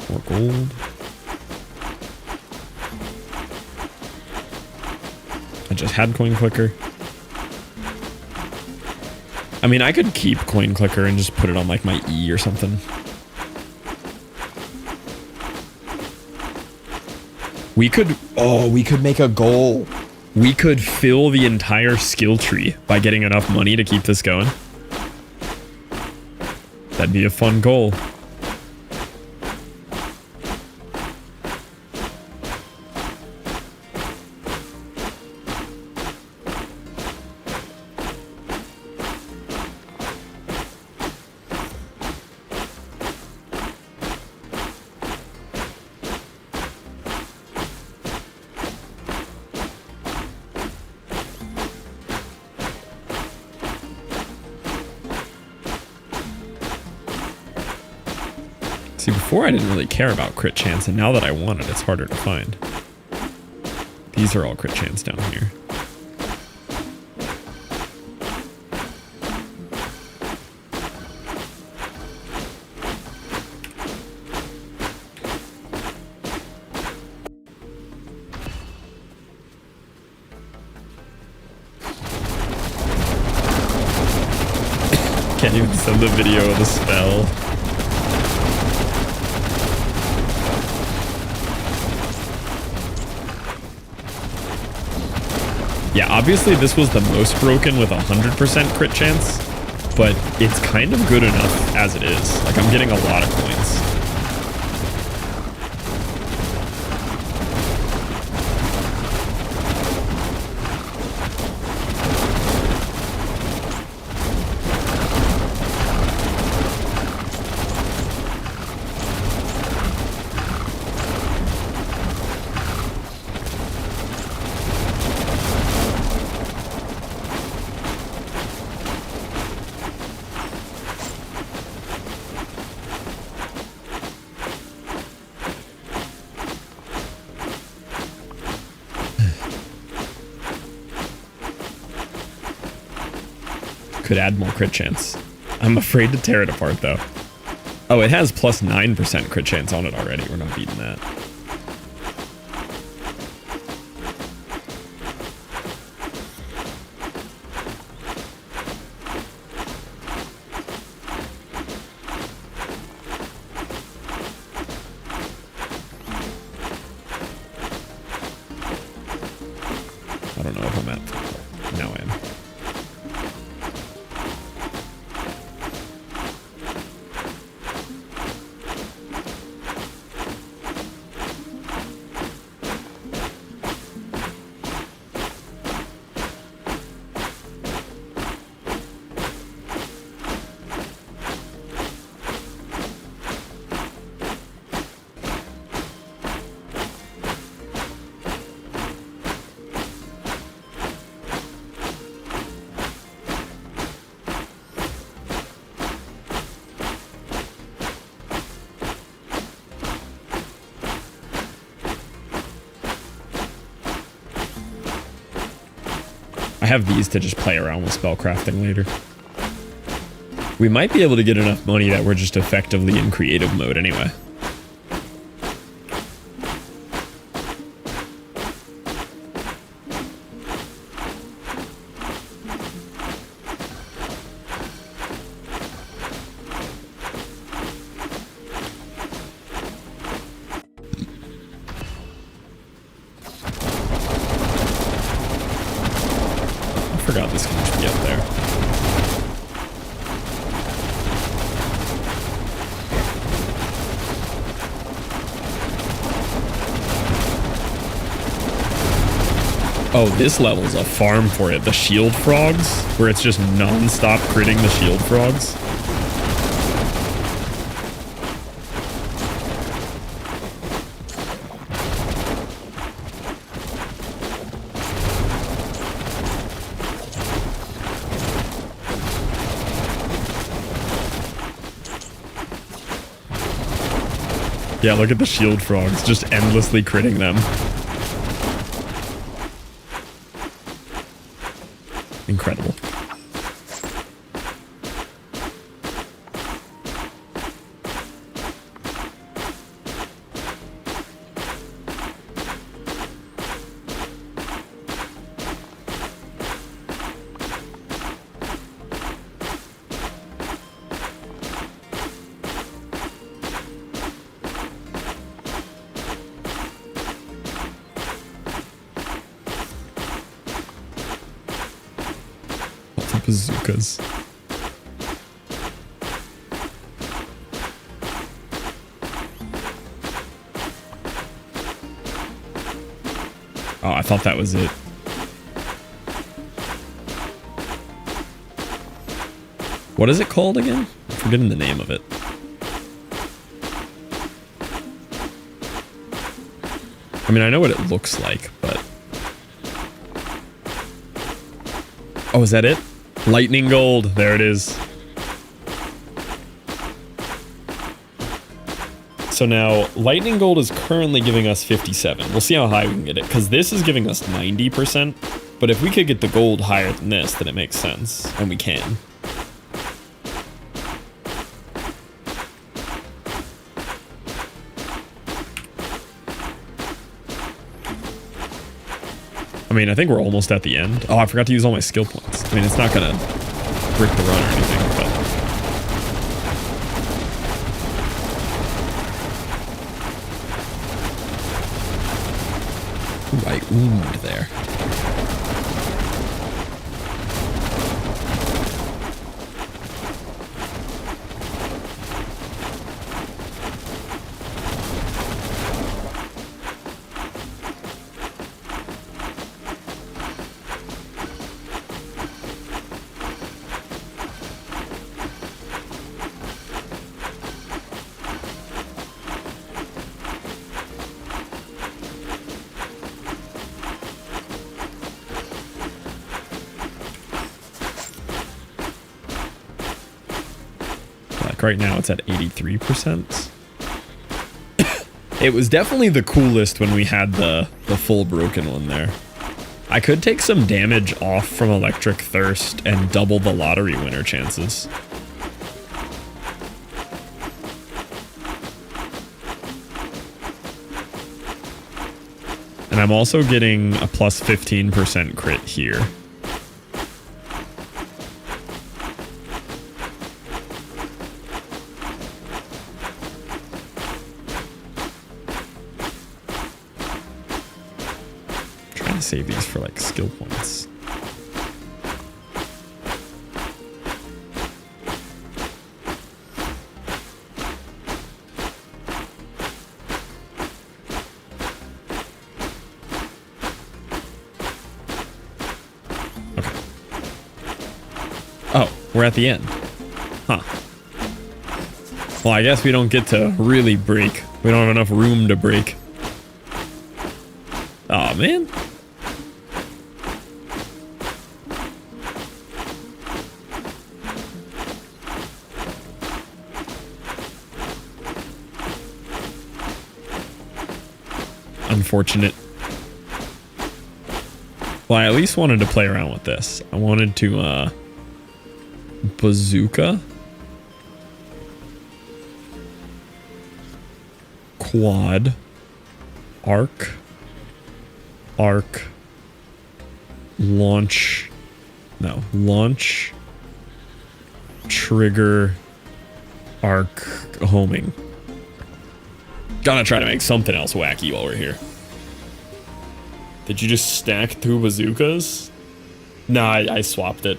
More gold. I just had Coin Clicker. I mean, I could keep Coin Clicker and just put it on like my E or something. We could make a goal. We could fill the entire skill tree by getting enough money to keep this going. That'd be a fun goal. See, before I didn't really care about crit chance, and now that I want it, it's harder to find. These are all crit chance down here. Can't even send the video of the spell. Yeah, obviously this was the most broken with 100% crit chance, but it's kind of good enough as it is. Like, I'm getting a lot of coins. could add more crit chance. I'm afraid to tear it apart though. Oh, it has plus 9% crit chance on it already. We're not beating that. I don't know if I'm at. Now I am. I have these to just play around with spellcrafting later. We might be able to get enough money that we're just effectively in creative mode anyway. I forgot this can just be up there. Oh, this level's a farm for it. The shield frogs, where it's just non-stop critting the shield frogs. Yeah, look at the shield frogs, just endlessly critting them. Incredible. Bazookas. Oh, I thought that was it. What is it called again? I'm forgetting the name of it. I mean, I know what it looks like, but... Oh, is that it? Lightning gold. There it is. So now, lightning gold is currently giving us 57. We'll see how high we can get it, because this is giving us 90%. But if we could get the gold higher than this, then it makes sense. And we can. I mean, I think we're almost at the end. Oh, I forgot to use all my skill points. I mean, it's not gonna brick the run or anything, but... Ooh, I oomed there. Right now it's at 83%. It was definitely the coolest when we had the full broken one there. I could take some damage off from Electric Thirst and double the lottery winner chances. And I'm also getting a plus 15% crit here. Save these for like skill points. Okay. Oh, we're at the end. Huh. Well, I guess we don't get to really break. We don't have enough room to break. Oh man. Unfortunate. Well, I at least wanted to play around with this. I wanted to bazooka, quad, arc, launch, trigger, arc, homing. Gotta try to make something else wacky while we're here. Did you just stack 2 bazookas? No, I swapped it.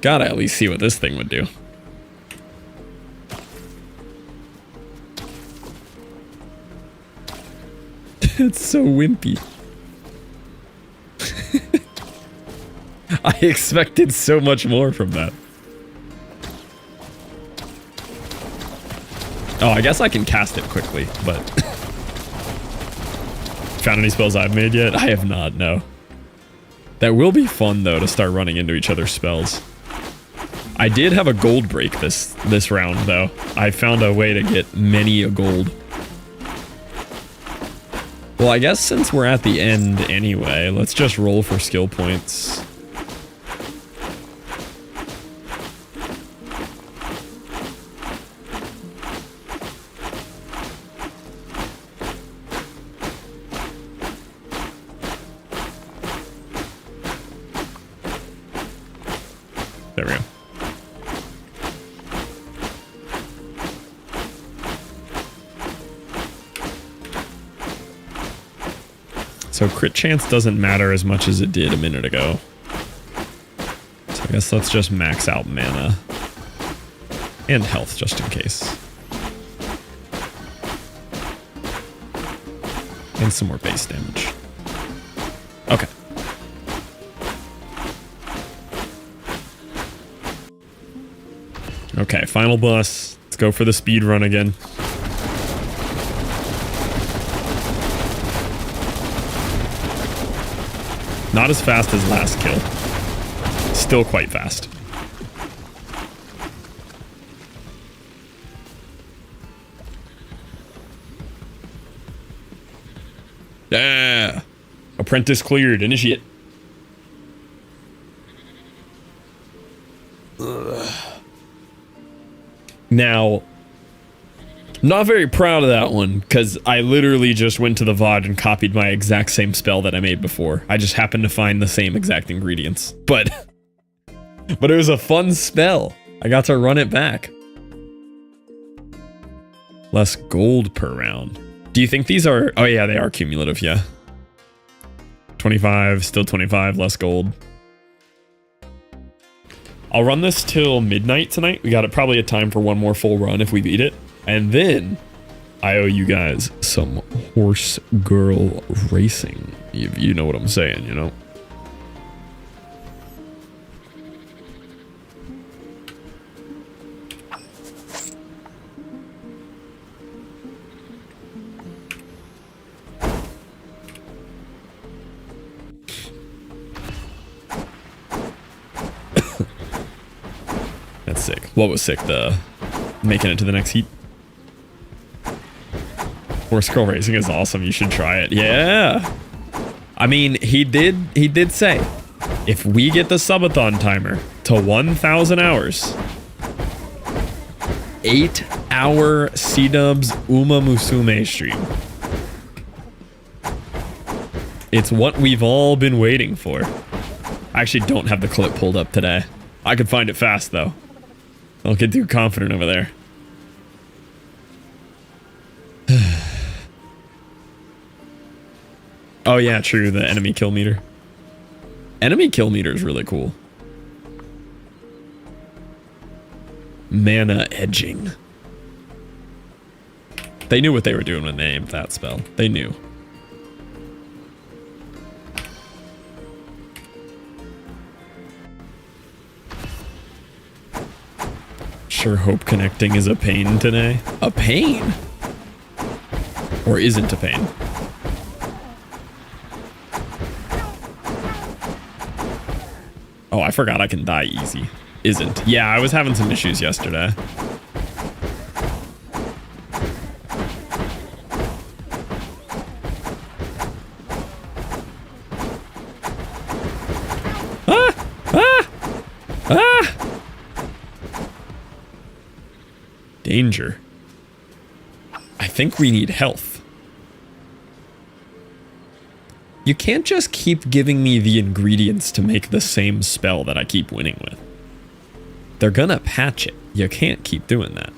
Gotta at least see what this thing would do. It's so wimpy. I expected so much more from that. Oh, I guess I can cast it quickly, but... Found any spells I've made yet? I have not, no. That will be fun, though, to start running into each other's spells. I did have a gold break this round, though. I found a way to get many a gold. Well, I guess since we're at the end anyway, let's just roll for skill points. There we go. So crit chance doesn't matter as much as it did a minute ago. So I guess let's just max out mana. And health, just in case. And some more base damage. Okay. Okay, final boss. Let's go for the speed run again. Not as fast as last kill. Still quite fast. Yeah. Apprentice cleared. Initiate. Ugh. Now, not very proud of that one, because I literally just went to the VOD and copied my exact same spell that I made before. I just happened to find the same exact ingredients. But it was a fun spell. I got to run it back. Less gold per round. Do you think these are... Oh yeah, they are cumulative, yeah. 25, still 25, less gold. I'll run this till midnight tonight. We got probably a time for one more full run if we beat it. And then I owe you guys some horse girl racing. You know what I'm saying, you know? That's sick. What was sick? The making it to the next heat? Horse Girl Racing is awesome. You should try it. Yeah. I mean, he did say, if we get the subathon timer to 1,000 hours, 8-hour C-Dubs Uma Musume stream. It's what we've all been waiting for. I actually don't have the clip pulled up today. I could find it fast, though. Don't get too confident over there. Oh yeah, true, the enemy kill meter. Enemy kill meter is really cool. Mana edging. They knew what they were doing when they named that spell. They knew. Sure hope connecting is a pain today. A pain? Or isn't a pain? Oh, I forgot I can die easy. Isn't. Yeah, I was having some issues yesterday. Ah! Ah! Ah! Danger. I think we need health. You can't just keep giving me the ingredients to make the same spell that I keep winning with. They're gonna patch it. You can't keep doing that.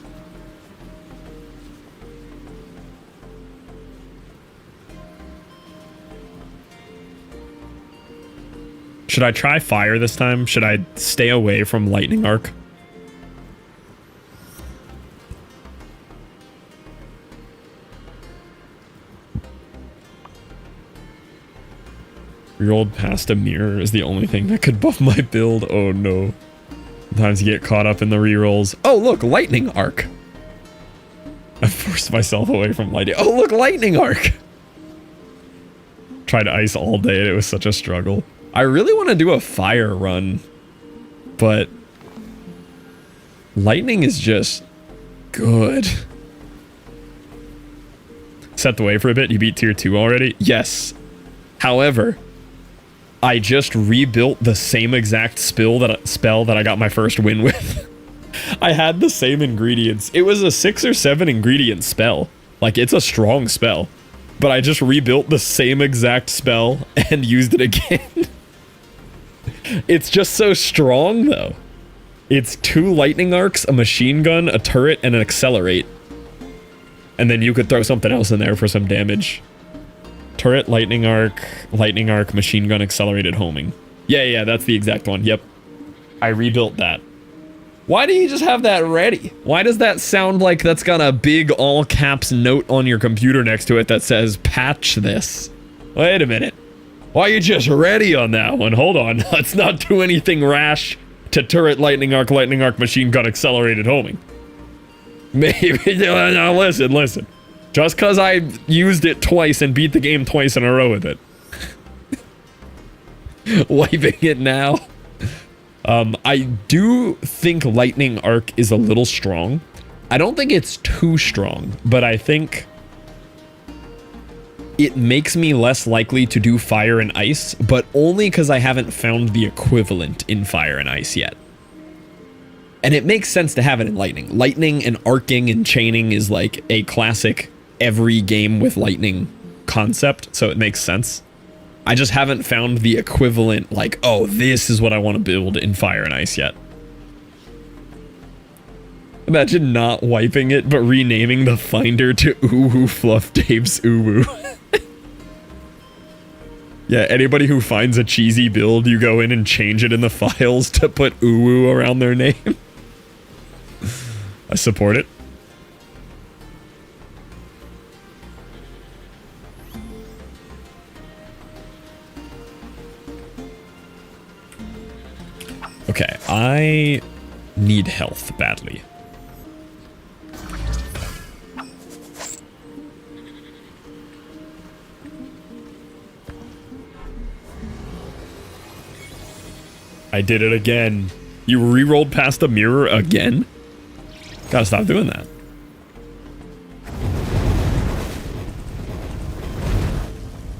Should I try fire this time? Should I stay away from lightning arc? Rerolled past a mirror is the only thing that could buff my build. Oh no. Sometimes you get caught up in the rerolls. Oh look, lightning arc. I forced myself away from lightning. Oh look, lightning arc. Tried ice all day and it was such a struggle. I really want to do a fire run, but lightning is just good. Set the way for a bit. You beat tier 2 already? Yes. However, I just rebuilt the same exact spell that I got my first win with. I had the same ingredients. It was a 6 or 7 ingredient spell. Like, it's a strong spell. But I just rebuilt the same exact spell and used it again. It's just so strong, though. It's 2 lightning arcs, a machine gun, a turret, and an accelerate. And then you could throw something else in there for some damage. Turret, lightning arc, machine gun, accelerated homing. Yeah, that's the exact one. Yep. I rebuilt that. Why do you just have that ready? Why does that sound like that's got a big all caps note on your computer next to it that says patch this? Wait a minute. Why are you just ready on that one? Hold on. Let's not do anything rash to turret, lightning arc, machine gun, accelerated homing. Maybe. No, listen. Just because I used it twice and beat the game twice in a row with it. Wiping it now. I do think lightning arc is a little strong. I don't think it's too strong, but I think it makes me less likely to do fire and ice, but only because I haven't found the equivalent in fire and ice yet. And it makes sense to have it in lightning. Lightning and arcing and chaining is like a classic every game with lightning concept, so it makes sense. I just haven't found the equivalent, like, oh, this is what I want to build in fire and ice yet. Imagine not wiping it, but renaming the finder to Uwu Fluff Dave's Uwu. Yeah, anybody who finds a cheesy build, you go in and change it in the files to put Uwu around their name. I support it. Okay, I need health badly. I did it again. You re-rolled past the mirror again? Gotta stop doing that.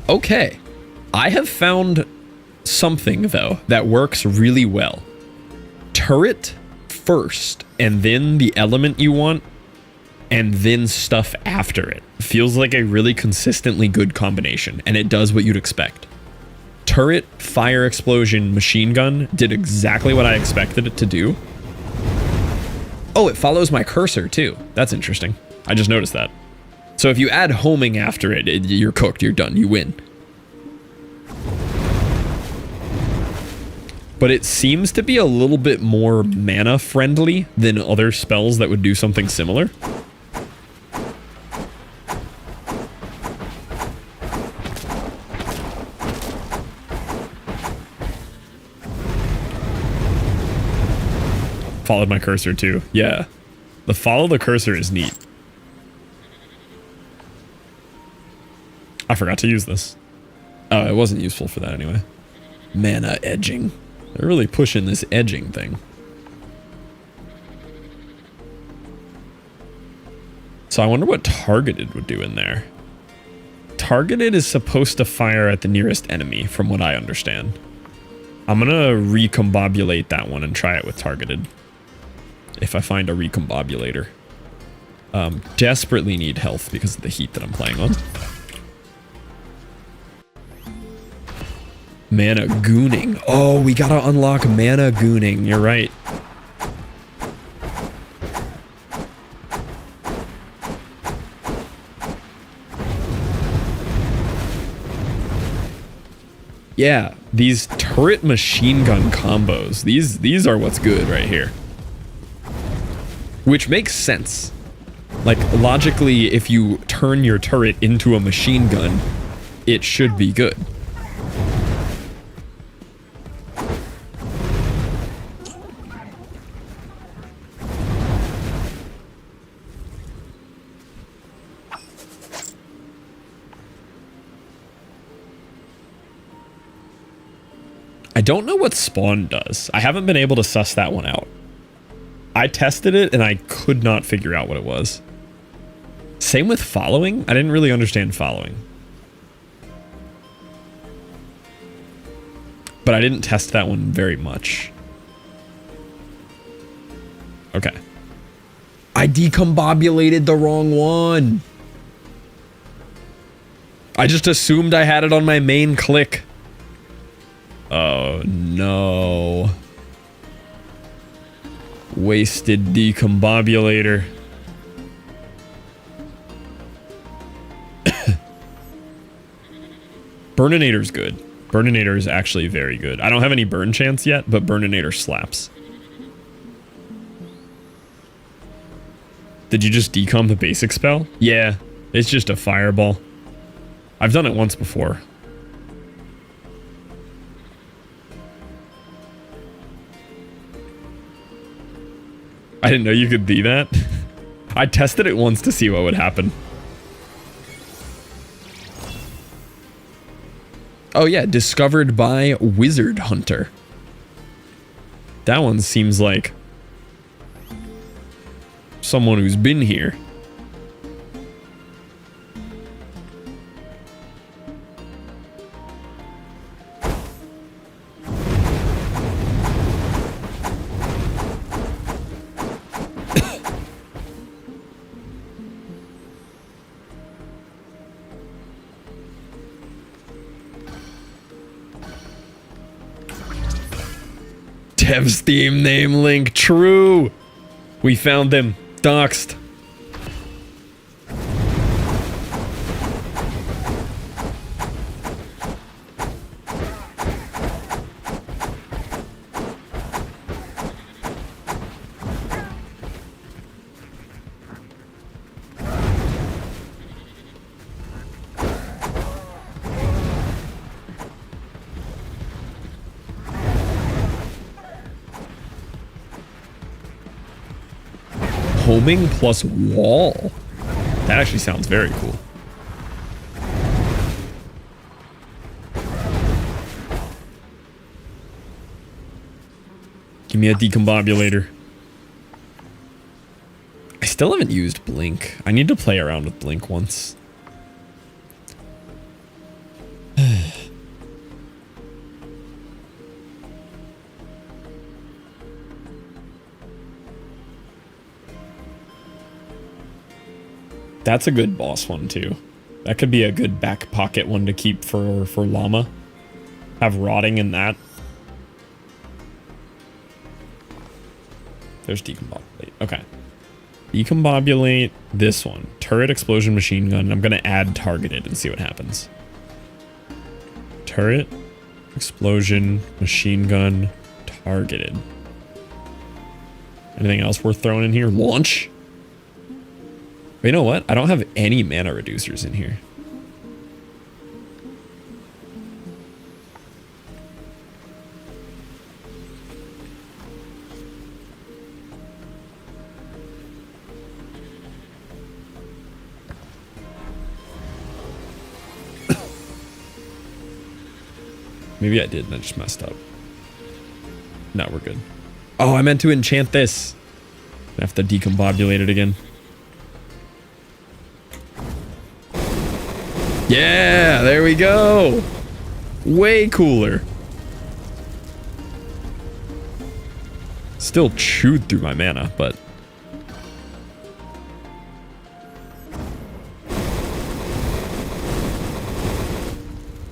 Okay. I have found something, though, that works really well. Turret first, and then the element you want, and then stuff after it. Feels like a really consistently good combination, and it does what you'd expect. Turret, fire explosion, machine gun did exactly what I expected it to do. Oh, it follows my cursor, too. That's interesting. I just noticed that. So if you add homing after it, you're cooked, you're done, you win. But it seems to be a little bit more mana friendly than other spells that would do something similar. Followed my cursor too. Yeah. The follow the cursor is neat. I forgot to use this. Oh, it wasn't useful for that anyway. Mana edging. They're really pushing this edging thing. So I wonder what targeted would do in there. Targeted is supposed to fire at the nearest enemy, from what I understand. I'm gonna recombobulate that one and try it with targeted. If I find a recombobulator. Desperately need health because of the heat that I'm playing on. Mana gooning. Oh, we gotta unlock mana gooning. You're right. Yeah, these turret machine gun combos. These are what's good right here. Which makes sense. Like, logically, if you turn your turret into a machine gun, it should be good. I don't know what spawn does. I haven't been able to suss that one out. I tested it and I could not figure out what it was. Same with following. I didn't really understand following. But I didn't test that one very much. Okay. I decombobulated the wrong one. I just assumed I had it on my main click. Oh no. Wasted decombobulator. Burninator's good. Burninator is actually very good. I don't have any burn chance yet, but Burninator slaps. Did you just decomp the basic spell? Yeah, it's just a fireball. I've done it once before. I didn't know you could be that. I tested it once to see what would happen. Oh yeah, discovered by Wizard Hunter. That one seems like someone who's been here. Dev's Steam name link, true. We found them, doxed. Homing plus wall. That actually sounds very cool. Give me a decombobulator. I still haven't used Blink. I need to play around with Blink once. That's a good boss one too. That could be a good back pocket one to keep for llama. Have rotting in that. There's decombobulate. Okay. Decombobulate this one. Turret, explosion, machine gun. I'm gonna add targeted and see what happens. Turret, explosion, machine gun, targeted. Anything else worth throwing in here? Launch? But you know what? I don't have any mana reducers in here. Maybe I did and I just messed up. No, we're good. Oh, I meant to enchant this. I have to decombobulate it again. Yeah, there we go. Way cooler. Still chewed through my mana, but...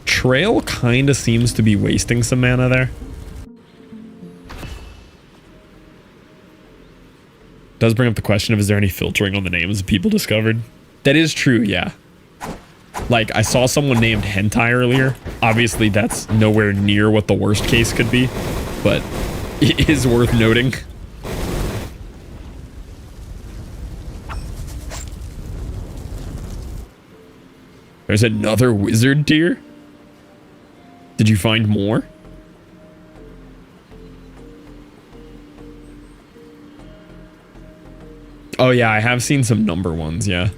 Trail kind of seems to be wasting some mana there. Does bring up the question of, is there any filtering on the names people discovered? That is true, yeah. Like, I saw someone named Hentai earlier. Obviously, that's nowhere near what the worst case could be, but it is worth noting. There's another wizard tier? Did you find more? Oh yeah, I have seen some number ones, yeah.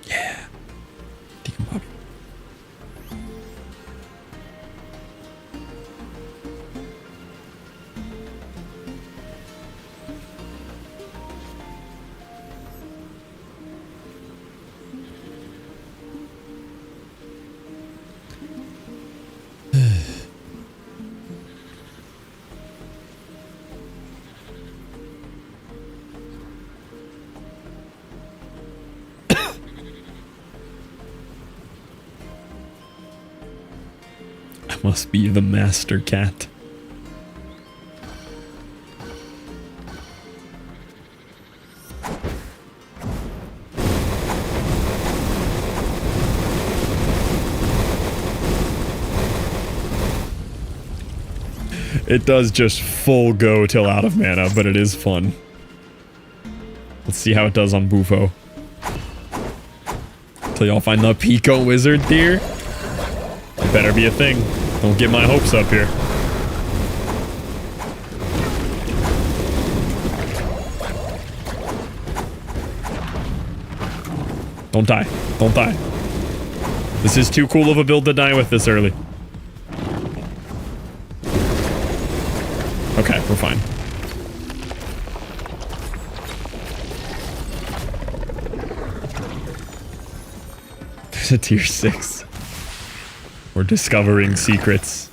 Yeah. Decombobulate. Must be the master cat. It does just full go till out of mana, but it is fun. Let's see how it does on Bufo. Till y'all find the Pico Wizard tier. It better be a thing. Don't get my hopes up here. Don't die. Don't die. This is too cool of a build to die with this early. Okay, we're fine. There's a tier 6. We're discovering secrets.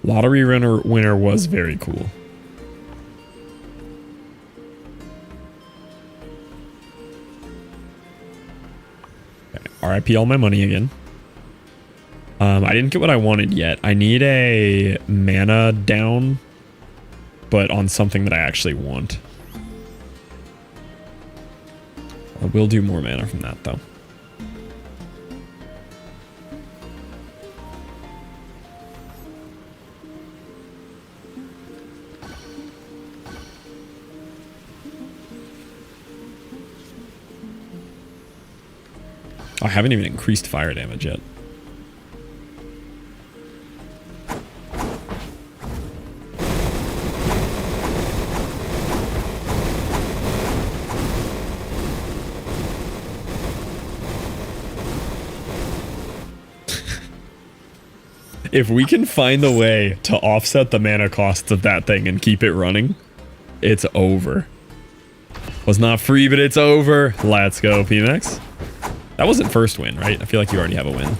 Lottery winner was very cool. RIP all my money again. I didn't get what I wanted yet. I need a mana down, but on something that I actually want. I will do more mana from that though. I haven't even increased fire damage yet. If we can find a way to offset the mana costs of that thing and keep it running, it's over. Was not free, but it's over. Let's go, PMX. That wasn't first win, right? I feel like you already have a win.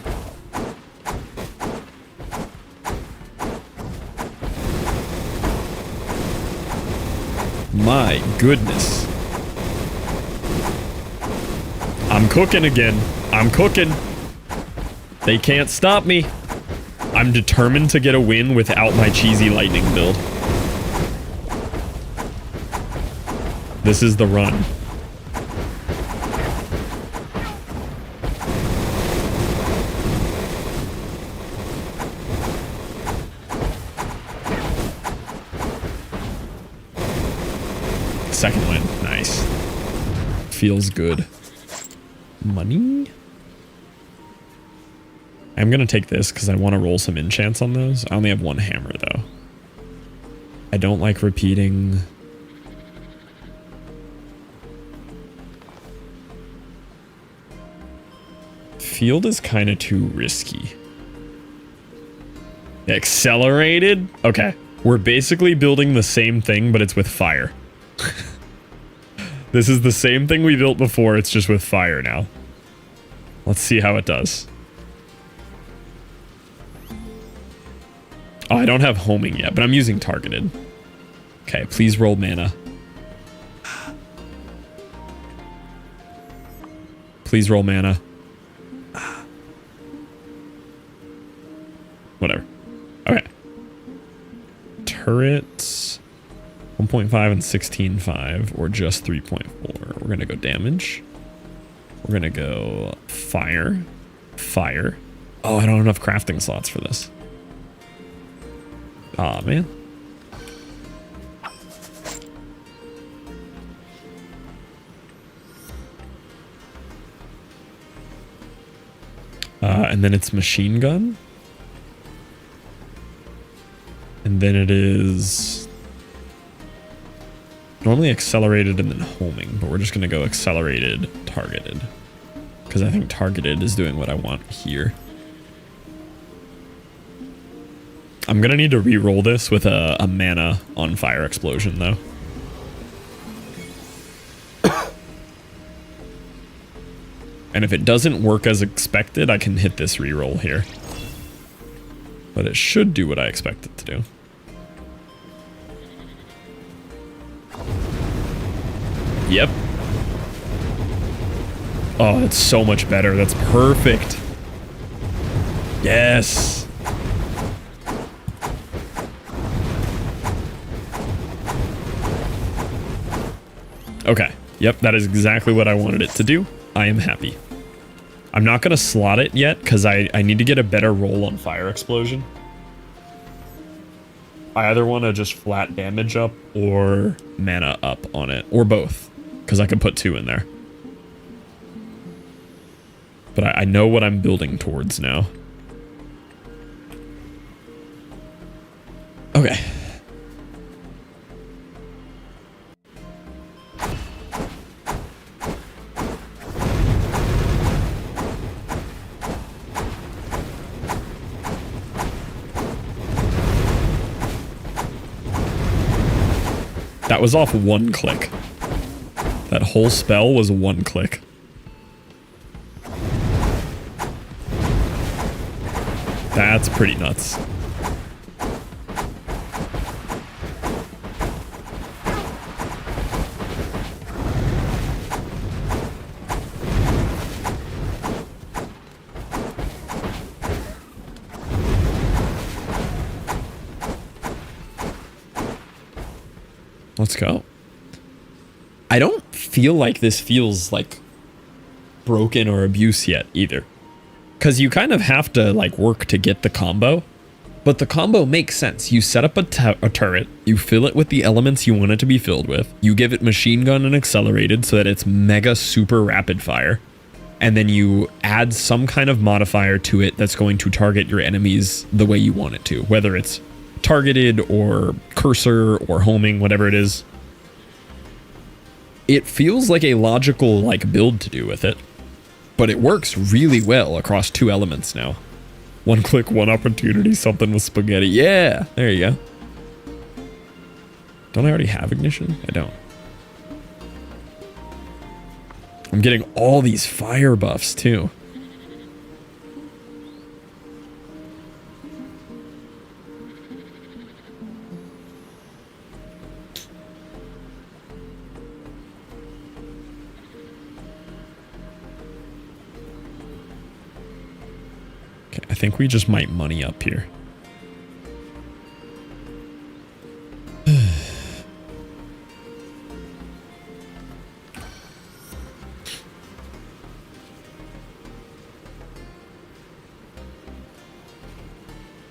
My goodness. I'm cooking again. I'm cooking. They can't stop me. I'm determined to get a win without my cheesy lightning build. This is the run. Second win. Nice. Feels good. Money? I'm going to take this because I want to roll some enchants on those. I only have one hammer, though. I don't like repeating. Field is kind of too risky. Accelerated? Okay. We're basically building the same thing, but it's with fire. This is the same thing we built before, it's just with fire now. Let's see how it does. Oh, I don't have homing yet, but I'm using targeted. Okay, please roll mana. Please roll mana. Whatever. Okay. Turrets 1.5 and 16.5, or just 3.4. We're gonna go damage. We're gonna go fire. Fire. Oh, I don't have enough crafting slots for this. Aw, man. And then it's machine gun. And then it is normally accelerated and then homing, but we're just going to go accelerated, targeted. Because I think targeted is doing what I want here. I'm going to need to re-roll this with a mana on fire explosion, though. And if it doesn't work as expected, I can hit this re-roll here. But it should do what I expect it to do. Yep. Oh, that's so much better. That's perfect. Yes. Okay. Yep, that is exactly what I wanted it to do. I am happy. I'm not going to slot it yet because I need to get a better roll on fire explosion. I either want to just flat damage up or mana up on it, or both, because I can put 2 in there. But I know what I'm building towards now. Okay. That was off 1 click. That whole spell was 1 click. That's pretty nuts. Let's go. I don't feel like this feels like broken or abuse yet either. Because you kind of have to like work to get the combo. But the combo makes sense. You set up a turret, you fill it with the elements you want it to be filled with, you give it machine gun and accelerated so that it's mega super rapid fire, and then you add some kind of modifier to it that's going to target your enemies the way you want it to, whether it's targeted or cursor or homing, whatever it is. It feels like a logical like build to do with it, but it works really well across 2 elements now. One click, one opportunity, something with spaghetti. Yeah, there you go. Don't I already have ignition? I don't. I'm getting all these fire buffs too. Okay, I think we just might money up here.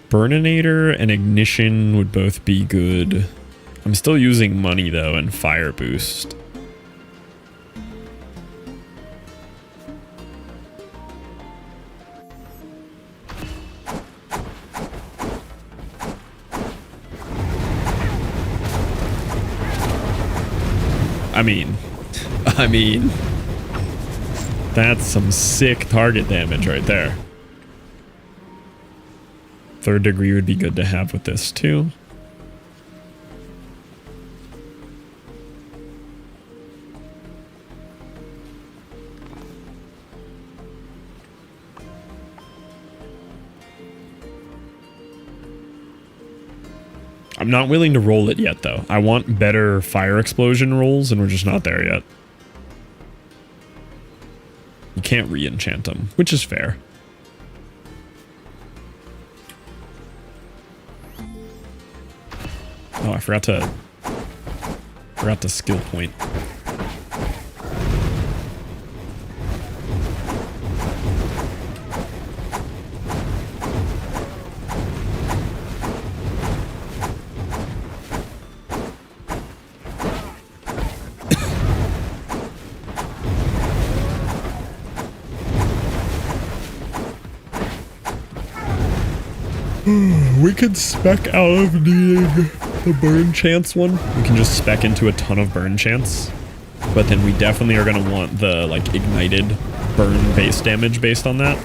Burninator and ignition would both be good. I'm still using money though and fire boost. I mean, that's some sick target damage right there. Third degree would be good to have with this too. I'm not willing to roll it yet though. I want better fire explosion rolls and we're just not there yet. You can't re-enchant them, which is fair. Oh, I forgot to skill point. We could spec out of needing the burn chance one. We can just spec into a ton of burn chance. But then we definitely are going to want the like ignited burn base damage based on that.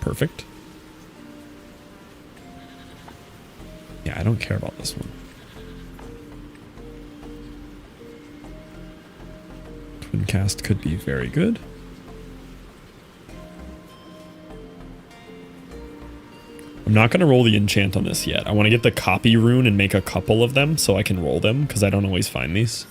Perfect. Yeah, I don't care about this one. Twin cast could be very good. I'm not going to roll the enchant on this yet. I want to get the copy rune and make a couple of them so I can roll them because I don't always find these.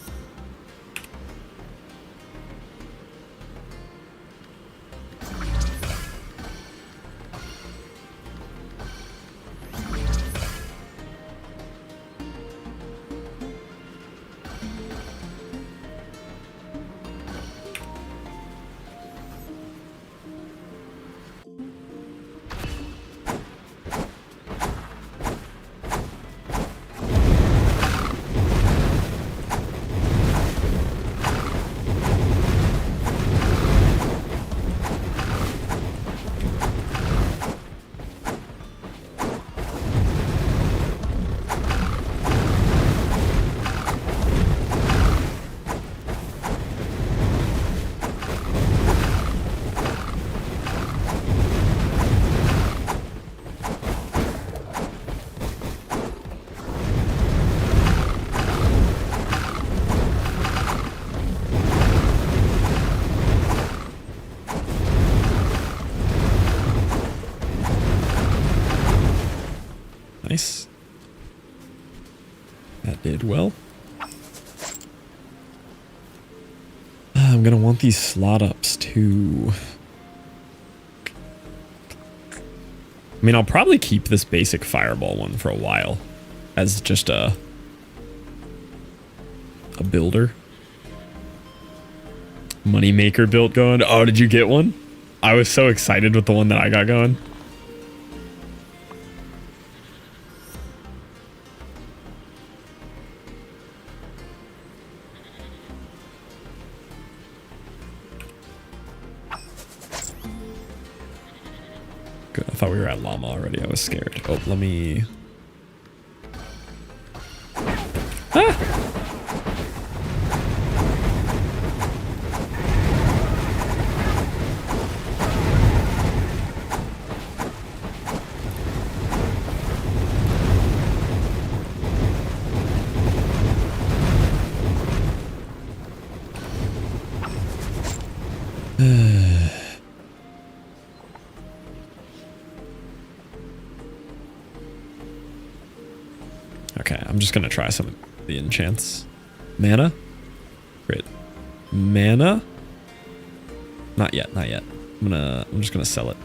Nice. That did well. I'm gonna want these slot ups too. I mean, I'll probably keep this basic fireball one for a while as just a builder. Moneymaker build going. Oh, did you get one? I was so excited with the one that I got going. thought we were at llama already. I was scared. Oh, let me... Ah! Okay, I'm just gonna try some of the enchants. Mana? Great. Mana? Not yet, not yet. I'm just gonna sell it.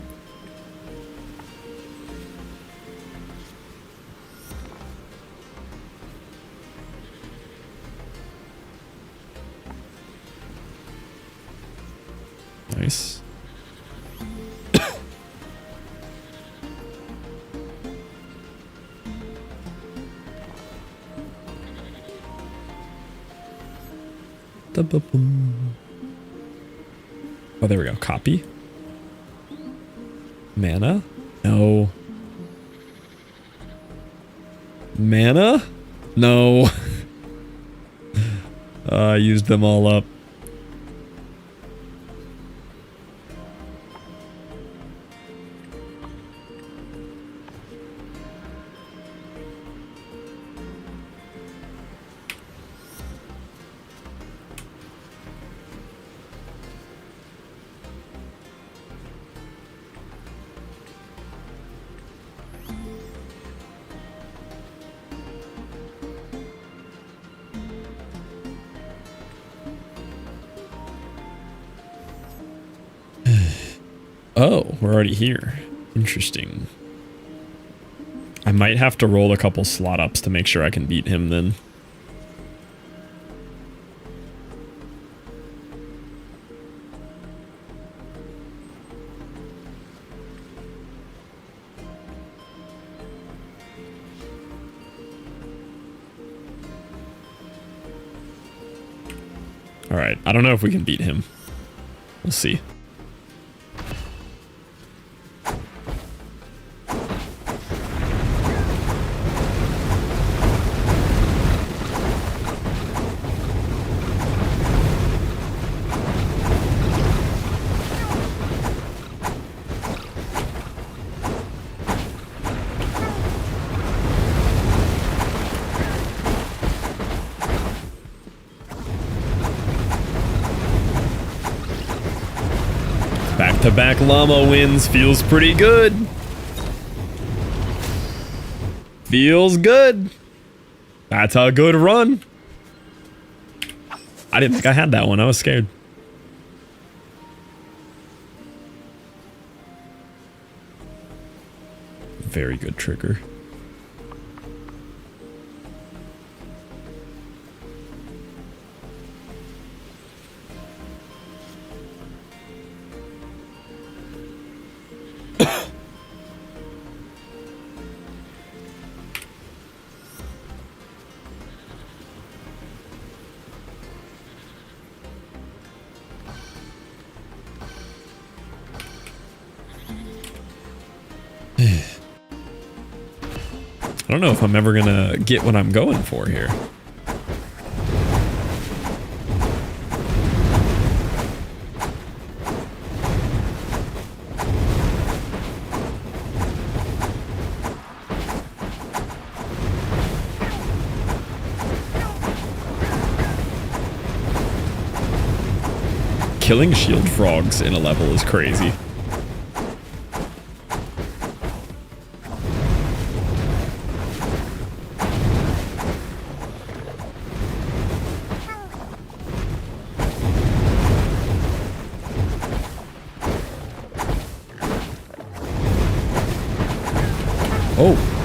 Nice. Oh, there we go. Copy. Mana? No. Mana? No. I used them all up. Oh, we're already here. Interesting. I might have to roll a couple slot ups to make sure I can beat him then. All right, I don't know if we can beat him. We'll see. Back-to-back llama wins feels pretty good. Feels good. That's a good run. I didn't think I had that one. I was scared. Very good trigger. I don't know if I'm ever gonna get what I'm going for here. Killing shield frogs in a level is crazy.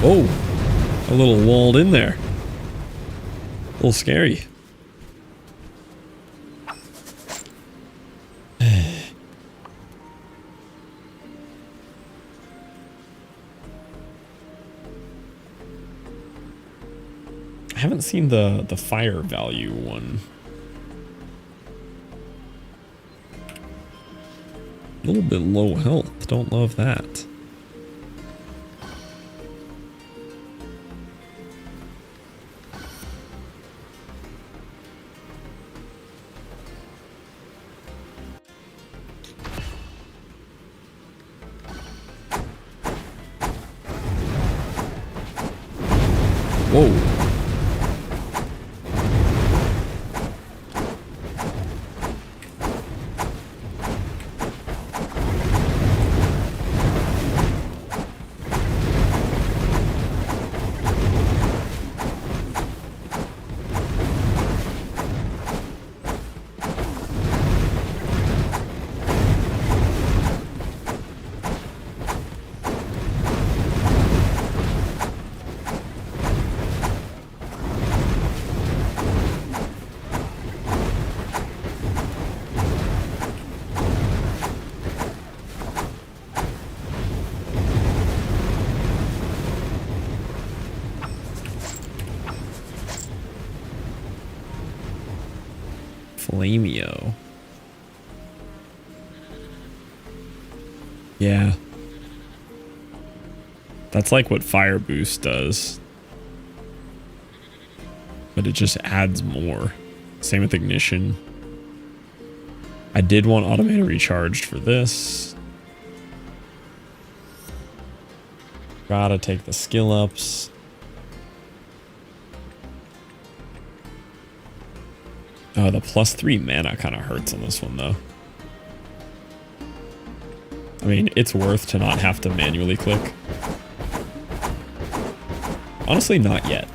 Oh, a little walled in there. A little scary. I haven't seen the fire value one. A little bit low health. Don't love that. Whoa. Flamio. Yeah. That's like what Fire Boost does. But it just adds more. Same with Ignition. I did want Automated Recharged for this. Gotta take the skill ups. Oh, the +3 mana kind of hurts on this one, though. I mean, it's worth to not have to manually click. Honestly, not yet.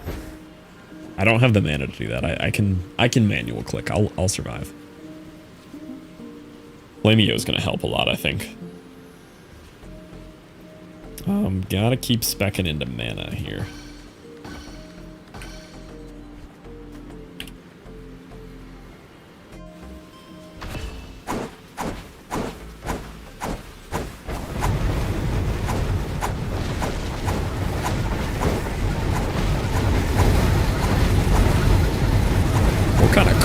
I don't have the mana to do that. I can manual click. I'll survive. Flamio is gonna help a lot, I think. Gotta keep speccing into mana here.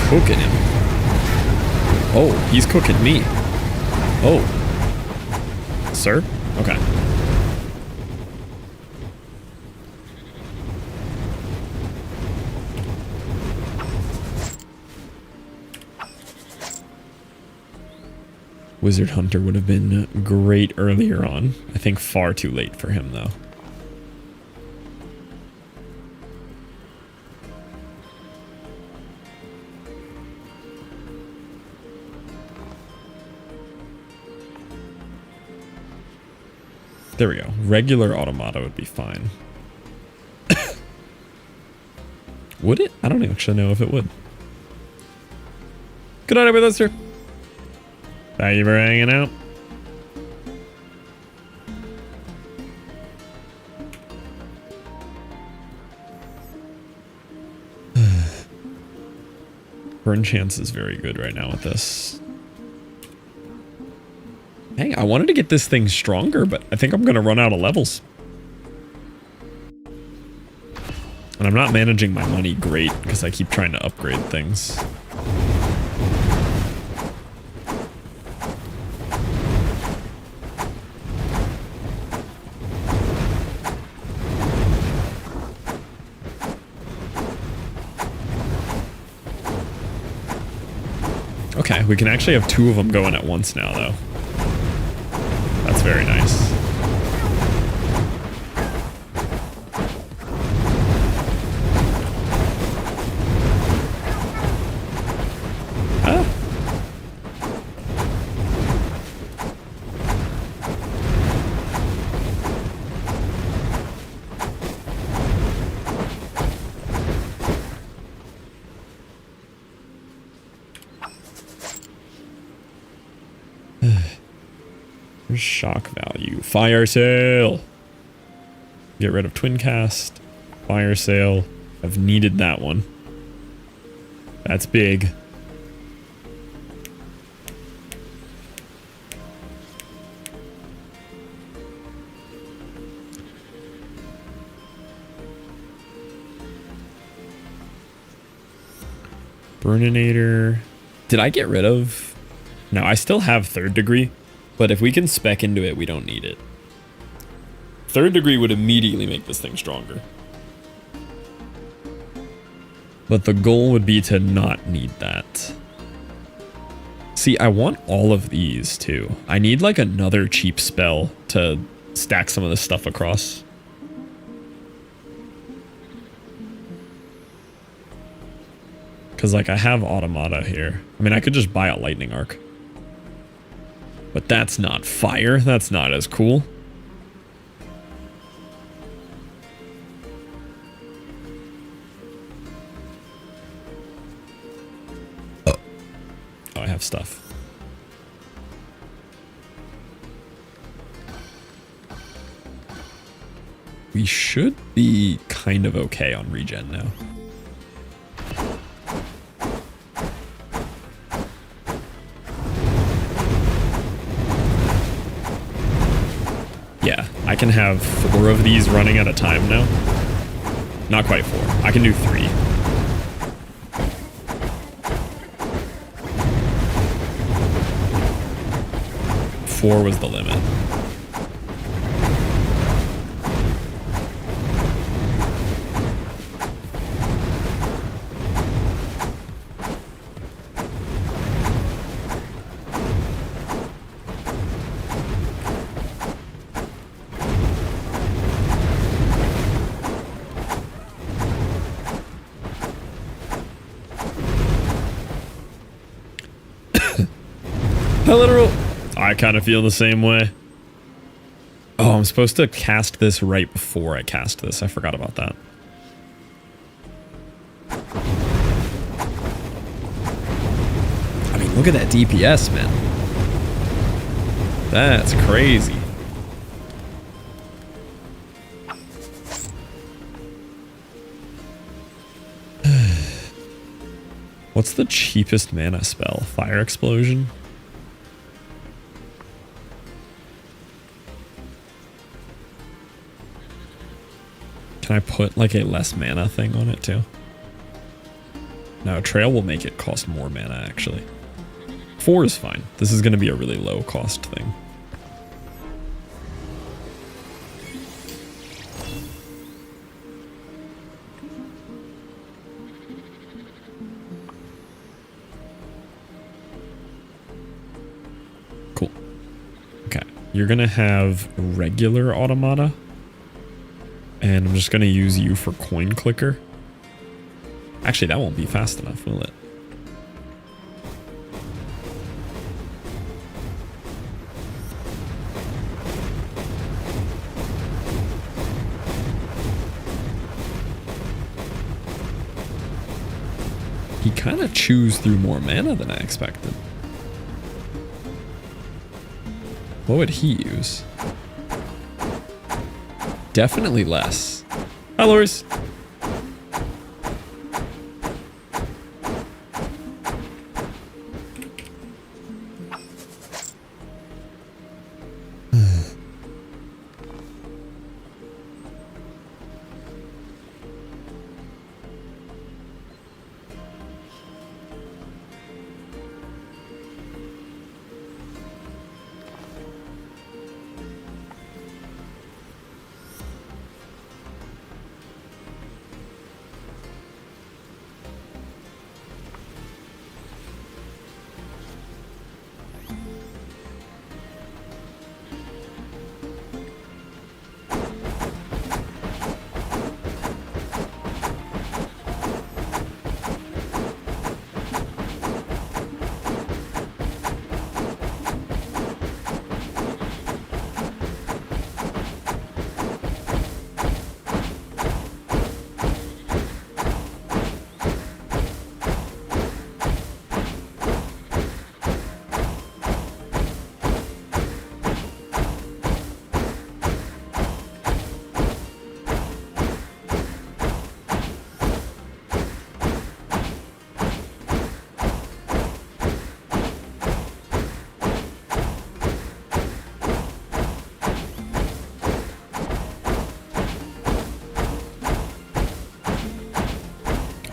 Cooking him. Oh, he's cooking me. Oh. Sir? Okay. Wizard Hunter would have been great earlier on. I think far too late for him, though. There we go. Regular automata would be fine. Would it? I don't actually know if it would. Good night, everybody, sir. Thank you for hanging out. Burn chance is very good right now with this. Hey, I wanted to get this thing stronger, but I think I'm going to run out of levels. And I'm not managing my money great because I keep trying to upgrade things. Okay, we can actually have 2 of them going at once now, though. That's very nice. Ah. Shock value. Fire sale. Get rid of twin cast. Fire sale. I've needed that one. That's big. Burninator. Did I get rid of? No, I still have 3rd degree. But if we can spec into it, we don't need it. 3rd degree would immediately make this thing stronger. But the goal would be to not need that. See, I want all of these too. I need like another cheap spell to stack some of this stuff across. Because, like, I have automata here. I mean, I could just buy a lightning arc. But that's not fire. That's not as cool. Oh, I have stuff. We should be kind of okay on regen now. Yeah, I can have 4 of these running at a time now. Not quite 4. I can do 3. Four was the limit. I kind of feel the same way. Oh, I'm supposed to cast this right before I cast this. I forgot about that. I mean, look at that DPS, man. That's crazy. What's the cheapest mana spell? Fire Explosion? Can I put like a less mana thing on it too? No, Trail will make it cost more mana actually. 4 is fine. This is going to be a really low cost thing. Cool. Okay, you're going to have regular automata. And I'm just going to use you for coin clicker. Actually, that won't be fast enough, will it? He kind of chews through more mana than I expected. What would he use? Definitely less. Hi, Loris.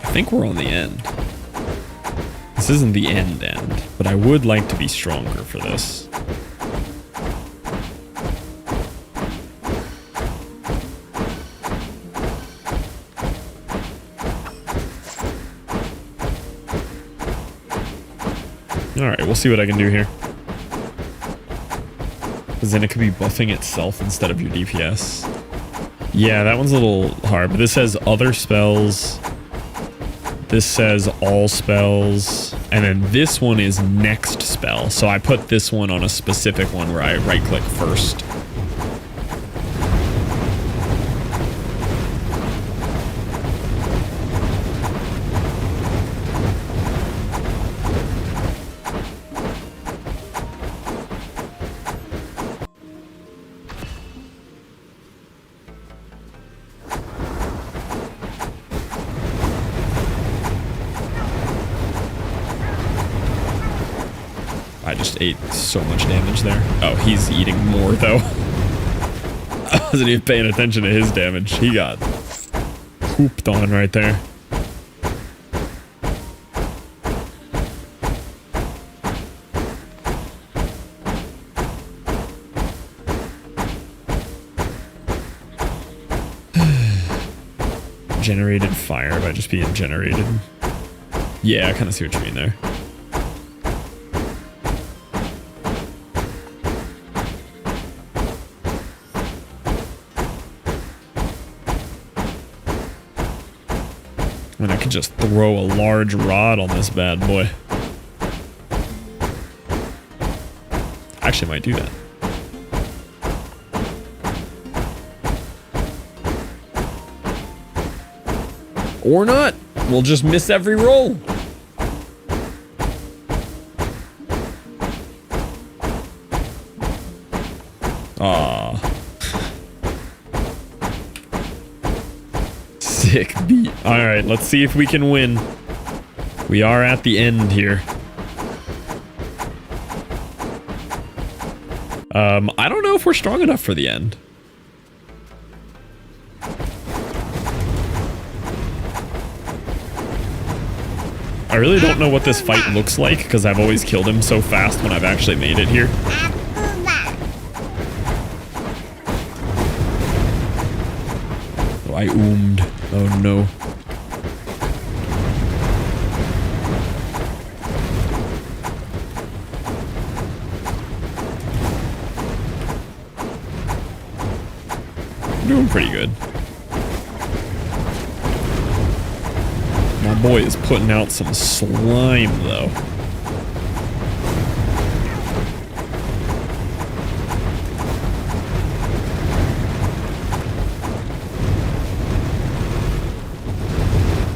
I think we're on the end. This isn't the end, but I would like to be stronger for this. Alright, we'll see what I can do here. Because then it could be buffing itself instead of your DPS. Yeah, that one's a little hard, but this says other spells. This says all spells, and then this one is next spell. So I put this one on a specific one where I right click first. I just ate so much damage there. Oh, he's eating more though. I wasn't even paying attention to his damage. He got pooped on right there. Generated fire by just being generated. Yeah, I kind of see what you mean there. And I could just throw a large rod on this bad boy. I actually might do that. Or not. We'll just miss every roll. Aw. Sick beat. Alright, let's see if we can win. We are at the end here. I don't know if we're strong enough for the end. I really don't know what this fight looks like because I've always killed him so fast when I've actually made it here. Oh, I oomed. Oh no. I'm doing pretty good. My boy is putting out some slime, though.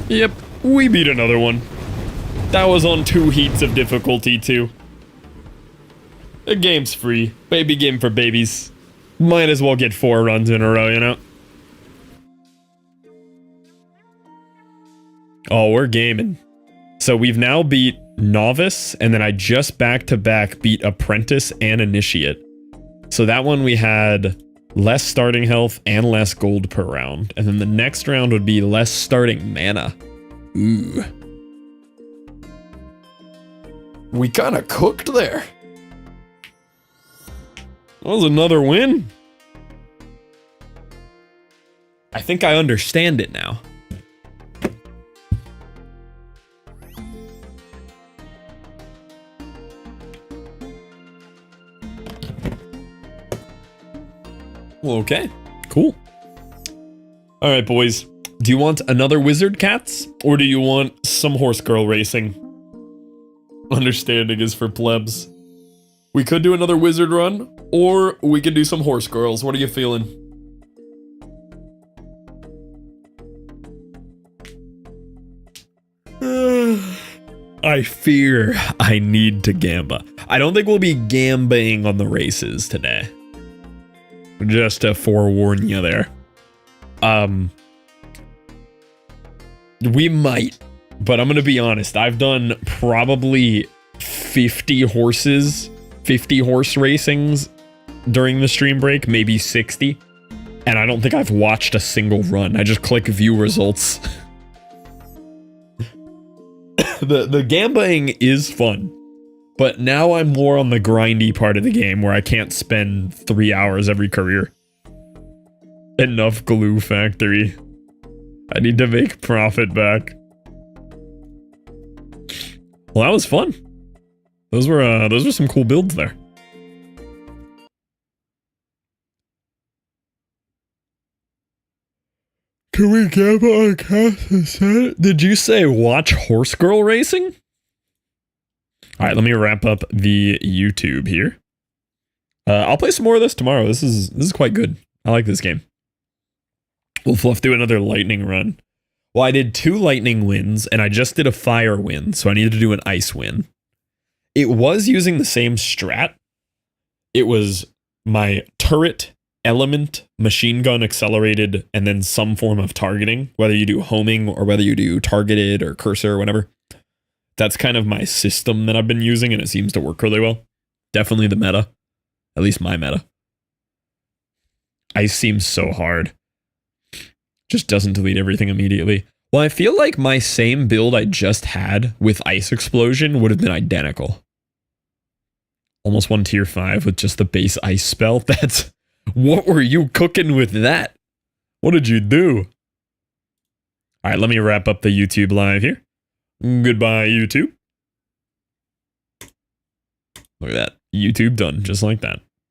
Yep, we beat another one. That was on 2 heats of difficulty, too. The game's free. Baby game for babies. Might as well get 4 runs in a row, you know? Oh, we're gaming. So we've now beat Novice, and then I just back-to-back beat Apprentice and Initiate. So that one we had less starting health and less gold per round. And then the next round would be less starting mana. Ooh. We kinda cooked there. That was another win. I think I understand it now. Okay, cool. All right, boys. Do you want another wizard cats, or do you want some horse girl racing? Understanding is for plebs. We could do another wizard run, or we could do some horse girls. What are you feeling? I fear I need to gamba. I don't think we'll be gambaing on the races today. Just to forewarn you there. We might, but I'm gonna be honest. I've done probably 50 horse racings during the stream break, maybe 60. And I don't think I've watched a single run. I just click view results. The gambaing is fun. But now I'm more on the grindy part of the game where I can't spend 3 hours every career. Enough glue factory. I need to make profit back. Well, that was fun. Those were some cool builds there. Can we gamble on cast? Did you say watch horse girl racing? All right, let me wrap up the YouTube here. I'll play some more of this tomorrow. This is quite good. I like this game. We'll fluff through another lightning run. Well, I did 2 lightning wins, and I just did a fire win, so I needed to do an ice win. It was using the same strat. It was my turret, element, machine gun accelerated, and then some form of targeting, whether you do homing or whether you do targeted or cursor or whatever. That's kind of my system that I've been using, and it seems to work really well. Definitely the meta. At least my meta. Ice seems so hard. Just doesn't delete everything immediately. Well, I feel like my same build I just had with Ice Explosion would have been identical. Almost won tier 5 with just the base ice spell. That's... What were you cooking with that? What did you do? Alright, let me wrap up the YouTube live here. Goodbye, YouTube. Look at that. YouTube done, just like that.